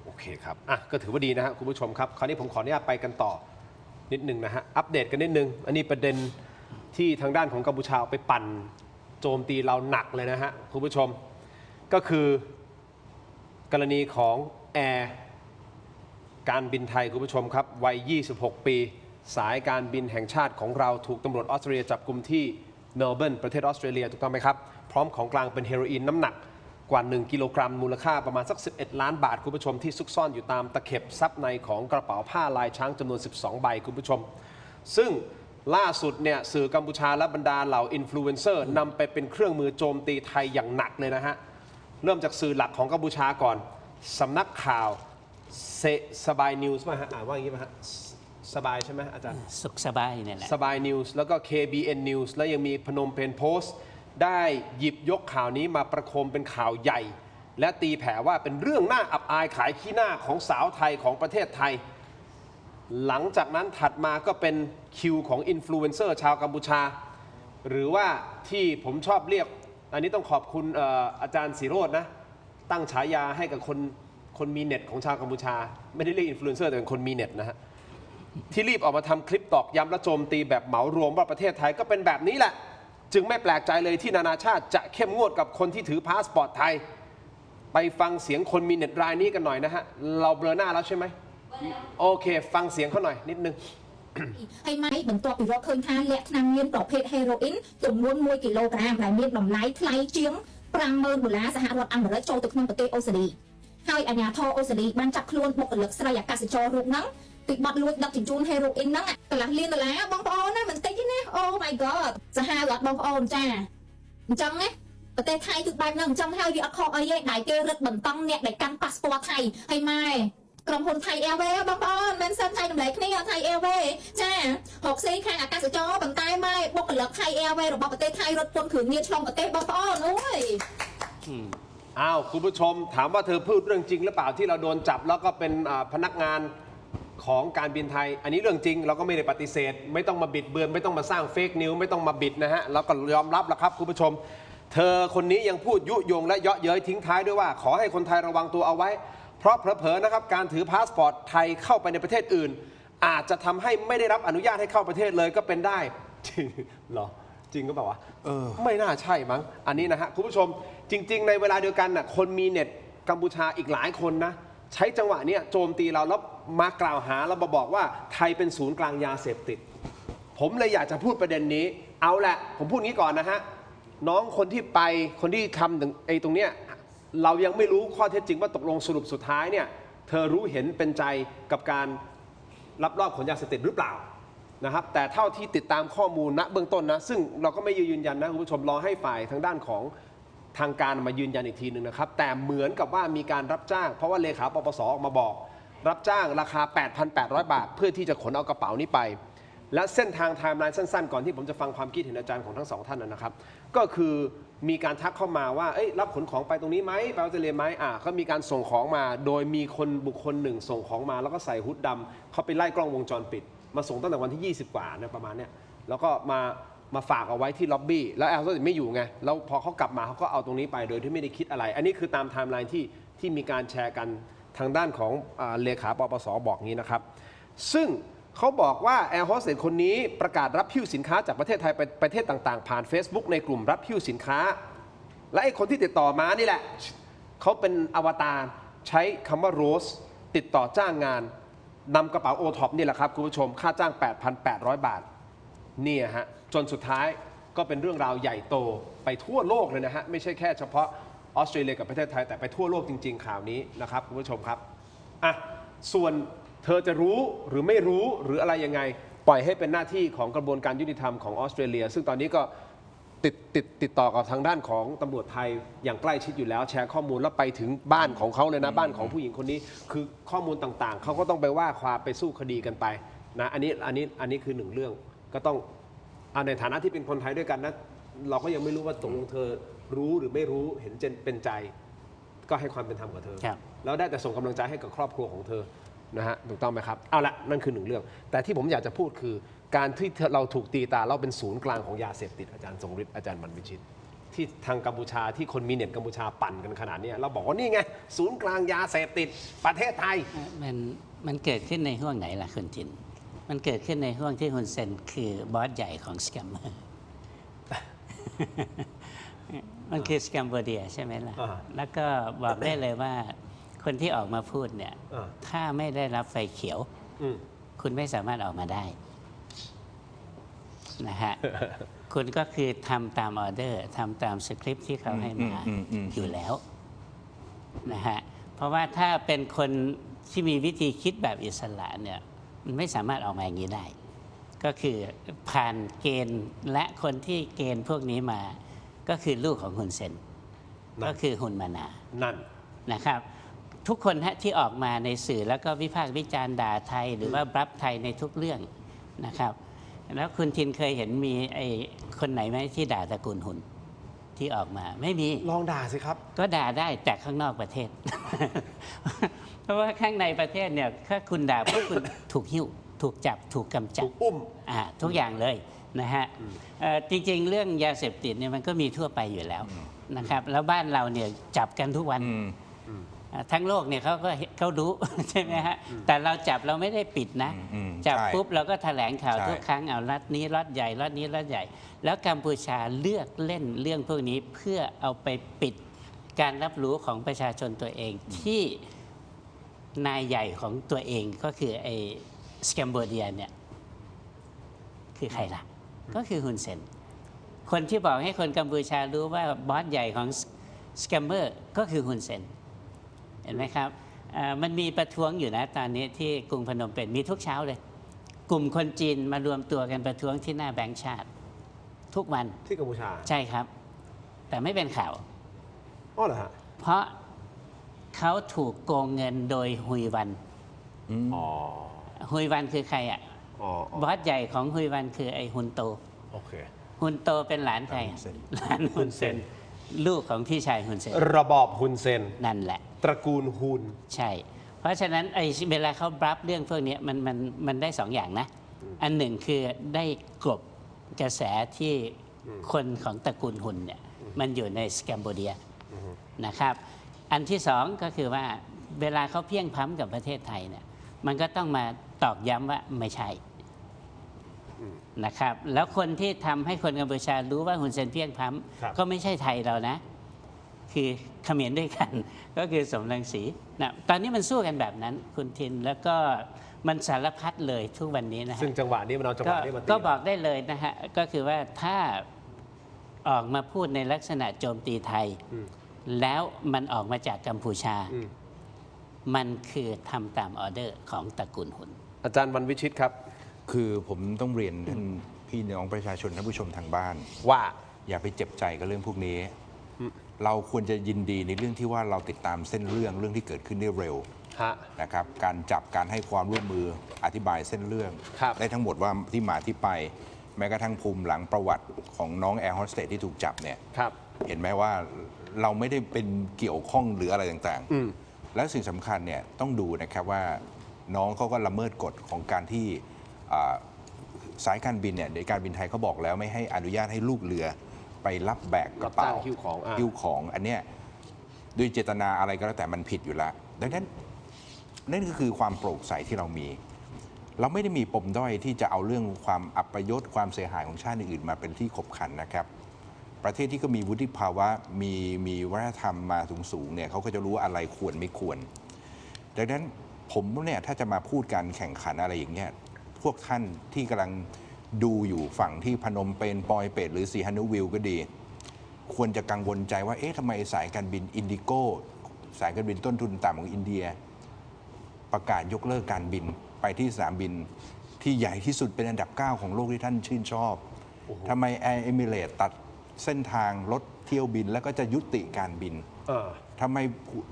โอเคครับอ่ะก็ถือว่าดีนะฮะคุณผู้ชมครับคราวนี้ผมขออนุญาตไปกันต่อนิดนึงนะฮะอัปเดตกันนิดนึงอันนี้ประเด็นที่ทางด้านของกัมพูชาเอาไปปั่นโจมตีเราหนักเลยนะฮะคุณผู้ชมก็คือกรณีของแอร์การบินไทยคุณผู้ชมครับวัย 26 ปี สายการบินแห่งชาติของเราถูกตำรวจออสเตรเลียจับกุมที่เมลเบิร์นประเทศออสเตรเลียถูกต้องไหมครับพร้อมของกลางเป็นเฮโรอีนน้ำหนักกว่า 1 กิโลกรัมมูลค่าประมาณสัก 11 ล้านบาทคุณผู้ชมที่ซุกซ่อนอยู่ตามตะเข็บซับในของกระเป๋าผ้าลายช้างจำนวน 12 ใบคุณผู้ชมซึ่งล่าสุดเนี่ยสื่อกัมพูชาและบรรดาเหล่าอินฟลูเอนเซอร์นำไปเป็นเครื่องมือโจมตีไทยอย่างหนักเลยนะฮะเริ่มจากสื่อหลักของกัมพูชาก่อนสำนักข่าวสบายนิวส์ป่ะฮะว่าอย่างนี้ป่ะฮะสบายใช่ไหมอาจารย์ สุขสบายเนี่ยแหละ สบายนิวส์แล้วก็ KBN News และยังมีพนมเปญโพสต์ได้หยิบยกข่าวนี้มาประโคมเป็นข่าวใหญ่ และตีแผ่ว่าเป็นเรื่องน่าอับอายขายขี้หน้าของสาวไทยของประเทศไทย หลังจากนั้นถัดมาก็เป็นคิวของอินฟลูเอนเซอร์ชาวกัมพูชา หรือว่าที่ผมชอบเรียก อันนี้ต้องขอบคุณอาจารย์ศิโรจน์นะ ตั้งฉายาให้กับคนมีเน็ตของชาวกัมพูชา ไม่ได้เรียกอินฟลูเอนเซอร์แต่เป็นคนมีเน็ตนะฮะ ที่รีบออกมาทำคลิปตอกย้ำและโจมตีแบบเหมารวมว่าประเทศไทยก็เป็นแบบนี้แหละ จึงไม่แปลกใจเลยที่นานาชาติจะเข้มงวดกับคนที่ถือพาสปอร์ตไทย ไปฟังเสียงคนมีเน็ตรายนี้กันหน่อยนะฮะ เราเบลอหน้าแล้วใช่ไหมโอเค ฟังเสียงเขาหน่อยนิดนึง ហើយម៉ៃបន្ទាប់ពីរកឃើញថាលក្ខណៈមានប្រភេទហេរ៉ូអ៊ីនចំនួន1 គីឡូក្រាមដែលមានតម្លៃថ្លៃជាង$50,000សហរដ្ឋអាមេរិកចូលទៅក្នុងប្រទេសអូស្ត្រាលីហើយអាជ្ញាធរអូស្ត្រាលីបានចាប់ខ្លួនបុគ្គលិកស្រីអាកាសចររូបហ្នឹងពីបទលួចដឹកជញ្ជូនហេរ៉ូអ៊ីនហ្នឹងកន្លះលាន$បងប្អូនណាមិនតិចទេណាអូ my god សាហាវអត់បងប្អូនចាអញ្ចឹងណាប្រទេសថៃគឺបែបហ្នឹងអញ្ចឹងហើយវាអត់ខុសអីទេដែលគេរឹតបន្តឹងអ្នកដែលកាន់ប៉ាសពតថៃហើយម៉ែក្រុមហ៊ុនថៃអែរវេបងប្អូនមិនសិនថៃតម្លៃគ្នាថៃអែរវេចារកស៊ីខាងអាកាសចរប៉ុន្តែម៉ែបុគ្គលិកថៃអែរវេរបស់ប្រទេសថៃរត់ពន្ធគ្រឿងញៀនឆ្លងប្រទេសបងប្អូនអូយ อ้าวคุณผู้ชมถามว่าเธอพูดเรื่องจริงหรือเปล่าที่เราโดนจับแล้วก็เป็นพนักงานของการบินไทย อันนี้เรื่องจริงเราก็ไม่ได้ปฏิเสธ ไม่ต้องมาบิดเบือนไม่ต้องมาสร้างเฟกนิวไม่ต้องมาบิดนะฮะเราก็ยอมรับแล้วครับคุณผู้ชม เธอคนนี้ยังพูดยุยงและเยาะเย้ยทิ้งท้ายด้วยว่าขอให้คนไทยระวังตัวเอาไว้เพราะเผลอๆนะครับการถือพาสปอร์ตไทยเข้าไปในประเทศอื่น อาจจะทำให้ไม่ได้รับอนุญาตให้เข้าประเทศเลยก็เป็นได้จริงเหรอจริงก็แบบว่าไม่น่าใช่มั้งอันนี้นะฮะคุณผู้ชมจริงๆในเวลาเดียวกันน่ะคนมีเน็ตกัมพูชาอีกหลายคนนะใช้จังหวะนี้โจมตีเราแล้วมากล่าวหาแล้วมาบอกว่าไทยเป็นศูนย์กลางยาเสพติดผมเลยอยากจะพูดประเด็นนี้เอาแหละผมพูดงี้ก่อนนะฮะน้องคนที่ไปคนที่ทำถึงไอ้ตรงเนี้ยเรายังไม่รู้ข้อเท็จจริงว่าตกลงสรุปสุดท้ายเนี่ยเธอรู้เห็นเป็นใจกับการลักลอบขนยาเสพติดหรือเปล่านะครับแต่เท่าที่ติดตามข้อมูลณเบื้องต้นนะซึ่งเราก็ไม่ยืนยันนะคุณผู้ชมรอให้ฝ่ายทางด้านของ ทางการมายืนยันอีกทีหนึ่งนะครับแต่เหมือนกับว่ามีการรับจ้างเพราะว่าเลขาปปสออกมาบอกรับจ้างราคา 8,800 บาทเพื่อที่จะขนเอากระเป๋านี้ไปและเส้นทางไทม์ไลน์สั้นๆก่อนที่ผมจะฟังความคิดเห็นอาจารย์ของทั้งสองท่านนะครับก็คือมีการทักเข้ามาว่ารับขนของไปตรงนี้ไหมไปออสเตรเลียไหมก็มีการส่งของมาโดยมีคนบุคคลหนึ่งส่งของมาแล้วก็ใส่ฮุดดำเขาไปไล่กล้องวงจรปิดมาส่งตั้งแต่วันที่ 20 กว่าเนี่ยประมาณเนี้ยแล้วก็มาฝากเอาไว้ที่ล็อบบี้แล้วแอลก็ไม่อยู่ไงแล้วพอเขากลับมาเขาก็เอาตรงนี้ไปโดยที่ไม่ได้คิดอะไร อันนี้คือตามไทม์ไลน์ที่มีการแชร์กันทางด้านของเลขาปปสบอกงี้นะครับซึ่งเขาบอกว่าแอร์โฮสเตสคนนี้ประกาศรับหิ้วสินค้าจากประเทศไทยไปประเทศต่างๆผ่าน Facebook ในกลุ่มรับหิ้วสินค้าและไอ้คนที่ติดต่อมานี่แหละเขาเป็นอวตารใช้คำว่าโรสติดต่อจ้างงานนำกระเป๋าโอท็อปนี่แหละครับคุณผู้ชมค่าจ้าง 8,800 บาทเนี่ยฮะจนสุดท้ายก็เป็นเรื่องราวใหญ่โตไปทั่วโลกเลยนะฮะไม่ใช่แค่เฉพาะออสเตรเลียกับประเทศไทยแต่ไปทั่วโลกจริงๆข่าวนี้นะครับคุณผู้ชมครับส่วนเธอจะรู้หรือไม่รู้หรืออะไรยังไงปล่อยให้เป็นหน้าที่ของกระบวนการยุติธรรมของออสเตรเลียซึ่งตอนนี้ก็ติดต่อกับทางด้านของตำรวจไทยอย่างใกล้ชิดอยู่แล้วแชร์ข้อมูลแล้วไปถึงบ้านของเขาเลยนะบ้านของผู้หญิงคนนี้คือข้อมูลต่างๆเขาก็ต้องไปว่าความไปสู้คดีกันไปนะอันนี้คือหนึ่งเรื่องก็ต้องในฐานะที่เป็นคนไทยด้วยกันนะเราก็ยังไม่รู้ว่าตกลงเธอรู้หรือไม่รู้เห็นเป็นใจก็ให้ความเป็นธรรมกับเธอแล้วได้แต่ส่งกำลังใจให้กับครอบครัวของเธอนะฮะถูกต้องไหมครับเอาละนั่นคือหนึ่งเรื่องแต่ที่ผมอยากจะพูดคือการที่เราถูกตีตาเราเป็นศูนย์กลางของยาเสพติดอาจารย์ทรงฤทธิ์อาจารย์บรรพชิตที่ทางกัมพูชาที่คนมีเน็ตกัมพูชาปั่นกันขนาดนี้เราบอกว่านี่ไงศูนย์กลางยาเสพติดประเทศไทยมันเกิดขึ้นในห่วงไหนล่ะคุณจินมันเกิดขึ้นในห่วงที่ฮุนเซนคือบอสใหญ่ของสแกมเมอร์ มันคือสแกมโบเดียใช่ไหมล่ะแล้วก็บอกได้เลยว่าคนที่ออกมาพูดเนี่ยถ้าไม่ได้รับไฟเขียวคุณไม่สามารถออกมาได้นะฮะ คุณก็คือทำตามออเดอร์ทำตามสคริปต์ที่เขาให้มาอยู่แล้วนะฮะเพราะว่าถ้าเป็นคนที่มีวิธีคิดแบบอิสระเนี่ยมันไม่สามารถออกมาอย่างนี้ได้ก็คือผ่านเกณฑ์และคนที่เกณฑ์พวกนี้มาก็คือลูกของฮุนเซนก็คือฮุนมานานั่นนะครับทุกคนที่ออกมาในสื่อแล้วก็วิพากษ์วิจารณ์ด่าไทยหรือว่าบลับไทยในทุกเรื่องนะครับแล้วคุณทินเคยเห็นมีไอ้คนไหนไหมที่ด่าตระกูลหุนที่ออกมาไม่มีลองด่าสิครับก็ด่าได้แต่ข้างนอกประเทศ เพราะว่าข้างในประเทศเนี่ยถ้าคุณด่าพวกคุณถูกหิ้วถูกจับถูกกำจัดถูกอุ้มทุกอย่างเลยนะฮะจริงๆเรื่องยาเสพติดเนี่ยมันก็มีทั่วไปอยู่แล้วนะครับแล้วบ้านเราเนี่ยจับกันทุกวันทั้งโลกเนี่ยเขารู้ ใช่ไหมฮะแต่เราจับเราไม่ได้ปิดนะจับปุ๊บเราก็แถลงข่าวทุกครั้งเอารัฐนี้รัฐใหญ่รัฐนี้รัฐใหญ่แล้วกัมพูชาเลือกเล่นเรื่องพวกนี้เพื่อเอาไปปิดการรับรู้ของประชาชนตัวเองที่นายใหญ่ของตัวเองก็คือไอ้สแกมโบเดียเนี่ยคือใครล่ะก็คือฮุนเซนคนที่บอกให้คนกัมพูชารู้ว่าบอสใหญ่ของสแกมเมอร์ก็คือฮุนเซนเห็นไหมครับมันมีประท้วงอยู่นะตอนนี้ที่กรุงพนมเปญมีทุกเช้าเลยกลุ่มคนจีนมารวมตัวกันประท้วงที่หน้าแบงก์ชาติทุกวันที่กัมพูชาใช่ครับแต่ไม่เป็นข่าวเหรอฮะเพราะเขาถูกโกงเงินโดยฮุยวันฮุยวันคือใครอ่ะบอสใหญ่ของฮุยวันคือไอ้ฮุนโตฮุนโตเป็นหลานใครหลานฮุนเซนลูกของพี่ชายฮุนเซนระบอบฮุนเซนนั่นแหละตระกูลฮุนใช่เพราะฉะนั้นไอ้เวลาเขาบลับเรื่องพวกนี้มันได้สองอย่างนะอันหนึ่งคือได้กลบกระแสที่คนของตระกูลฮุนเนี่ยมันอยู่ในสแกมโบเดียนะครับอันที่สองก็คือว่าเวลาเขาเพี้ยงพล้ำกับประเทศไทยเนี่ยมันก็ต้องมาตอกย้ำว่าไม่ใช่นะครับแล้วคนที่ทำให้คนกัมพูชารู้ว่าฮุนเซนเพี้ยงพล้ำก็ไม่ใช่ไทยเรานะคือเขมรด้วยกันก็คือสมรังสีนะตอนนี้มันสู้กันแบบนั้นคุณทินแล้วก็มันสารพัดเลยทุกวันนี้นะฮะซึ่งจังหวะนี้มันเอาจังหวะนี้มาตีก็บอกได้เลยนะฮะก็คือว่าถ้าออกมาพูดในลักษณะโจมตีไทยแล้วมันออกมาจากกัมพูชามันคือทำตามออเดอร์ของตระกูลหุนอาจารย์วรรณวิชิตครับคือผมต้องเรียนท่านพี่น้องประชาชนท่านผู้ชมทางบ้านว่าอย่าไปเจ็บใจกับเรื่องพวกนี้ เราควรจะยินดีในเรื่องที่ว่าเราติดตามเส้นเรื่องที่เกิดขึ้นได้เร็ว ฮะ นะครับการจับการให้ความร่วมมืออธิบายเส้นเรื่อง ครับ ได้ทั้งหมดว่าที่มาที่ไป แม้กระทั่งภูมิหลังประวัติของน้องแอร์โฮสเตสที่ถูกจับเนี่ย ครับ เห็นไหมว่าเราไม่ได้เป็นเกี่ยวข้องหรืออะไรต่างๆ และสิ่งสำคัญเนี่ยต้องดูนะครับว่าน้องเขาก็ละเมิดกฎของการที่สายการบินเนี่ยในการบินไทยเขาบอกแล้วไม่ให้อนุญาตให้ลูกเรือไปรับแบกกระเป๋า รับจ้างหิ้วของหิ้วของอันเนี้ยด้วยเจตนาอะไรก็แล้วแต่มันผิดอยู่แล้วดังนั้นนั่นก็คือความโปร่งใสที่เรามี เราไม่ได้มีปมด้อยที่จะเอาเรื่องความอัปยศความเสียหายของชาติอื่นๆมาเป็นที่ขบขันนะครับ ประเทศที่ก็มีวุฒิภาวะมีวัฒนธรรมมาสูงๆเนี่ยเขาก็จะรู้ว่าอะไรควรไม่ควร ดังนั้นผมเนี่ยถ้าจะมาพูดการแข่งขันอะไรอย่างเงี้ยพวกท่านที่กำลังดูอยู่ฝั่งที่พนมเปญปอยเปตหรือสีฮันุวิลก็ดี ควรจะกังวลใจว่าเอ๊ะทำไมสายการบินอินดิโก้สายการบินต้นทุนต่ำของอินเดีย ประกาศยกเลิกการบินไปที่สนามบินที่ใหญ่ที่สุดเป็นอันดับ 9 ของโลกที่ท่านชื่นชอบทำไมแอร์เอมิเรตตัดเส้นทางรถเที่ยวบินแล้วก็จะยุติการบินทำไม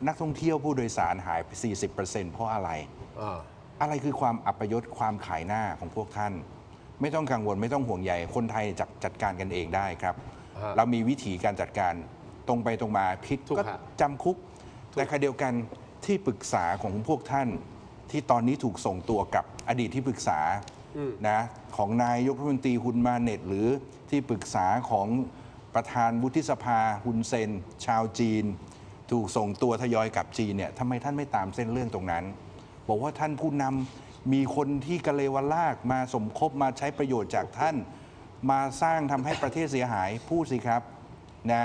นักท่องเที่ยวผู้โดยสารหายไป 40% เพราะอะไรอะไรคือความอัปยศความขายหน้าของพวกท่าน ไม่ต้องกังวลไม่ต้องห่วงใยคนไทยจัดการกันเองได้ครับ เรามีวิธีการจัดการตรงไปตรงมาผิดก็จำคุกแต่ขณะเดียวกันที่ปรึกษาของพวกท่านที่ตอนนี้ถูกส่งตัวกับอดีตที่ปรึกษานะของนายกรัฐมนตรีฮุนมาเน็ตหรือที่ปรึกษาของประธานวุฒิสภาฮุนเซนชาวจีน ถูกส่งตัวทยอยกลับจีนเนี่ยทำไมท่านไม่ตามเส้นเรื่องตรงนั้น บอกว่าท่านผู้นำมีคนที่กะเลวลากมาสมคบมาใช้ประโยชน์จากท่านมาสร้างทำให้ประเทศเสียหายพูดสิครับนะ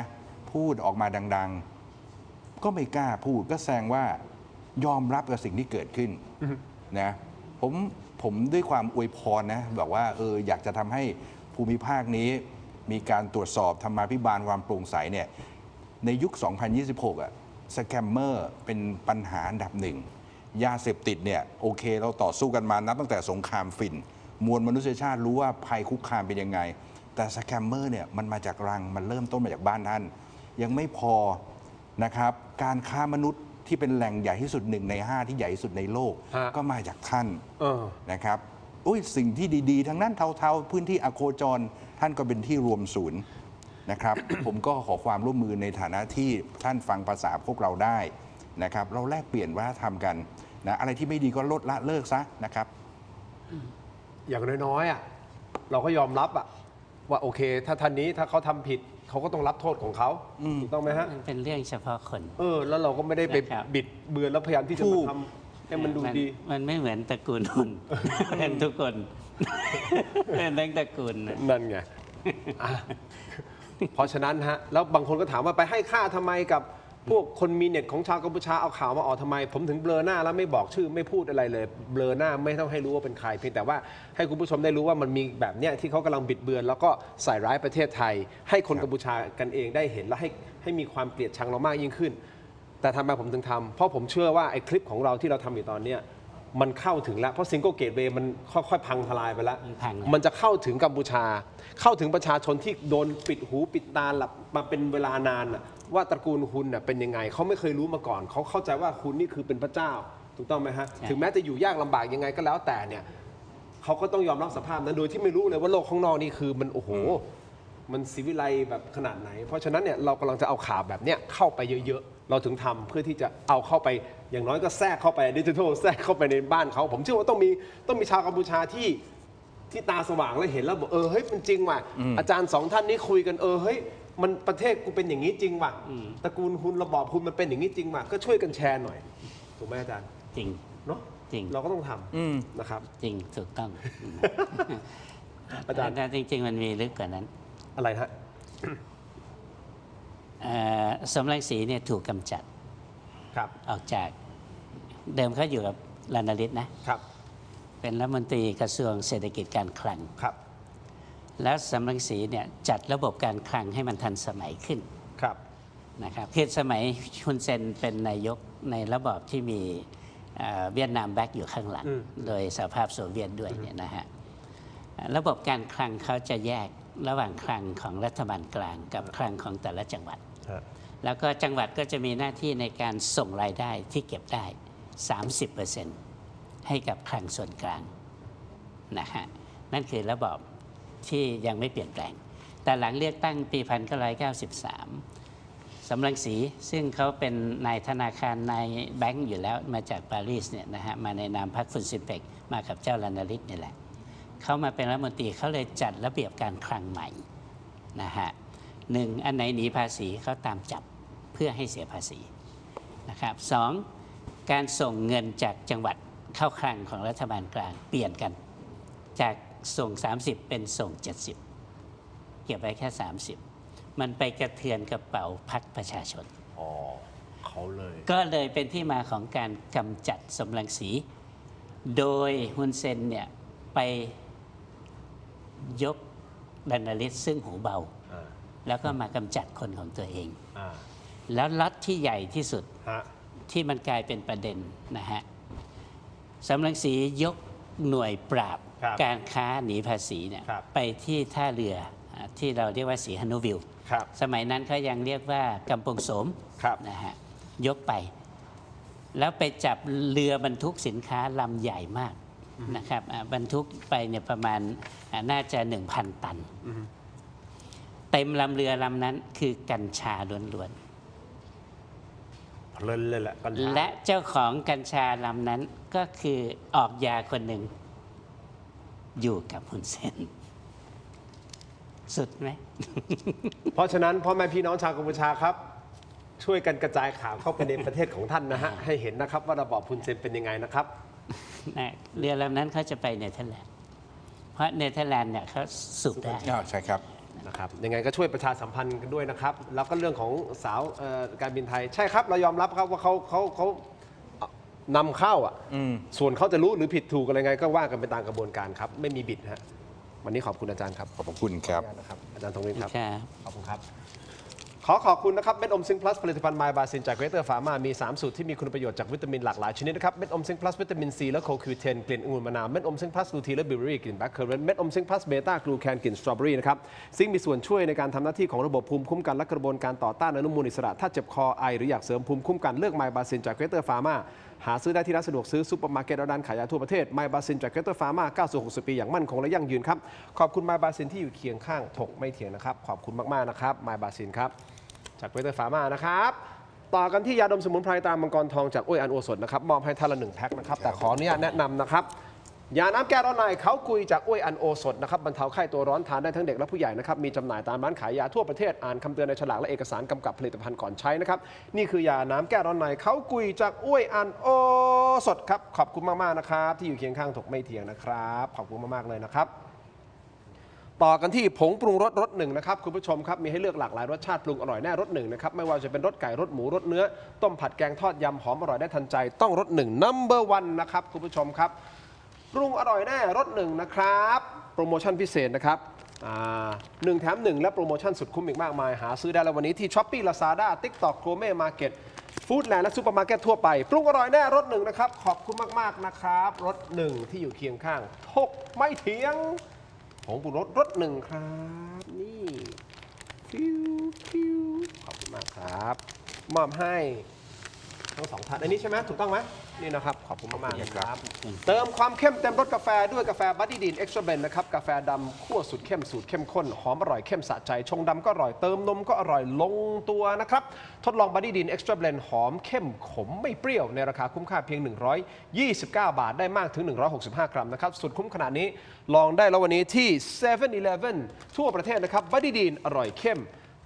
พูดออกมาดังๆก็ไม่กล้าพูดก็แสดงว่ายอมรับกับสิ่งที่เกิดขึ้นนะผมด้วยความอวยพรนะบอกว่าอยากจะทำให้ภูมิภาคนี้มีการตรวจสอบธรรมาภิบาลความโปร่งใสเนี่ยในยุค 2026 อ่ะสแกมเมอร์เป็นปัญหาอันดับหนึ่งยาเสพติดเนี่ยโอเคเราต่อสู้กันมานับตั้งแต่สงครามฝิ่นมวลมนุษยชาติรู้ว่าภัยคุกคามเป็นยังไงแต่สแกมเมอร์เนี่ยมันมาจากรังมันเริ่มต้นมาจากบ้านท่านยังไม่พอนะครับการค้ามนุษย์ที่เป็นแหล่งใหญ่ที่สุด1 ใน 5ที่ใหญ่ที่สุดในโลกก็มาจากท่านนะครับสิ่งที่ดีๆทั้งนั้นเทาๆพื้นที่อโคจรท่านก็เป็นที่รวมศูนย์นะครับ ผมก็ขอความร่วมมือในฐานะที่ท่านฟังภาษาพวกเราได้นะครับเราแลกเปลี่ยนวัฒนธรรมกันนะอะไรที่ไม่ดีก็ลดละเลิกซะนะครับอย่างน้อยๆอ่ะเราก็ยอมรับอ่ะว่าโอเคถ้าท่านนี้ถ้าเขาทำผิดเขาก็ต้องรับโทษของเขาถูกต้องไหมฮะมันเป็นเรื่องเฉพาะคนแล้วเราก็ไม่ได้ไปบิดเบือนแล้วพยายามที่จะมาทำให้มันดูดีมันไม่เหมือนตระกูลหุ่นเป็นทุกคนเป็นทั้งตระกูลนั่นไงเพราะฉะนั้นฮะแล้วบางคนก็ถามว่าไปให้ค่าทำไมกับพวกคนมีเน็ตของชาวกัมพูชาเอาข่าวมาออกทำไมผมถึงเบลอหน้าแล้วไม่บอกชื่อไม่พูดอะไรเลยเบลอหน้าไม่ต้องให้รู้ว่าเป็นใครเพียงแต่ว่าให้คุณผู้ชมได้รู้ว่ามันมีแบบเนี้ยที่เขากำลังบิดเบือนแล้วก็ใส่ร้ายประเทศไทยให้คนกัมพูชากันเองได้เห็นและให้มีความเกลียดชังเรามากยิ่งขึ้นแต่ทำไมผมถึงทำเพราะผมเชื่อว่าไอ้คลิปของเราที่เราทำอยู่ตอนเนี้ยมันเข้าถึงแล้วเพราะซิงเกิลเกตเวย์มันค่อยๆพังทลายไปแล้วมันจะเข้าถึงกัมพูชาเข้าถึงประชาชนที่โดนปิดหูปิดตาหลับมาเป็นเวลานานว่าตระกูลฮุนเป็นยังไงเขาไม่เคยรู้มาก่อนเขาเข้าใจว่าฮุนนี่คือเป็นพระเจ้าถูกต้องไหมฮะถึงแม้จะอยู่ยากลำบากยังไงก็แล้วแต่เนี่ยเขาก็ต้องยอมรับสภาพนั้นโดยที่ไม่รู้เลยว่าโลกข้างนอกนี่คือมันโอ้โหมันศิวิไลแบบขนาดไหนเพราะฉะนั้นเนี่ยเรากำลังจะเอาข่าวแบบเนี้ยเข้าไปเยอะๆเราถึงทำเพื่อที่จะเอาเข้าไปอย่างน้อยก็แทรกเข้าไปดิจิทัลแทรกเข้าไปในบ้านเขาผมเชื่อว่าต้องมีชาวกัมพูชาที่ตาสว่างแล้วเห็นแล้วบอกเฮ้ยมันจริงว่ะอาจารย์2ท่านนี้คุยกันเฮ้ยมันประเทศกูเป็นอย่างนี้จริงว่ะตระกูลฮุนระบอบฮุนมันเป็นอย่างนี้จริงว่ะก็ช่วยกันแชร์หน่อยถูกไหมอาจารย์จริงเนาะจริงเราก็ต้องทำนะครับจริงถูกต้องอาจารย์จริงๆมันมีลึกกว่านั้นอะไรฮะสมรังสีเนี่ยถูกกำจัดออกจากเดิมเขาอยู่กับลานาลิศนะครับเป็นรัฐมนตรีกระทรวงเศรษฐกิจการคลังครับแล้วสมรังสีเนี่ยจัดระบบการคลังให้มันทันสมัยขึ้นนะครับคือสมัยฮุนเซนเป็นนายกในระบอบที่มีเวียดนามแบ็กอยู่ข้างหลังโดยสหภาพโซเวียตด้วยเนี่ยนะฮะระบบการคลังเขาจะแยกระหว่างคลังของรัฐบาลกลางกับคลังของแต่ละจังหวัด แล้วก็จังหวัดก็จะมีหน้าที่ในการส่งรายได้ที่เก็บได้ 30% ให้กับคลังส่วนกลางนะฮะนั่นคือระบอบที่ยังไม่เปลี่ยนแปลงแต่หลังเลือกตั้งปี 1993 สำรังสีซึ่งเขาเป็นนายธนาคารนายแบงก์อยู่แล้วมาจากปารีสเนี่ยนะฮะมาในนามพรรคฟุนซินเปกมากับเจ้าลานาริสนี่แหละเขามาเป็นรัฐมนตรีเขาเลยจัดระเบียบการคลังใหม่นะฮะหนึ่งอันไหนหนีภาษีเขาตามจับเพื่อให้เสียภาษีนะครับสองการส่งเงินจากจังหวัดเข้าคลังของรัฐบาลกลางเปลี่ยนกันจากส่ง 30 เป็นส่ง 70 เก็บไว้แค่ 30 มันไปกระเทือนกระเป๋าพรรคประชาชน อ๋อเขาเลย ก็เลยเป็นที่มาของการกำจัดสมรังสี โดยฮุนเซนเนี่ยไปยกดานาลิสซึ่งหูเบา อ่า แล้วก็มากำจัดคนของตัวเอง อ่า แล้วล็อตที่ใหญ่ที่สุด ฮะ ที่มันกลายเป็นประเด็นนะฮะสำรังสียกหน่วยปราบ ครับ การค้าหนีภาษีเนี่ย ครับ ไปที่ท่าเรือที่เราเรียกว่าสีฮานุวิล ครับ สมัยนั้นเขายังเรียกว่ากำปงโสม ครับ นะฮะยกไป แล้วไปจับเรือบรรทุกสินค้าลำใหญ่มากนะครับบรรทุกไปเนี่ยประมาณน่าจะ 1,000 ตัน เต็มลำเรือลำนั้นคือกัญชาล้วน เพลินเลยแหละกัญชา ๆและเจ้าของกัญชาลำนั้นก็คือออกยาคนหนึ่งอยู่กับฮุนเซนสุดไหม เพราะฉะนั้นพ่อแม่พี่น้องชาวกัมพูชาครับ ช่วยกันกระจายข่าวเข้าไปในประเทศของท่านนะฮะ ให้เห็นนะครับว่าระบอบฮุนเซนเป็นยังไงนะครับ นะเรือลำนั้นเขาจะไปเนเธอร์แลนด์ เพราะเนเธอร์แลนด์เนี่ยเขาสูบได้ ใช่ครับ นะครับยังไงก็ช่วยประชาสัมพันธ์กันด้วยนะครับ แล้วก็เรื่องของสาวการบินไทย ใช่ครับ เรายอมรับครับว่าเขานำเข้าอ่ะส่วนเขาจะรู้หรือผิดถูกอะไรไง ก็ว่ากันไปตามกระบวนการครับ ไม่มีบิดฮะวันนี้ขอบคุณอาจารย์ครับ ขอบคุณครับ นะครับอาจารย์ธงวิทย์ครับ ครับ ขอบคุณครับ ขอบคุณนะครับเม็ดอมซิงค์พลัสผลิตภัณฑ์ไมบาซินจากเกรเตอร์ฟาร์มามี 3 สูตรที่มีคุณประโยชน์จากวิตามินหลากหลายชนิดนะครับเม็ดอมซิงค์พลัสวิตามินซีและโคคิวเทนกลิ่นองุ่นมะนาวเม็ดอมซิงค์พลัสกลูทีและบิวเบอรี่กลิ่นแบล็คเคอร์เรนต์เม็ดอมซิงค์พลัสเบต้ากลูแคนกลิ่นสตรอเบอรี่นะครับซึ่งมีส่วนช่วยในการทำหน้าที่ของระบบภูมิคุ้มกันและกระบวนการต่อต้านอนุมูลอิสระถ้าเจ็บคอไอหรืออยากเสริมภูมิคุ้มกันเลือกไมบาซินจากเกรเตอร์ฟาร์มาหาซื้อได้ที่ร้านสะดวกซื้อซุปเปอร์มาร์เก็ตและร้านขายยาทั่วประเทศไมบาซินจากเกรเตอร์ฟาร์มาก้าวสู่60 ปีอย่างมั่นคงและยั่งยืนครับขอบคุณไมบาซินที่อยู่เคียงข้างถกไม่เถียงนะครับขอบคุณมากๆนะครับไมบาซินครับจากเกรเตอร์ฟาร์มานะครับต่อกันที่ยาดมสมุนไพรตรามังกรทองจากอ้วยอันโอสถนะครับมอบให้ท่านละ1 แพ็คนะครับแต่ขออนุญาตแนะนำนะครับยาน้ำแก้ร้อนในเขากุยจากอ้วยอันโอสถนะครับบรรเทาไข้ตัวร้อนทานได้ทั้งเด็กและผู้ใหญ่นะครับมีจำหน่ายตามร้านขายยาทั่วประเทศอ่านคำเตือนในฉลากและเอกสารกำกับผลิตภัณฑ์ก่อนใช้นะครับนี่คือยาน้ำแก้ร้อนในเขากุยจากอ้วยอันโอสถครับขอบคุณมากๆนะครับที่อยู่เคียงข้างถกไม่เถียงนะครับขอบคุณมากๆเลยนะครับต่อกันที่ผงปรุงรสรสหนึ่งนะครับคุณผู้ชมครับมีให้เลือกหลากหลายรสชาติปรุงอร่อยแน่รสหนึ่งนะครับไม่ว่าจะเป็นรสไก่รสหมูรสเนื้อต้มผัดแกงทอดยำหอมอร่อยได้ทันใจต้องรสหนึ่ง No. 1นะครับคุณผู้ชมครับปรุงอร่อยแน่รสหนึ่งนะครับโปรโมชั่นพิเศษนะครับ1 แถม 1และโปรโมชั่นสุดคุ้มอีกมากมายหาซื้อได้แล้ววันนี้ที่ Shopee Lazada TikTok Gourmet Market ฟู้ดแลนด์และซูเปอร์มาร์เก็ตทั่วไปปรุงอร่อยแน่รสหนึ่งนะครับขอบคุณมากๆนะครับรสหนึ่งที่อยู่เคียงข้างทกไม่เถียงผงปรุงรสรสหนึ่งครับนี่คิวขอบคุณมากครับมอบให้ทั้งสองท่านอันนี้ใช่ไหมถูกต้องไหมนี่นะครับขอบคุณมากๆนะครับเติมความเข้มเต็มรสกาแฟด้วยกาแฟบัดดี้ดีนเอ็กซ์ตร้าเบนนะครับกาแฟดำคั่วสุดเข้มสูตรเข้มข้นหอมอร่อยเข้มสะใจชงดำก็อร่อยเติมนมก็อร่อยลงตัวนะครับทดลองบัดดี้ดีนเอ็กซ์ตร้าเบนหอมเข้มขมไม่เปรี้ยวในราคาคุ้มค่าเพียง129 บาทได้มากถึง165 กรัมนะครับสุดคุ้มขนาดนี้ลองได้แล้ววันนี้ที่ 7-Eleven ทั่วประเทศนะครับบัดดี้ดีนอร่อยเข้ม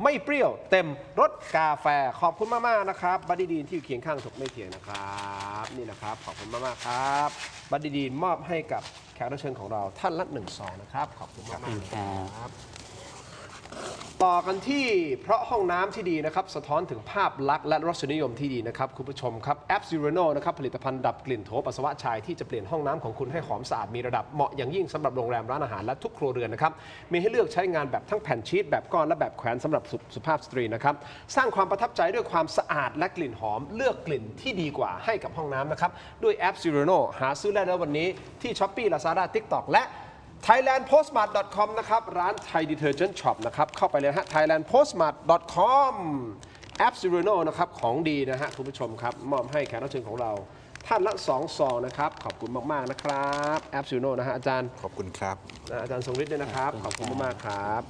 ไม่เปรี้ยวเต็มรสกาแฟขอบคุณมากๆนะครับบัดดี้ดีนที่อยู่เคียงข้างถกไม่เถียงนะครับนี่นะครับขอบคุณมากๆครับบัดดี้ดีนมอบให้กับแขกรับเชิญของเราท่านละ1 ซองนะครับขอบคุณมากๆครับต่อกันที่เพราะห้องน้ำที่ดีนะครับสะท้อนถึงภาพลักษณ์และรสนิยมที่ดีนะครับคุณผู้ชมครับแอปซิโรโนนะครับผลิตภัณฑ์ดับกลิ่นโถปัสสาวะชายที่จะเปลี่ยนห้องน้ำของคุณให้หอมสะอาดมีระดับเหมาะอย่างยิ่งสำหรับโรงแรมร้านอาหารและทุกครัวเรือนนะครับมีให้เลือกใช้งานแบบทั้งแผ่นชีทแบบก้อนและแบบแขวนสำหรับสุภาพสตรีนะครับสร้างความประทับใจด้วยความสะอาดและกลิ่นหอมเลือกกลิ่นที่ดีกว่าให้กับห้องน้ำนะครับด้วยแอปซิโรโนหาซื้อได้แล้ววันนี้ที่ Shopee Lazada TikTok และthailandpostmart.com นะครับร้าน Thai Detergent Shop นะครับเข้าไปเลยฮะ thailandpostmart.com แอปซิโรโนนะครับของดีนะฮะคุณผู้ชมครับมอบให้แขกรับเชิญของเราท่านละ2 ซองนะครับขอบคุณมากๆนะครับแอปซิโรโนนะฮะอาจารย์ ขอบคุณครับ อาจารย์ทรงฤทธิ์ด้วยนะครับขอบคุณมากๆครับ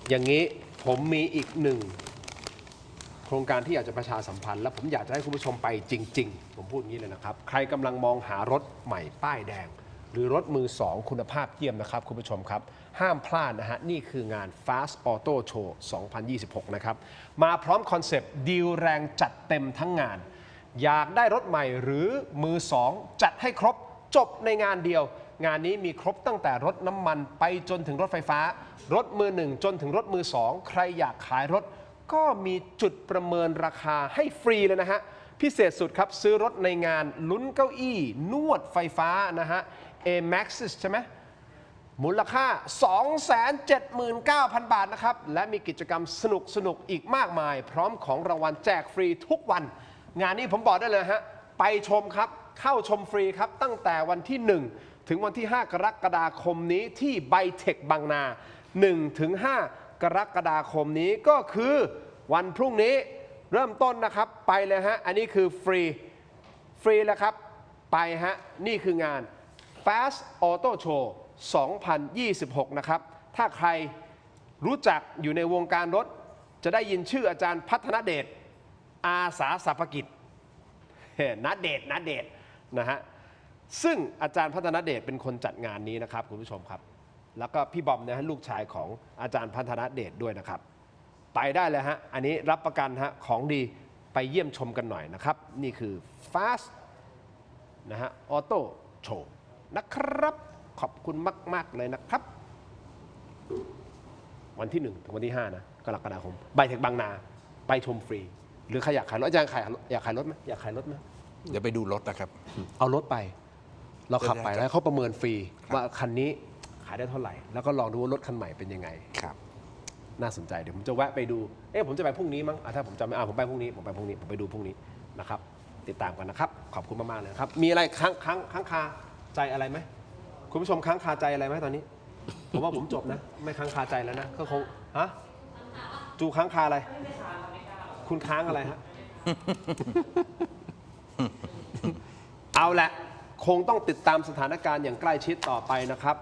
อย่างนี้ผมมีอีกหนึ่งโครงการที่อยากจะประชาสัมพันธ์และผมอยากจะให้คุณผู้ชมไปจริงๆผมพูดอย่างนี้เลยนะครับใครกำลังมองหารถใหม่ป้ายแดง หรือรถมือ 2 คุณภาพเยี่ยมนะครับคุณผู้ชมครับห้ามพลาดนะฮะนี่คืองาน Fast Auto Show 2026 นะครับมาพร้อมคอนเซปต์ดีลแรงจัดเต็มทั้งงาน อยากได้รถใหม่หรือมือ 2 จัดให้ครบจบในงานเดียว งานนี้มีครบตั้งแต่รถน้ำมันไปจนถึงรถไฟฟ้ารถมือ 1 จนถึงรถมือ 2 ใครอยากขายรถก็มีจุดประเมินราคาให้ฟรีเลยนะฮะพิเศษสุดครับซื้อรถในงานลุ้นเก้าอี้นวดไฟฟ้านะฮะ A-Maxis ใช่ไหมมูลค่า 279,000 บาทนะครับและมีกิจกรรมสนุกอีกมากมาย พร้อมของรางวัลแจกฟรีทุกวัน งานนี้ผมบอกได้เลยฮะไปชมครับเข้าชมฟรีครับตั้งแต่วันที่ 1 ถึงวันที่ 5 กรกฎาคมนี้ที่ไบเทคบางนา 1 ถึง 5 กรกฎาคมนี้ก็คือวันพรุ่งนี้เริ่มต้นนะครับไปเลยฮะอันนี้คือฟรีแล้วครับไปฮะนี่คืองาน Fast Auto Show 2026 นะครับถ้าใครรู้จักอยู่ในวงการรถจะได้ยินชื่ออาจารย์พัฒนเดชอาสาสัพพกิจนัดเดชนะฮะซึ่งอาจารย์พัฒนเดชเป็นคนจัดงานนี้นะครับคุณผู้ชมครับแล้วก็พี่บอมนะฮะลูกชายของอาจารย์พัฒนเดชด้วยนะครับไปได้เลยฮะอันนี้รับประกันฮะของดีไปเยี่ยมชมกันหน่อยนะครับนี่คือ Fast นะฮะ Auto Show นะครับขอบคุณมากๆเลยนะครับวันที่ 1 ถึงวันที่ 5 นะกรกฎาคมไบเทคบางนาไปชมฟรีหรือใครอยากขายรถอาจารย์อยากขายรถไหมอยากขายรถไหม เดี๋ยวไปดูรถนะครับ เอารถไปเราขับไป ได้ครับ แล้วเขาประเมินฟรีว่าคันนี้ขายได้เท่าไหร่แล้วก็ลองดูว่ารถคันใหม่เป็นยังไง ครับ น่าสนใจเดี๋ยวผมจะแวะไปดูผมจะไปพรุ่งนี้มั้งถ้าผมจำไม่ผมไปพรุ่งนี้ผมไปดูพรุ่งนี้นะครับติดตามกันนะครับขอบคุณมากๆเลยครับมีอะไรค้างคาใจอะไรไหมคุณผู้ชมค้างคาใจอะไรไหมตอนนี้ ผมว่าผมจบนะไม่ค้างคาใจแล้วนะก็คงฮะจูค้างคาอะไรคุณค้างอะไรฮะ เอาละคงต้องติดตามสถานการณ์อย่างใกล้ชิดต่อไปนะครับ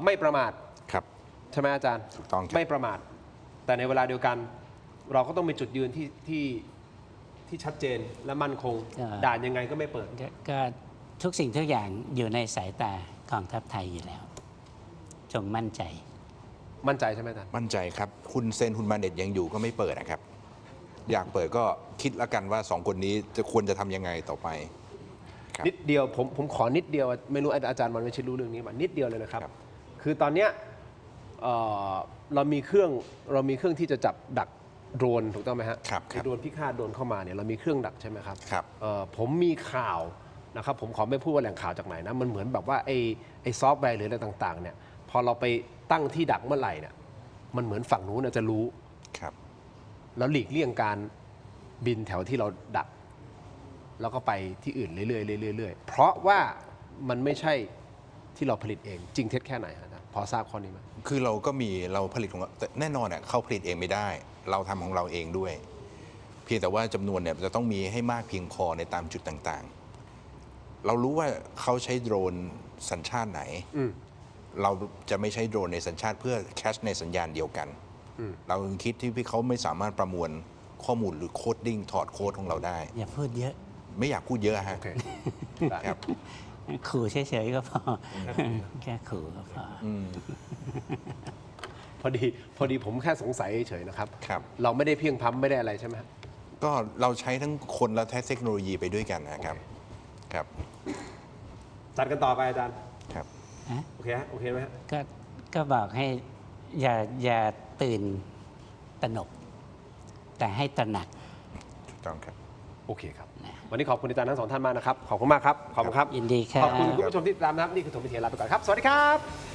ไม่ประมาท ครับ ใช่ไหมอาจารย์ ถูกต้องครับ ไม่ประมาท แต่ในเวลาเดียวกัน เราก็ต้องมีจุดยืนที่ชัดเจนและมั่นคง ด่านยังไงก็ไม่เปิด ก็ทุกสิ่งทุกอย่างอยู่ในสายตากองทัพไทยอยู่แล้ว จงมั่นใจ มั่นใจใช่ไหมอาจารย์ มั่นใจครับคุณเซนคุณมาเน็ตยังอยู่ก็ไม่เปิดนะครับ อยากเปิดก็คิดแล้วกันว่า2 คนนี้จะควรจะทำยังไงต่อไปครับ นิดเดียวผมขอนิดเดียวไม่รู้อาจารย์มันไม่ใช่รู้เรื่องนี้ป่ะนิดเดียวเลยนะครับ ครับ คือตอนเนี้ยเรามีเครื่องที่จะจับดักโดรนถูกต้องไหมฮะ ครับ ไอ้โดรนพิฆาตโดรนเข้ามาเนี่ยเรามีเครื่องดักใช่ไหมครับ ครับ ผมมีข่าวนะครับผมขอไม่พูดว่าแหล่งข่าวจากไหนนะมันเหมือนแบบว่าไอ้ซอฟต์แวร์หรืออะไรต่างๆเนี่ยพอเราไปตั้งที่ดักเมื่อไหร่เนี่ยมันเหมือนฝั่งนู้นนะจะรู้ ครับ แล้วหลีกเลี่ยงการบินแถวที่เราดัก แล้วก็ไปที่อื่นเรื่อยๆเพราะว่ามันไม่ใช่ที่เราผลิตเองจริงเท็จแค่ไหนฮะอาจารย์พอทราบข้อนี้ไหม คือเราผลิตของเราแต่แน่นอนเขาผลิตเองไม่ได้ เราทำของเราเองด้วย เพียงแต่ว่าจำนวนเนี่ยจะต้องมีให้มากเพียงพอในตามจุดต่างๆ เรารู้ว่าเขาใช้โดรนสัญชาติไหน เราจะไม่ใช้โดรนในสัญชาติเพื่อแคชในสัญญาณเดียวกัน เราคิดที่เขาไม่สามารถประมวลข้อมูลหรือโคดดิ้งถอดโค้ดของเราได้ อย่าพูดเยอะ ไม่อยากพูดเยอะฮะ โอเค ครับ ขู่เฉยๆก็พอ แค่ขู่ก็พอ พอดีผมแค่สงสัยเฉยๆนะครับ ครับ เราไม่ได้เพียงพำไม่ได้อะไรใช่ไหมฮะ ก็เราใช้ทั้งคนและเทคโนโลยีไปด้วยกันนะครับ ครับ จัดกันต่อไปอาจารย์ ครับ โอเคฮะโอเคไหมฮะ ก็บอกให้อย่าตื่นตระหนก แต่ให้ตระหนัก ถูกต้องครับ โอเคครับ วันนี้ขอบคุณอาจารย์ทั้ง 2 ท่านมากนะครับขอบคุณมากครับขอบคุณครับ ยินดีครับ ขอบคุณคุณผู้ชมที่ติดตามนะครับนี่คือถมวิทยาลาไปก่อนครับสวัสดีครับ